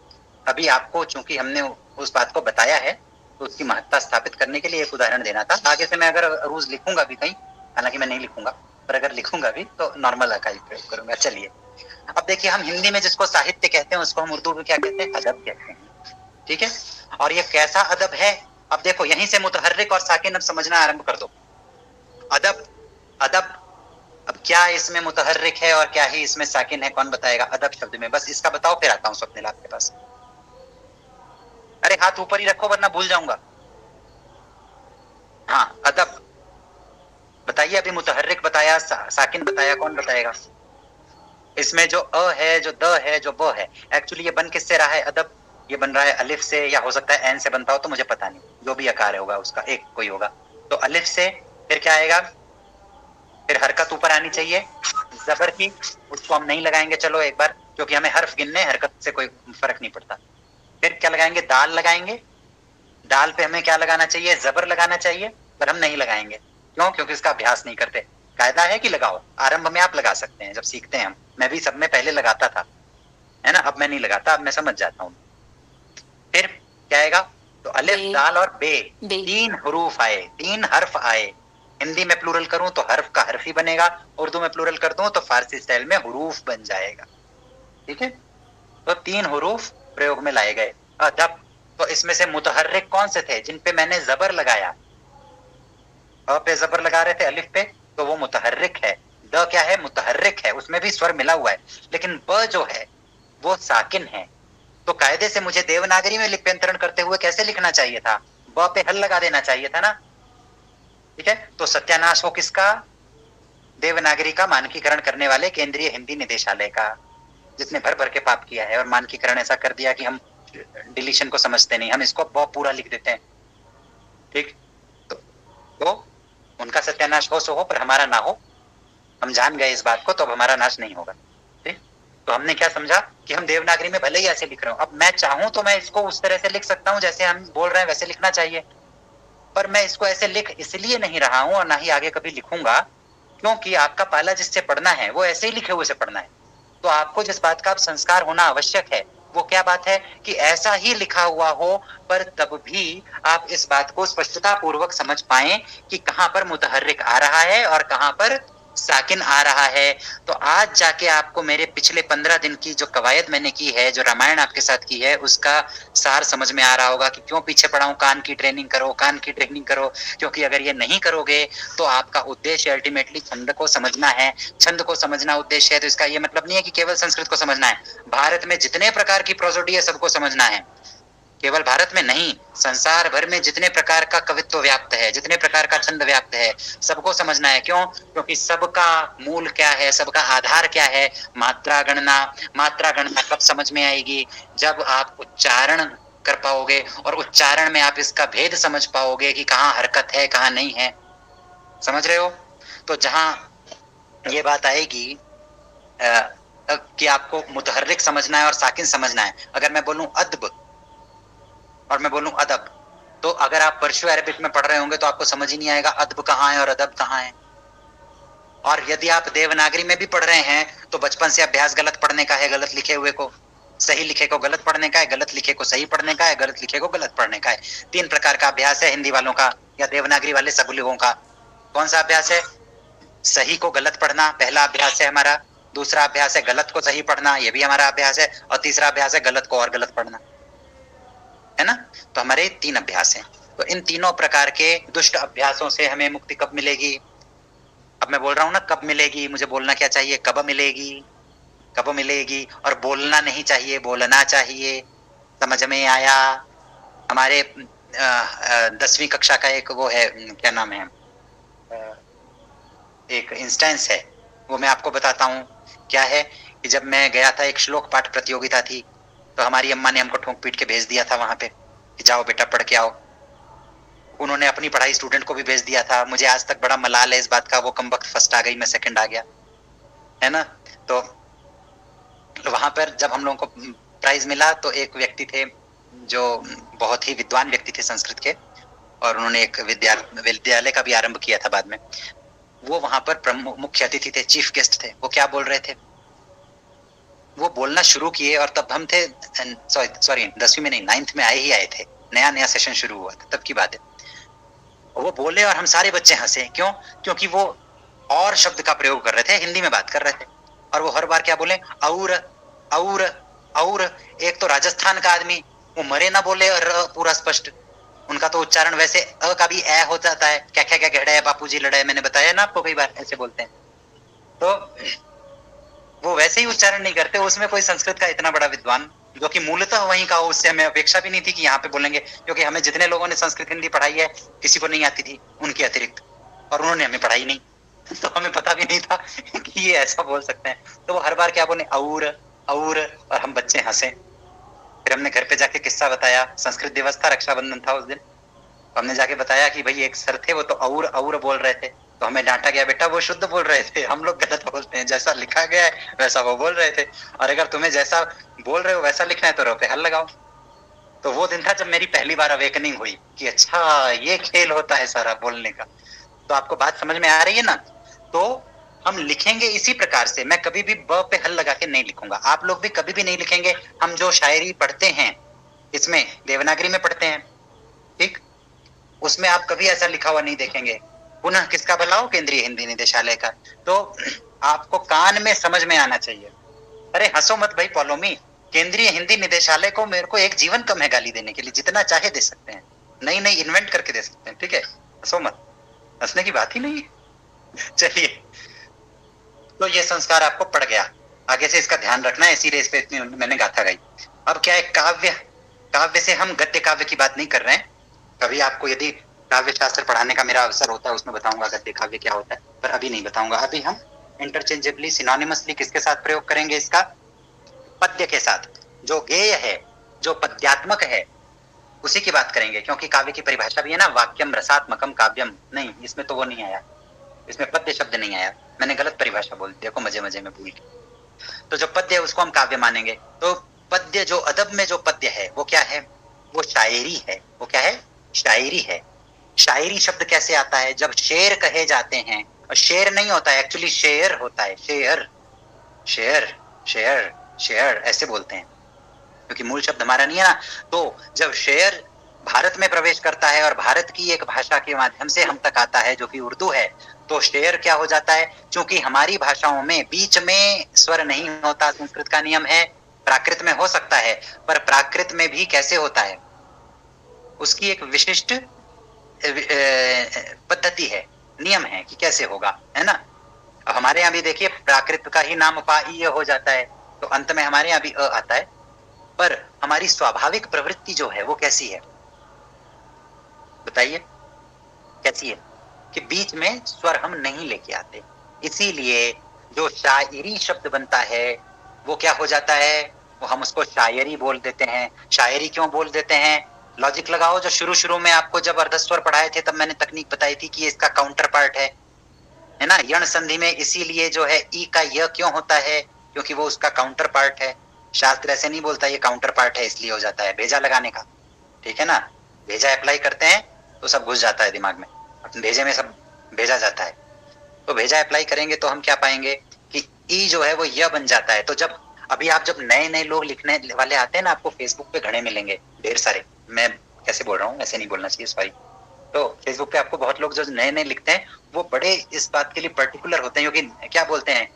अभी आपको चूंकि हमने उस बात को बताया है तो उसकी महत्ता स्थापित करने के लिए एक उदाहरण देना था। आगे से मैं अगर रूज लिखूंगा भी कहीं, हालांकि मैं नहीं लिखूंगा, पर अगर लिखूंगा भी तो नॉर्मल अ का ही प्रयोग करूंगा। चलिए, अब देखिए, हम हिंदी में जिसको साहित्य कहते हैं उसको हम उर्दू में क्या कहते हैं, अदब कहते हैं। ठीक है, और ये कैसा अदब है, अब देखो यहीं से मुतहर्रिक और साकिन अब समझना आरंभ कर दो। अदब, अदब, अब क्या इसमें मुतहर्रिक है और क्या ही इसमें साकिन है, कौन बताएगा अदब शब्द में, बस इसका बताओ फिर आता हूं स्वप्निल आपके पास। अरे हाथ ऊपर ही रखो वरना भूल जाऊंगा। हाँ, अदब बताइए। अभी मुतहर्रिक बताया, साकिन बताया, कौन बताएगा। इसमें जो अ है, जो द है, जो ब है, एक्चुअली ये बन किससे रहा है अदब, ये बन रहा है अलिफ से, या हो सकता है एन से बनता हो, तो मुझे पता नहीं, जो भी आकार होगा उसका एक कोई होगा। तो अलिफ से फिर क्या आएगा, फिर हरकत ऊपर आनी चाहिए जबर की, उसको हम नहीं लगाएंगे चलो एक बार, क्योंकि हमें हर्फ गिनने, हरकत से कोई फर्क नहीं पड़ता। फिर क्या लगाएंगे, दाल लगाएंगे, दाल पे हमें क्या लगाना चाहिए, जबर लगाना चाहिए, पर हम नहीं लगाएंगे। क्यों? क्योंकि इसका अभ्यास नहीं करते। कायदा है कि लगाओ, आरंभ में आप लगा सकते हैं जब सीखते हैं हम, मैं भी सब में पहले लगाता था, है ना, अब मैं नहीं लगाता, अब मैं समझ जाता हूँ। फिर क्या आएगा, तो अलिफ, दाल और बे, तीन हरूफ आए, तीन हर्फ आए। हिंदी में प्लूरल करूं तो हर्फ का हर्फ ही बनेगा, उर्दू में प्लूरल कर दूं तो फारसी स्टाइल में हुरूफ बन जाएगा। ठीक है, तो तीन हुरूफ प्रयोग में लाए गए। अदब, तो इसमें से मुतहर्रिक कौन से थे, जिन पे मैंने जबर लगाया, अ पे जबर लगा रहे थे अलिफ पे, तो वो मुतहर्रिक है। द क्या है, मुतहर्रिक है, उसमें भी स्वर मिला हुआ है, लेकिन ब जो है वो साकिन है। तो कायदे से मुझे देवनागरी में लिप्यंतरण करते हुए कैसे लिखना चाहिए था, ब पे हल लगा देना चाहिए था ना। ठीक है, तो सत्यानाश हो किसका, देवनागरी का मानकीकरण करने वाले केंद्रीय हिंदी निदेशालय का, जिसने भर भर के पाप किया है और मानकीकरण ऐसा कर दिया कि हम डिलीशन को समझते नहीं, हम इसको ब पूरा लिख देते हैं। ठीक, तो उनका सत्यानाश हो सो हो, पर हमारा ना हो। हम जान गए इस बात को, तो अब हमारा नाश नहीं होगा। ठीक, तो हमने क्या समझा कि हम देवनागरी में भले ही ऐसे लिख रहे हो, अब मैं चाहूं तो मैं इसको उस तरह से लिख सकता हूं जैसे हम बोल रहे हैं वैसे लिखना चाहिए, पर मैं इसको ऐसे लिख इसलिए नहीं रहा हूं और ना ही आगे कभी लिखूंगा, क्योंकि आपका पाला जिससे पढ़ना है वो ऐसे ही लिखे हुए से पढ़ना है। तो आपको जिस बात का संस्कार होना आवश्यक है वो क्या बात है कि ऐसा ही लिखा हुआ हो, पर तब भी आप इस बात को स्पष्टता पूर्वक समझ पाएं कि कहां पर मुतहर्रिक आ रहा है और कहां पर साकिन आ रहा है। तो आज जाके आपको मेरे पिछले 15 दिन की जो कवायद मैंने की है, जो रामायण आपके साथ की है, उसका सार समझ में आ रहा होगा कि क्यों पीछे पड़ा हूं। कान की ट्रेनिंग करो, कान की ट्रेनिंग करो, क्योंकि अगर ये नहीं करोगे तो आपका उद्देश्य अल्टीमेटली छंद को समझना है। छंद को समझना उद्देश्य है तो इसका ये मतलब नहीं है कि केवल संस्कृत को समझना है। भारत में जितने प्रकार की प्रोसोडी है सबको समझना है। केवल भारत में नहीं, संसार भर में जितने प्रकार का कवित्व व्याप्त है, जितने प्रकार का छंद व्याप्त है, सबको समझना है। क्यों? क्योंकि सबका मूल क्या है, सबका आधार क्या है? मात्रा गणना। मात्रा गणना कब समझ में आएगी? जब आप उच्चारण कर पाओगे और उच्चारण में आप इसका भेद समझ पाओगे कि कहाँ हरकत है, कहाँ नहीं है। समझ रहे हो? तो जहां ये बात आएगी कि आपको मुतहर्रिक समझना है और साकिन समझना है। अगर मैं बोलूं अदब और मैं बोलूं अदब, तो अगर आप पर्शियो अरबिक में पढ़ रहे होंगे तो आपको समझ ही नहीं आएगा अदब कहाँ है और अदब कहाँ है। और यदि आप देवनागरी में भी पढ़ रहे हैं तो बचपन से अभ्यास गलत पढ़ने का है, गलत लिखे हुए को सही लिखे को गलत पढ़ने का है, गलत लिखे को सही पढ़ने का है, गलत लिखे को गलत पढ़ने का है। 3 प्रकार का अभ्यास है हिंदी वालों का या देवनागरी वाले सब लोगों का। कौन सा अभ्यास है? सही को गलत पढ़ना पहला अभ्यास है हमारा। दूसरा अभ्यास है गलत को सही पढ़ना, ये भी हमारा अभ्यास है। और तीसरा अभ्यास है गलत को और गलत पढ़ना, है ना? तो हमारे 3 अभ्यास हैं। तो इन तीनों प्रकार के दुष्ट अभ्यासों से हमें मुक्ति कब मिलेगी? अब मैं बोल रहा हूं ना कब मिलेगी, मुझे बोलना क्या चाहिए? कब मिलेगी, कब मिलेगी। और बोलना नहीं चाहिए, बोलना चाहिए। समझ में आया? हमारे 10वीं कक्षा का एक वो है, क्या नाम है, एक इंस्टेंस है, वो मैं आपको बताता हूँ। क्या है कि जब मैं गया था, एक श्लोक पाठ प्रतियोगिता थी, तो हमारी अम्मा ने हमको ठोक पीट के भेज दिया था वहां पे कि जाओ बेटा पढ़ के आओ। उन्होंने अपनी पढ़ाई स्टूडेंट को भी भेज दिया था। मुझे आज तक बड़ा मलाल है इस बात का, वो कमबख्त फर्स्ट आ गई, मैं सेकंड आ गया, है ना? तो वहां पर जब हम लोगों को प्राइज मिला तो एक व्यक्ति थे जो बहुत ही विद्वान व्यक्ति थे संस्कृत के, और उन्होंने एक विद्यालय का भी आरंभ किया था बाद में। वो वहां पर मुख्य अतिथि थे, चीफ गेस्ट थे। वो क्या बोल रहे थे? वो बोलना शुरू किए और तब हम थे सॉरी 10वीं में नहीं, 9th में आए थे, नया नया सेशन शुरू हुआ था, तब की बात है। वो बोले और हम सारे बच्चे हंसे। क्यों? क्योंकि वो और शब्द का प्रयोग कर रहे थे, हिंदी में बात कर रहे थे, और वो हर बार क्या बोले? और एक तो राजस्थान का आदमी, वो मरे ना बोले और पूरा स्पष्ट, उनका तो उच्चारण वैसे अ का भी ए हो जाता है। क्या क्या क्या गहड़ा है बापूजी लड़ा है, मैंने बताया ना आपको कई बार, ऐसे बोलते हैं। तो वो वैसे ही उच्चारण नहीं करते। उसमें कोई संस्कृत का इतना बड़ा विद्वान जो कि मूलतः वहीं का हो, उससे हमें अपेक्षा भी नहीं थी कि यहाँ पे बोलेंगे, क्योंकि हमें जितने लोगों ने संस्कृत हिंदी पढ़ाई है किसी को नहीं आती थी उनके अतिरिक्त, और उन्होंने हमें पढ़ाई नहीं, तो हमें पता भी नहीं था कि ये ऐसा बोल सकते हैं। तो वो हर बार क्या बोले? और हम बच्चे हंसे। फिर हमने घर पे जाके किस्सा बताया। संस्कृत दिवस था, रक्षाबंधन था उस दिन। हमने जाके बताया कि भाई एक सर थे, वो तो और बोल रहे थे, तो हमें डांटा गया, बेटा वो शुद्ध बोल रहे थे, हम लोग गलत बोलते हैं, जैसा लिखा गया है वैसा वो बोल रहे थे, और अगर तुम्हें जैसा बोल रहे हो वैसा लिखना है तो रो पे हल लगाओ। तो वो दिन था जब मेरी पहली बार अवेकनिंग हुई कि अच्छा ये खेल होता है सारा बोलने का। तो आपको बात समझ में आ रही है ना? तो हम लिखेंगे इसी प्रकार से। मैं कभी भी ब पे हल लगा के नहीं लिखूंगा, आप लोग भी कभी भी नहीं लिखेंगे। हम जो शायरी पढ़ते हैं इसमें देवनागरी में पढ़ते हैं, ठीक, उसमें आप कभी ऐसा लिखा हुआ नहीं देखेंगे। पुनः किसका भला हो? केंद्रीय हिंदी निदेशालय का। तो आपको कान में समझ में आना चाहिए। अरे हंसो मत भाई पॉलोमी, केंद्रीय हिंदी निदेशालय को मेरे को एक जीवन कम है गाली देने के लिए, जितना चाहे दे सकते हैं, नई नई इन्वेंट करके दे सकते हैं, ठीक है? हंसो मत, हंसने की बात ही नहीं है। चलिए, तो ये संस्कार आपको पड़ गया, आगे से इसका ध्यान रखना है। इसी रेस पे इतनी मैंने गाथा गाई। अब क्या है, काव्य से हम गद्य काव्य की बात नहीं कर रहे हैं। कभी आपको यदि काव्य शास्त्र पढ़ाने का मेरा अवसर होता है उसमें बताऊंगा गद्य काव्य क्या होता है, पर अभी नहीं बताऊंगा। अभी हम इंटरचेंजेबली सिनोनिमसली किसके साथ प्रयोग करेंगे इसका? पद्य के साथ। जो गेय है, जो पद्यात्मक है, उसी की बात करेंगे। क्योंकि काव्य की परिभाषा भी है ना, वाक्यम रसात्मकम काव्यम। नहीं, इसमें तो वो नहीं आया, इसमें पद्य शब्द नहीं आया, मैंने गलत परिभाषा बोल दी, देखो मजे मजे में भूल के। तो जो पद्य है उसको हम काव्य मानेंगे। तो पद्य, जो अदब में जो पद्य है वो क्या है? वो शायरी है। वो क्या है? शायरी है। शायरी शब्द कैसे आता है? जब शेर कहे जाते हैं, और शेर नहीं होता है एक्चुअली, शेर होता है, शेर शेर शेर शेर ऐसे बोलते हैं, क्योंकि मूल शब्द हमारा नहीं है ना। तो जब शेर भारत में प्रवेश करता है और भारत की एक भाषा के माध्यम से हम तक आता है जो कि उर्दू है, तो शेर क्या हो जाता है, क्योंकि हमारी भाषाओं में बीच में स्वर नहीं होता, संस्कृत का नियम है, प्राकृत में हो सकता है, पर प्राकृत में भी कैसे होता है, उसकी एक विशिष्ट पद्धति है, नियम है कि कैसे होगा, है ना। अब हमारे यहाँ भी देखिए प्राकृत का ही नाम पाई हो जाता है, तो अंत में हमारे यहाँ भी अ आता है, पर हमारी स्वाभाविक प्रवृत्ति जो है वो कैसी है, बताइए कैसी है, कि बीच में स्वर हम नहीं लेके आते, इसीलिए जो शायरी शब्द बनता है वो क्या हो जाता है, वो हम उसको शायरी बोल देते हैं। शायरी क्यों बोल देते हैं, लॉजिक लगाओ, जो शुरू में आपको जब अर्धस्वर पढ़ाए थे तब मैंने तकनीक बताई थी कि ये इसका काउंटर पार्ट है ना, यण संधि में इसीलिए जो है ई का य क्यों होता है, क्योंकि वो उसका काउंटर पार्ट है। शास्त्र ऐसे नहीं बोलता ये काउंटर पार्ट है इसलिए हो जाता है, भेजा लगाने का, ठीक है ना, भेजा अप्लाई करते हैं तो सब घुस जाता है दिमाग में, अपने भेजे में सब भेजा जाता है, तो भेजा अप्लाई करेंगे तो हम क्या पाएंगे कि ई जो है वो य बन जाता है। तो जब अभी आप जब नए लोग लिखने वाले आते हैं ना, आपको फेसबुक पे घणे मिलेंगे ढेर सारे, मैं कैसे बोल रहा हूँ, ऐसे नहीं बोलना चाहिए, सॉरी। तो फेसबुक पे आपको बहुत लोग जो नए लिखते हैं वो बड़े इस बात के लिए पर्टिकुलर होते हैं, क्योंकि क्या बोलते हैं,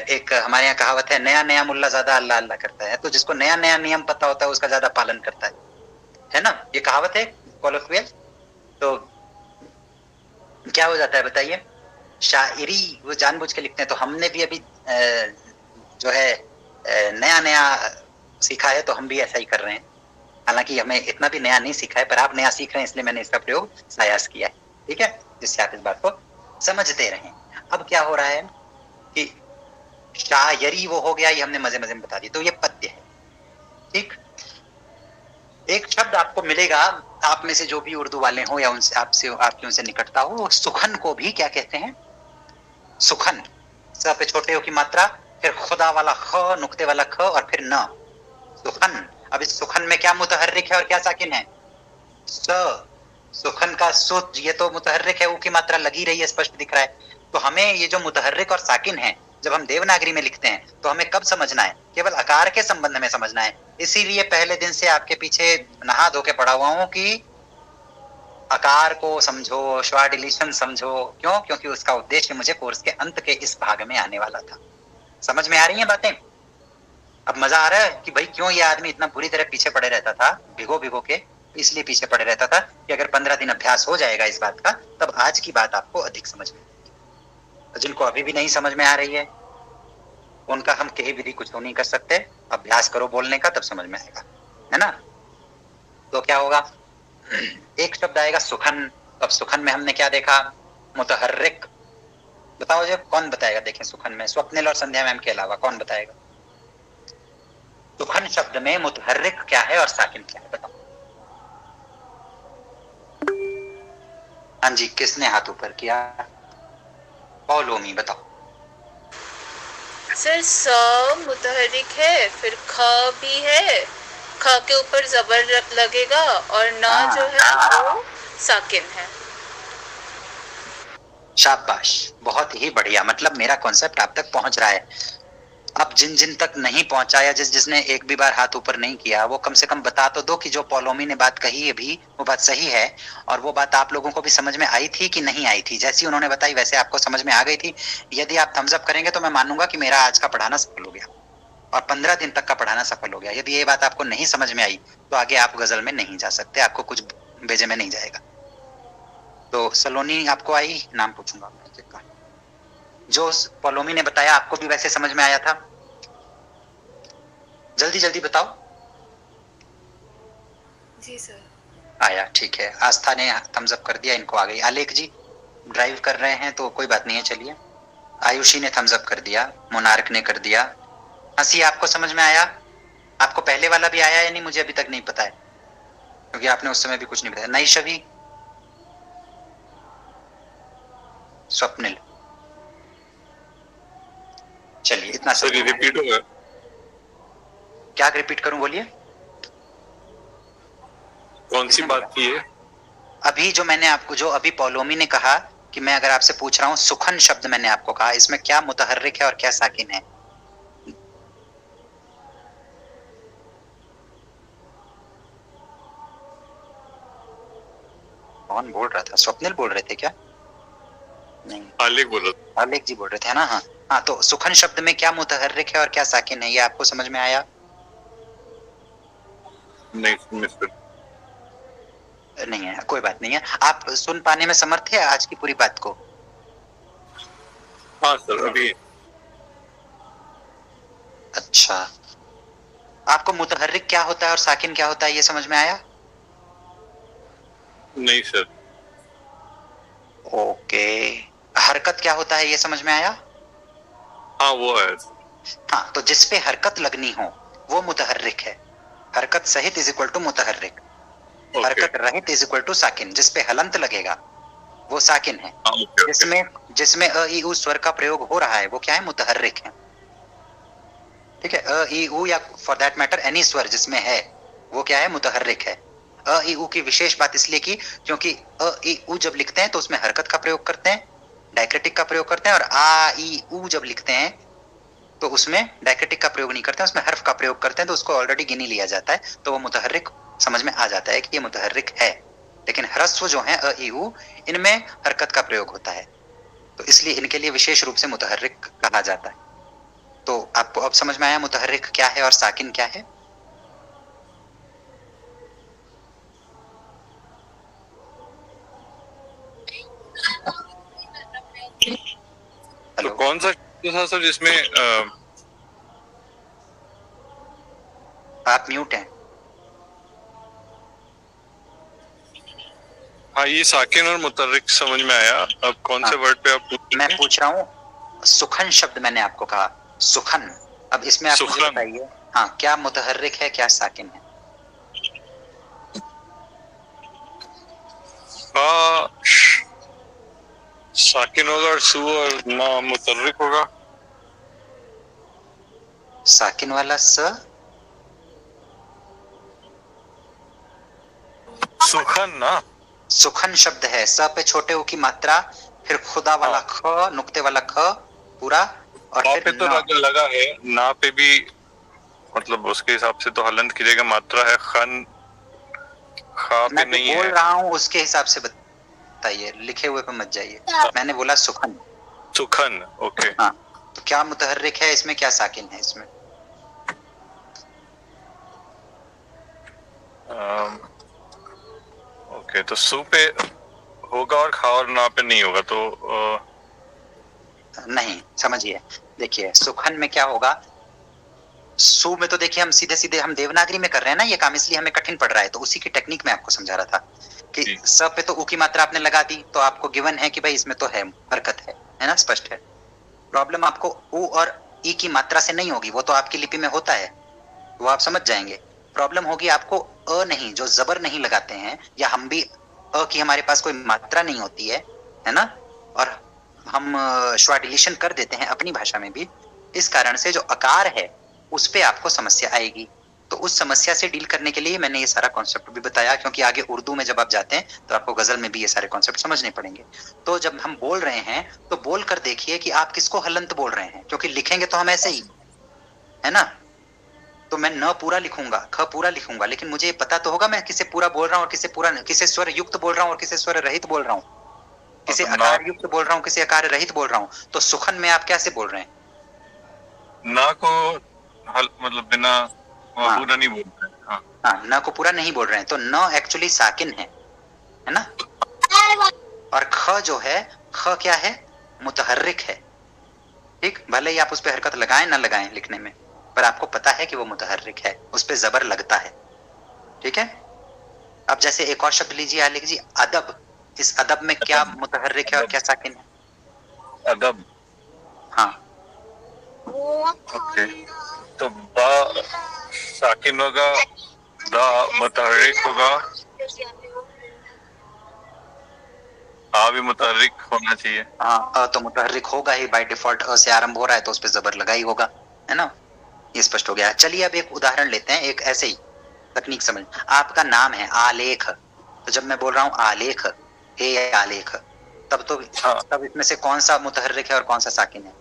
एक हमारे यहाँ कहावत है, नया मुल्ला ज्यादा अल्लाह अल्लाह करता है, तो जिसको नया नियम पता होता है उसका ज्यादा पालन करता है ना, ये कहावत है कॉलोक्वियल। तो क्या हो जाता है बताइए, शायरी वो जानबूझ के लिखते हैं, तो हमने भी अभी जो है नया सीखा है, तो हम भी ऐसा ही कर रहे हैं, हालांकि हमें इतना भी नया नहीं सीखा है, पर आप नया सीख रहे हैं इसलिए मैंने इसका प्रयोग सायास किया है, ठीक है, जिससे आप इस बात को समझते रहें। अब क्या हो रहा है कि शायरी वो हो गया, ये हमने मजे में बता दी, तो ये पद्य है, ठीक। एक शब्द आपको मिलेगा, आप में से जो भी उर्दू वाले हो या उनसे आपकी उनसे निकटता हो, सुखन को भी क्या कहते हैं, सुखन, स पे छोटे हो की मात्रा, फिर खुदा वाला ख, नुक्ते वाला ख, और फिर न, सुखन। अब इस सुखन में क्या मुतहर्रिक है और क्या साकिन है, स, सुखन का सुत, ये तो मुतहर्रिक है, ऊ की मात्रा लगी रही है, स्पष्ट दिख रहा है। तो हमें ये जो मुतहर्रिक और साकिन है, जब हम देवनागरी में लिखते हैं तो हमें कब समझना है, केवल आकार के संबंध में समझना है। इसीलिए पहले दिन से आपके पीछे नहा धो के पढ़ा हुआ हूं कि आकार को समझो, श्वा डिलीशन समझो, क्यों, क्योंकि उसका उद्देश्य मुझे कोर्स के अंत के इस भाग में आने वाला था। समझ में आ रही हैं बातें? अब मजा आ रहा है कि भाई क्यों ये आदमी इतना बुरी तरह पीछे पड़े रहता था, भिगो के इसलिए पीछे पड़े रहता था कि अगर 15 दिन अभ्यास हो जाएगा इस बात का, तब आज की बात आपको अधिक समझ में आएगी। जिनको अभी भी नहीं समझ में आ रही है उनका हम कहीं विधि कुछ तो नहीं कर सकते, अभ्यास करो बोलने का, तब समझ में आएगा, है ना। तो क्या होगा, एक शब्द आएगा सुखन। अब सुखन में हमने क्या देखा, मुतहर्रिक। बताओ जी, कौन बताएगा, देखें सुखन में, स्वप्निल और संध्या मैम के अलावा कौन बताएगा, सुखन शब्द में मुतहर्रिक क्या है और साकिन क्या है, बताओ। हाँ जी, किसने हाथ ऊपर किया, पौलोमी, बताओ। सर स मुतहरिक है, फिर ख भी है, ख के ऊपर जबर लगेगा, और न जो है वो साकिन है। शाबाश, बहुत ही बढ़िया, मतलब मेरा कॉन्सेप्ट आप तक पहुंच रहा है। अब जिन तक नहीं पहुंचा या जिसने एक भी बार हाथ ऊपर नहीं किया, वो कम से कम बता तो दो कि जो पौलोमी ने बात कही है भी वो बात सही है, और वो बात आप लोगों को भी समझ में आई थी कि नहीं आई थी। जैसी उन्होंने बताई वैसे आपको समझ में आ गई थी। यदि आप थम्स अप करेंगे तो मैं मानूंगा कि मेरा आज का पढ़ाना सफल हो गया और 15 दिन तक का पढ़ाना सफल हो गया। यदि ये बात आपको नहीं समझ में आई तो आगे आप गजल में नहीं जा सकते, आपको कुछ भेजे में नहीं जाएगा। तो सलोनी आपको आई, नाम पूछूंगा का। जो पौलोमी ने बताया आपको भी वैसे समझ में आया था, जल्दी जल्दी बताओ। जी सर। आया, ठीक है। आस्था ने थम्स अप कर दिया, इनको आ गई। आलेख जी ड्राइव कर रहे हैं तो कोई बात नहीं है, चलिए। आयुषी ने थम्स अप कर दिया, मोनार्क ने कर दिया। हंसी आपको समझ में आया? आपको पहले वाला भी आया या नहीं, मुझे अभी तक नहीं पता है, क्योंकि आपने उस समय भी कुछ नहीं बताया। नई छवि, स्वप्निल, चलिए इतना सब रिपीट होगा। क्या रिपीट करूं, बोलिए। कौन सी बात की है? अभी जो मैंने आपको, जो अभी पौलोमी ने कहा कि मैं अगर आपसे पूछ रहा हूं, सुखन शब्द मैंने आपको कहा, इसमें क्या मुतहर्रिक है और क्या साकिन है? कौन बोल रहा था? स्वप्निल बोल रहे थे क्या? नहीं, आलेख बोलो। आलेख जी बोल रहे थे ना। हाँ हाँ, तो सुखन शब्द में क्या मुतहर्रिक है और क्या साकिन है, ये आपको समझ में आया? नहीं मिस्टर, नहीं है, कोई बात नहीं है। आप सुन पाने में समर्थ है आज की पूरी बात को? हाँ सर अभी। अच्छा, आपको मुतहर्रिक क्या होता है और साकिन क्या होता है ये समझ में आया? नहीं सर। ओके, हरकत क्या होता है ये समझ में आया? हाँ वो है। हाँ, तो जिस पे हरकत लगनी हो वो मुतहर्रिक है। हरकत सहित इज इक्वल टू मुतहर्रिक। हरकत रहित इज इक्वल टू साकिन। जिस पे हलंत लगेगा वो साकिन है। जिसमें अ ई उ स्वर का प्रयोग हो रहा है वो क्या है? मुतहर्रिक है। ठीक है, अ ई उ या फॉर दैट मैटर एनी स्वर जिसमें है वो क्या है? मुतहर्रिक है। अ ई उ की विशेष बात इसलिए की क्योंकि अ ई उ जब लिखते हैं तो उसमें हरकत का प्रयोग करते हैं, डायक्रिटिक का प्रयोग करते हैं, और आ ई उ जब लिखते हैं तो उसमें डायक्रिटिक का प्रयोग नहीं करते हैं, उसमें हर्फ का प्रयोग करते हैं, तो उसको ऑलरेडी गिनी लिया जाता है, तो वो मुतहर्रिक समझ में आ जाता है कि ये मुतहर्रिक है। लेकिन ह्रस्व जो है अ ई उ, इनमें हरकत का प्रयोग होता है, तो इसलिए इनके लिए विशेष रूप से मुतहर्रिक कहा जाता है। तो आपको अब समझ में आया मुतहर्रिक क्या है और साकिन क्या है? तो कौन सा था सर जिसमें आप म्यूट हैं। हाँ ये साकिन और मुतहर्रिक समझ में आया। अब कौन से वर्ड पे आप मैं पूछ रहा हूँ, सुखन शब्द मैंने आपको कहा, सुखन। अब इसमें आप मुझे बताइए, हाँ, क्या मुतहर्रिक है क्या साकिन है? साकिन होगा और सु और ना मुतहर्रिक होगा। साकिन वाला स सुखन ना, सुखन शब्द है। स पे छोटे उ की मात्रा, फिर खुदा वाला ख, नुक्ते वाला ख पूरा, और फिर पे तो लगा है, ना पे भी मतलब उसके हिसाब से तो हलंत की जगह मात्रा है, खन खा पे नहीं है। बोल रहा हूँ उसके हिसाब से बताइए, लिखे हुए पे मत जाइए। मैंने बोला सुखन। सुखन, ओके। हाँ, तो क्या मुतहर्रिक है इसमें, क्या साकिन है इसमें? ओके, तो सु पे होगा और खा और ना पे नहीं होगा, तो नहीं, समझिए, देखिए सुखन में क्या होगा, सु में तो देखिए हम सीधे सीधे हम देवनागरी में कर रहे हैं ना ये काम, इसलिए हमें कठिन पड़ रहा है, तो उसी की टेक्निक में आपको समझा रहा था कि स पे तो उ की मात्रा आपने लगा दी, तो आपको गिवन है कि भाई इसमें तो है हरकत है ना, स्पष्ट है। प्रॉब्लम आपको उ और ई की मात्रा से नहीं होगी, वो तो आपकी लिपि में होता है, वो आप समझ जाएंगे। प्रॉब्लम होगी आपको अ नहीं, जो जबर नहीं लगाते हैं, या हम भी अ की हमारे पास कोई मात्रा नहीं होती है ना, और हम श्वा डिलीशन कर देते हैं अपनी भाषा में भी, इस कारण से जो अकार है उस पे आपको समस्या आएगी। तो उस समस्या से डील करने के लिए मैंने ये सारा कॉन्सेप्ट भी बताया, क्योंकि आगे उर्दू में जब आप जाते हैं तो आपको गजल में भी ये सारे कॉन्सेप्ट समझने पड़ेंगे। तो जब हम बोल रहे हैं तो बोल कर देखिए कि आप किसको हलंत बोल रहे हैं, क्योंकि लिखेंगे तो हम ऐसे ही, है ना। तो मैं न पूरा लिखूंगा, ख पूरा लिखूंगा, लेकिन मुझे ये पता तो होगा मैं किसे पूरा बोल रहा हूँ और किसे पूरा, किसे स्वर युक्त बोल रहा हूँ और किसे स्वर रहित बोल रहा हूँ, किसे अकार युक्त बोल रहा हूँ किसे अकार रहित बोल रहा हूँ। तो सुखन में आप कैसे बोल रहे हैं? ना को मतलब बिना पूरा नहीं बोल रहे हैं। हाँ, न को पूरा नहीं बोल रहे हैं, तो न एक्चुअली साकिन है ना। और ख जो है, ख क्या है? मुतहर्रिक है। ठीक, भले ही आप उस पर हरकत लगाएं ना लगाएं लिखने में, पर आपको पता है कि वो मुतहर्रिक है, उस पर जबर लगता है। ठीक है, अब जैसे एक और शब्द लीजिए, आलेख जी, अदब। इस अदब में क्या मुतहर्रिक है और क्या साकिन है? अदब, हाँ, ओके, तो बा साकिन होगा, दा मुतहर्रिक होगा, आ भी मुतहर्रिक होना चाहिए। हाँ, अ तो मुतहर्रिक होगा ही, बाय डिफॉल्ट अ से आरंभ हो रहा है तो उस पर जबर लगा ही होगा, है ना। ये स्पष्ट हो गया। चलिए अब एक उदाहरण लेते हैं, एक ऐसे ही तकनीक समझ। आपका नाम है आलेख, तो जब मैं बोल रहा हूँ आलेख, हे आलेख, तब इसमें से कौन सा मुतहर्रिक है और कौन सा साकिन है?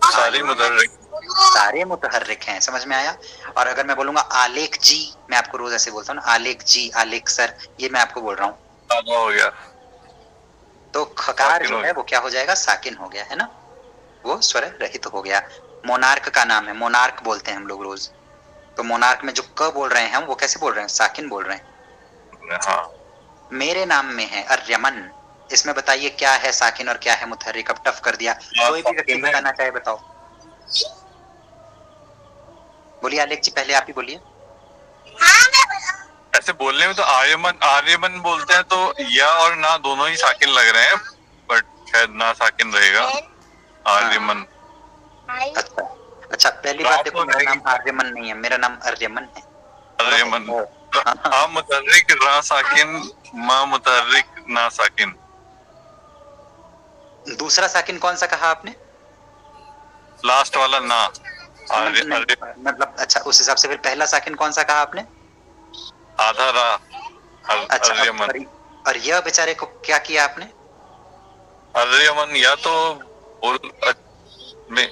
सारे मुतहर्रिक, सारे मुतहर्रिक हैं, समझ में आया। और अगर मैं बोलूंगा आलेख जी, मैं आपको रोज ऐसे बोलता हूँ ना, आलेख जी, आलेख सर, ये मैं आपको बोल रहा हूँ, हो गया। तो खकार साकिन जो हो है वो क्या हो जाएगा, साकिन हो गया, है ना, वो स्वर रहित हो गया। मोनार्क का नाम है, मोनार्क बोलते हैं हम लोग रोज, तो मोनार्क में जो क बोल रहे हैं हम, वो कैसे बोल रहे हैं, साकिन बोल रहे हैं। हाँ, मेरे नाम में है अर्यमन, इसमें बताइए क्या है साकिन और क्या है मुतहर्रिक। अब टफ कर दिया, कोई भी व्यक्ति साकिन है। बताना चाहे बताओ। बोलिए आलेख जी, पहले आप ही बोलिए। ऐसे बोलने में तो आर्यमन आर्यमन बोलते हैं, तो या और ना दोनों ही साकिन लग रहे हैं, बट शायद ना साकिन रहेगा, आर्यमन। अच्छा अच्छा, पहली बात देखो, मेरा नाम आर्यमन नहीं है, मेरा नाम अर्यमन है। आर्यमन, आ मुतहर्रिक रा साकिन, मा मुतहर्रिक ना साकिन। दूसरा साकिन कौन सा कहा आपने, लास्ट वाला ना, मतलब अच्छा, उस हिसाब से फिर पहला साकिन कौन सा कहा आपने, आधा रा, अच्छा। अर्यमन। और यह बेचारे को क्या किया आपने, अर्यमन, या तो में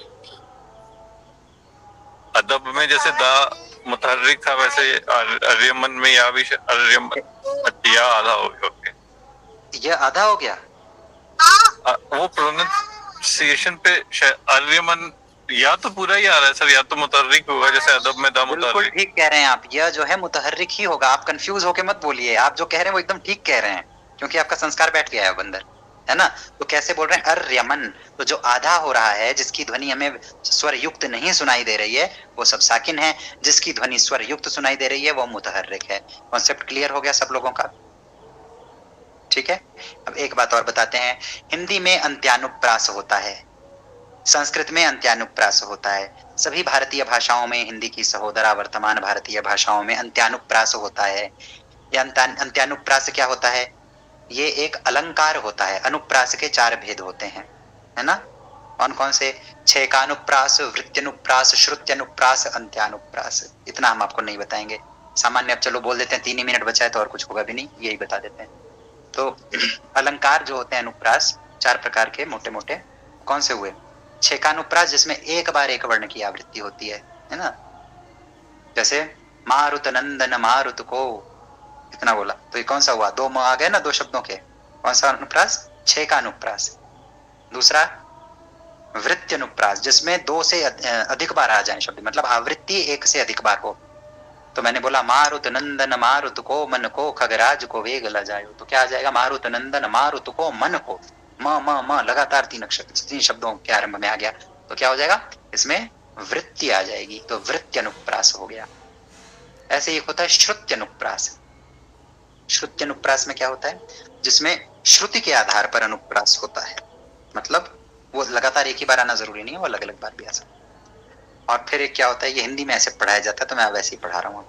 अदब में जैसे दा मुतहर्रिक था, वैसे अर्यमन में या भी अर्यमन, या आधा हो गया, यह आधा हो गया। वो प्रोनाउंसिएशन पे अर्यमन या तो पूरा ही आ रहा है सर, या तो मुतहर्रिक होगा जैसे अदब में दा बिल्कुल मुतहर्रिक। ठीक कह रहे हैं आप, यह जो है मुतहर्रिक ही होगा, आप कंफ्यूज होके मत बोलिए, आप जो कह रहे हैं वो एकदम ठीक कह रहे हैं, क्योंकि आपका संस्कार बैठ गया है अब अंदर, है ना। तो कैसे बोल रहे हैं, अर्यमन, तो जो आधा हो रहा है, जिसकी ध्वनि हमें स्वर युक्त नहीं सुनाई दे रही है, वो सब साकिन है, जिसकी ध्वनि स्वर युक्त सुनाई दे रही है वो मुतहर्रिक है। कॉन्सेप्ट क्लियर हो गया सब लोगों का, ठीक है। अब एक बात और बताते हैं, हिंदी में अंत्यानुप्रास होता है, संस्कृत में अंत्यानुप्रास होता है, सभी भारतीय भाषाओं में, हिंदी की सहोदरा वर्तमान भारतीय भाषाओं में अंत्यानुप्रास होता है। यह अंत्यानुप्रास क्या होता है, ये एक अलंकार होता है। अनुप्रास के 4 भेद होते हैं, है ना, कौन कौन से, छेकानुप्रास, वृत्त्यनुप्रास, श्रुत्यनुप्रास, अंत्यानुप्रास। इतना हम आपको नहीं बताएंगे, सामान्य अब चलो बोल देते हैं, 3 ही मिनट बचा है तो और कुछ होगा भी नहीं, यही बता देते हैं। तो अलंकार जो होते हैं अनुप्रास 4 प्रकार के मोटे मोटे, कौन से हुए, छेकानुप्रास जिसमें एक बार एक वर्ण की आवृत्ति होती है ना, जैसे मारुत नंदन मारुत को, इतना बोला तो ये कौन सा हुआ, 2 आ गए ना 2 शब्दों के, कौन सा अनुप्रास, छेकानुप्रास। दूसरा वृत्त्यनुप्रास, जिसमें 2 से अधिक बार आ जाए शब्द, मतलब आवृत्ति 1 से अधिक बार हो। तो मैंने बोला मारुत नंदन मारुत को मन को खगराज को वेग ल जायो, तो क्या आ जाएगा, मारुत नंदन मारुत को मन को, म लगातार 3 शब्दों के आरंभ में आ गया, तो क्या हो जाएगा, इसमें वृत्ति आ जाएगी, तो वृत्त्यनुप्रास हो गया। ऐसे एक होता है श्रुत्यनुप्रास। श्रुत्यनुप्रास में क्या होता है, जिसमें श्रुति के आधार पर अनुप्रास होता है, मतलब वो लगातार एक ही बार आना जरूरी नहीं है, वो अलग अलग बार भी आ सकता है। और फिर एक क्या होता है, ये हिंदी में ऐसे पढ़ाया जाता है तो मैं वैसे ही पढ़ा रहा हूँ।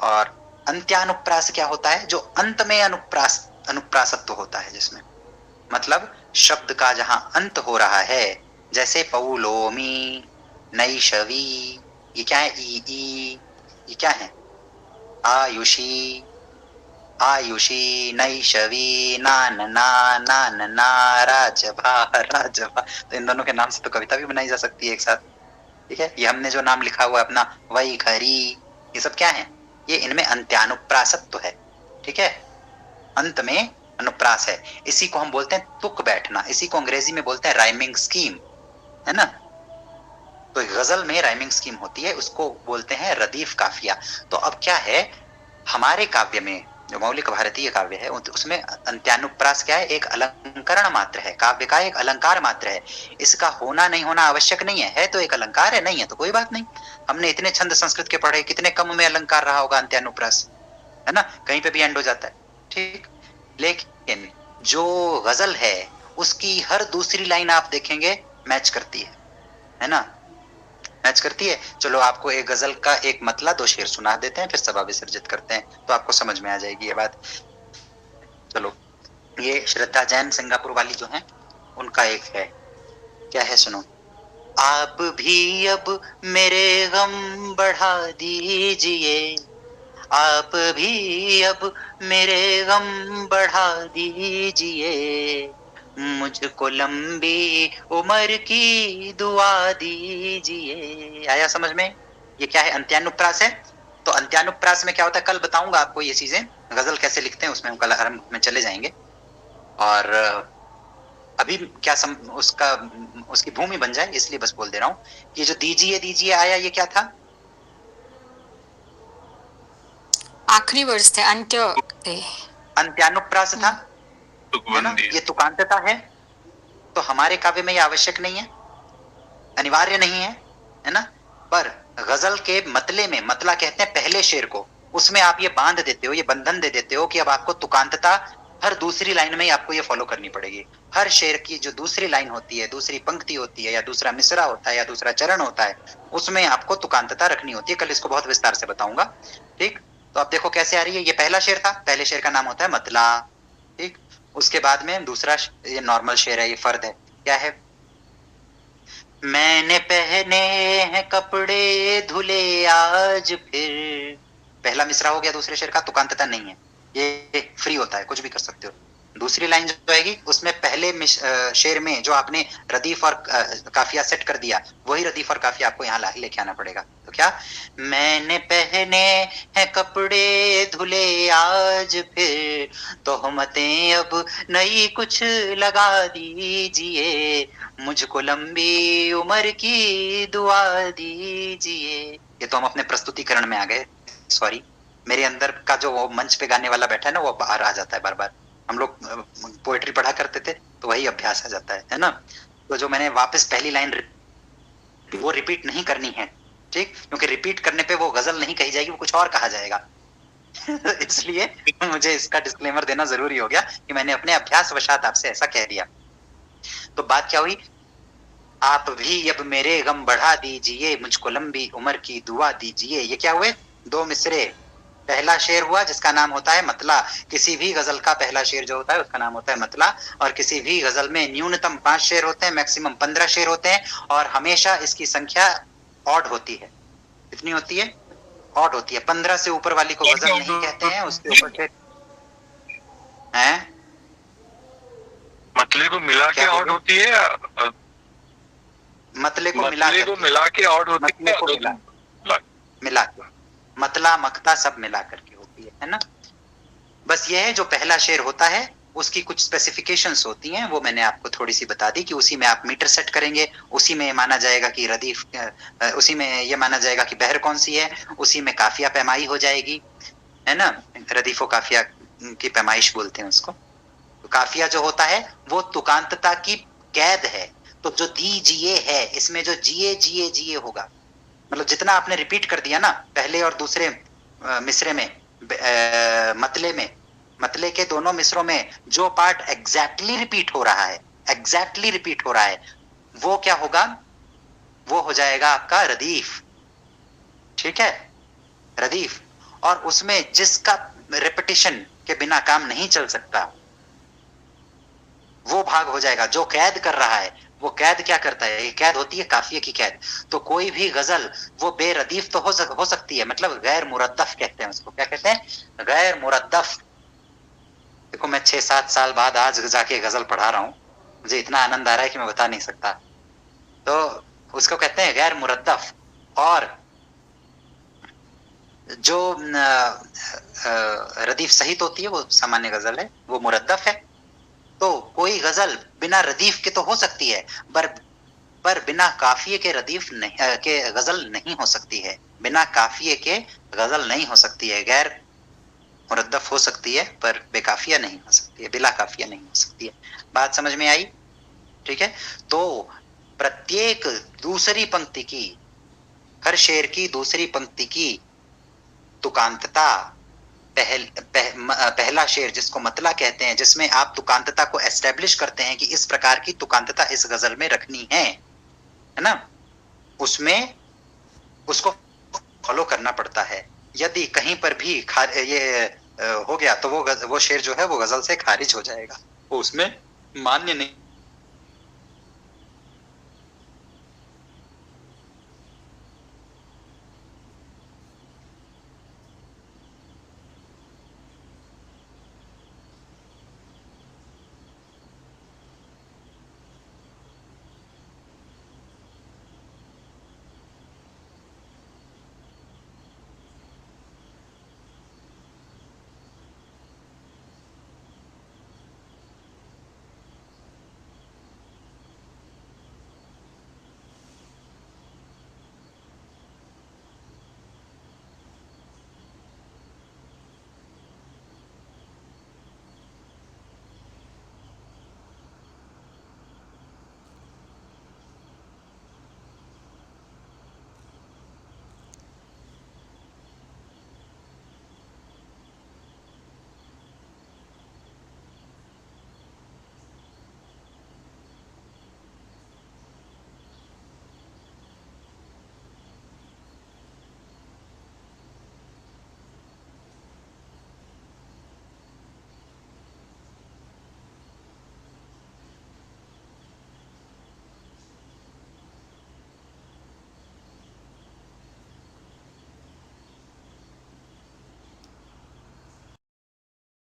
और अंत्यानुप्रास क्या होता है, जो अंत में अनुप्रासत्व होता है, जिसमें मतलब शब्द का जहां अंत हो रहा है, जैसे पौलोमी, नैशवी, ये क्या है, ई, ये क्या है, आयुषी, आयुषी, नैशवी, नान राजभा, तो इन दोनों के नाम से तो कविता भी बनाई जा सकती है एक साथ, ठीक है। ये हमने जो नाम लिखा हुआ है अपना वैखरी, ये सब क्या है, ये इनमें अंत्यानुप्रासत्व है, ठीक है, अंत में अनुप्रास है। इसी को हम बोलते हैं तुक बैठना, इसी को अंग्रेजी में बोलते हैं राइमिंग स्कीम, है ना। तो गजल में राइमिंग स्कीम होती है, उसको बोलते हैं रदीफ काफिया। तो अब क्या है, हमारे काव्य में जो मौलिक भारतीय काव्य है उसमें अंत्यानुप्रास क्या है, एक अलंकरण मात्र है, काव्य का एक अलंकार मात्र है, इसका होना नहीं होना आवश्यक नहीं है तो एक अलंकार है, नहीं है तो कोई बात नहीं। हमने इतने छंद संस्कृत के पढ़े, कितने कम में अलंकार रहा होगा अंत्यानुप्रास, है ना, कहीं पे भी एंड हो जाता है, ठीक। लेकिन जो गजल है उसकी हर दूसरी लाइन आप देखेंगे मैच करती है ना, मैच करती है। चलो आपको एक गजल का एक मतला 2 शेर सुना देते हैं, फिर सभा विसर्जित करते हैं, तो आपको समझ में आ जाएगी ये बात। चलो, ये श्रद्धा जैन सिंगापुर वाली जो है, उनका एक है, क्या है सुनो। आप भी अब मेरे गम बढ़ा दीजिए, आप भी अब मेरे गम बढ़ा दीजिए, मुझको लंबी उम्र की दुआ दीजिए। आया समझ में, ये क्या है, अंत्यानुप्रास है। तो अंत्यानुप्रास में क्या होता है, कल बताऊंगा आपको ये चीजें, गजल कैसे लिखते हैं उसमें हम कल आरंभ में चले जाएंगे। और अभी क्या उसकी भूमि बन जाए, इसलिए बस बोल दे रहा हूं कि जो दीजिए दीजिए आया, ये क्या था? आखिरी वर्ष थे, अंत्य थे, अंत्यानुप्रास था, है ना? ये तुकांतता है। तो हमारे काव्य में ये आवश्यक नहीं है, अनिवार्य नहीं है ना? पर गजल के मतले में, मतला कहते हैं पहले शेर को, उसमें आप ये बांध देते हो, ये बंधन दे देते हो कि अब आपको तुकांतता हर दूसरी लाइन में ही आपको ये फॉलो करनी पड़ेगी। हर शेर की जो दूसरी लाइन होती है, दूसरी पंक्ति होती है, या दूसरा मिसरा होता है, या दूसरा चरण होता है, उसमें आपको तुकांतता रखनी होती है। कल इसको बहुत विस्तार से बताऊंगा, ठीक? तो अब देखो कैसे आ रही है। ये पहला शेर था, पहले शेर का नाम होता है मतला, ठीक? उसके बाद में दूसरा, ये नॉर्मल शेर है, ये फर्द है। क्या है? मैंने पहने हैं कपड़े धुले आज फिर, पहला मिसरा हो गया दूसरे शेर का, तुकांतता नहीं है, ये फ्री होता है, कुछ भी कर सकते हो। दूसरी लाइन जो आएगी उसमें पहले शेर में जो आपने रदीफ और काफिया सेट कर दिया, वही रदीफ और काफिया आपको यहाँ लेके आना पड़ेगा। तो क्या? मैंने पहने हैं कपड़े धुले आज फिर, तोहमतें अब नई कुछ लगा दीजिए, मुझको लंबी उम्र की दुआ दीजिए। ये तो हम अपने प्रस्तुतिकरण में आ गए, सॉरी, मेरे अंदर का जो वो मंच पे गाने वाला बैठा है ना, वो बाहर आ जाता है बार बार। हम लोग पोएट्री पढ़ा करते थे तो वही अभ्यास आ जाता है ना? तो जो मैंने वापस पहली लाइन वो रिपीट नहीं करनी है, ठीक? क्योंकि रिपीट करने पे वो गजल नहीं कही जाएगी, वो कुछ और कहा जाएगा। इसलिए मुझे इसका डिस्क्लेमर देना जरूरी हो गया कि मैंने अपने अभ्यास वशात आपसे ऐसा कह दिया। तो बात क्या हुई? आप भी अब मेरे गम बढ़ा दीजिए, मुझको लंबी उम्र की दुआ दीजिए। ये क्या हुए? दो मिसरे। पहला शेर हुआ जिसका नाम होता है मतला। किसी भी गजल का पहला शेर जो होता है उसका नाम होता है मतला। और किसी भी गजल में न्यूनतम 5 शेर होते हैं, मैक्सिमम 15 शेर होते हैं, और हमेशा इसकी संख्या ऑड होती है। कितनी होती है? ऑड होती है। 15 से ऊपर वाली को गजल नहीं कहते हैं, उसके ऊपर शेर है। मतले को मिला के ऑड होती है, मतले को मिला के ऑड होती है, मिला के मतला मक्ता सब मिला करके होती है ना? बस ये है, जो पहला शेर होता है उसकी कुछ स्पेसिफिकेशंस होती हैं, वो मैंने आपको थोड़ी सी बता दी कि उसी में आप मीटर सेट करेंगे, उसी में माना जाएगा कि रदीफ, उसी में ये माना जाएगा कि बहर कौन सी है, उसी में काफिया पैमाई हो जाएगी, है ना? रदीफ व काफिया की पैमाइश बोलते हैं उसको। तो काफिया जो होता है वो तुकांतता की कैद है। तो जो दीजिए है, इसमें जो जिए जिए जिए होगा, मतलब जितना आपने रिपीट कर दिया ना पहले और दूसरे मिसरे में, मतले में, मतले के दोनों मिसरों में जो पार्ट एग्जैक्टली रिपीट हो रहा है, एग्जैक्टली रिपीट हो रहा है, वो क्या होगा? वो हो जाएगा आपका रदीफ, ठीक है? रदीफ। और उसमें जिसका रिपीटिशन के बिना काम नहीं चल सकता, वो भाग हो जाएगा। जो कैद कर रहा है, वो कैद क्या करता है? ये कैद होती है काफिये की कैद। तो कोई भी गजल वो बेरदीफ तो हो सकती है, मतलब गैर मुरद्दफ कहते हैं उसको। क्या कहते हैं? गैर मुरद्दफ। देखो मैं 6-7 साल बाद आज जाके गजल पढ़ा रहा हूँ, मुझे इतना आनंद आ रहा है कि मैं बता नहीं सकता। तो उसको कहते हैं गैर मुरद्दफ। और जो रदीफ सहित होती है वो सामान्य गजल है, वो मुरद्दफ है। तो कोई गजल बिना रदीफ के तो हो सकती है, पर बिना काफिये के रदीफ नहीं के गजल नहीं हो सकती है। बिना काफिये के गजल नहीं हो सकती है। गैर मुरद्दफ हो सकती है पर बेकाफिया नहीं हो सकती है, बिला काफिया नहीं हो सकती है। बात समझ में आई? ठीक है। तो प्रत्येक दूसरी पंक्ति की, हर शेर की दूसरी पंक्ति की तुकांतता, पहला शेर जिसको मतला कहते हैं, जिसमें आप तुकांतता को एस्टेब्लिश करते हैं कि इस प्रकार की तुकांतता इस गजल में रखनी है ना? उसमें उसको फॉलो करना पड़ता है। यदि कहीं पर भी ये हो गया तो वो शेर जो है वो गजल से खारिज हो जाएगा, वो उसमें मान्य नहीं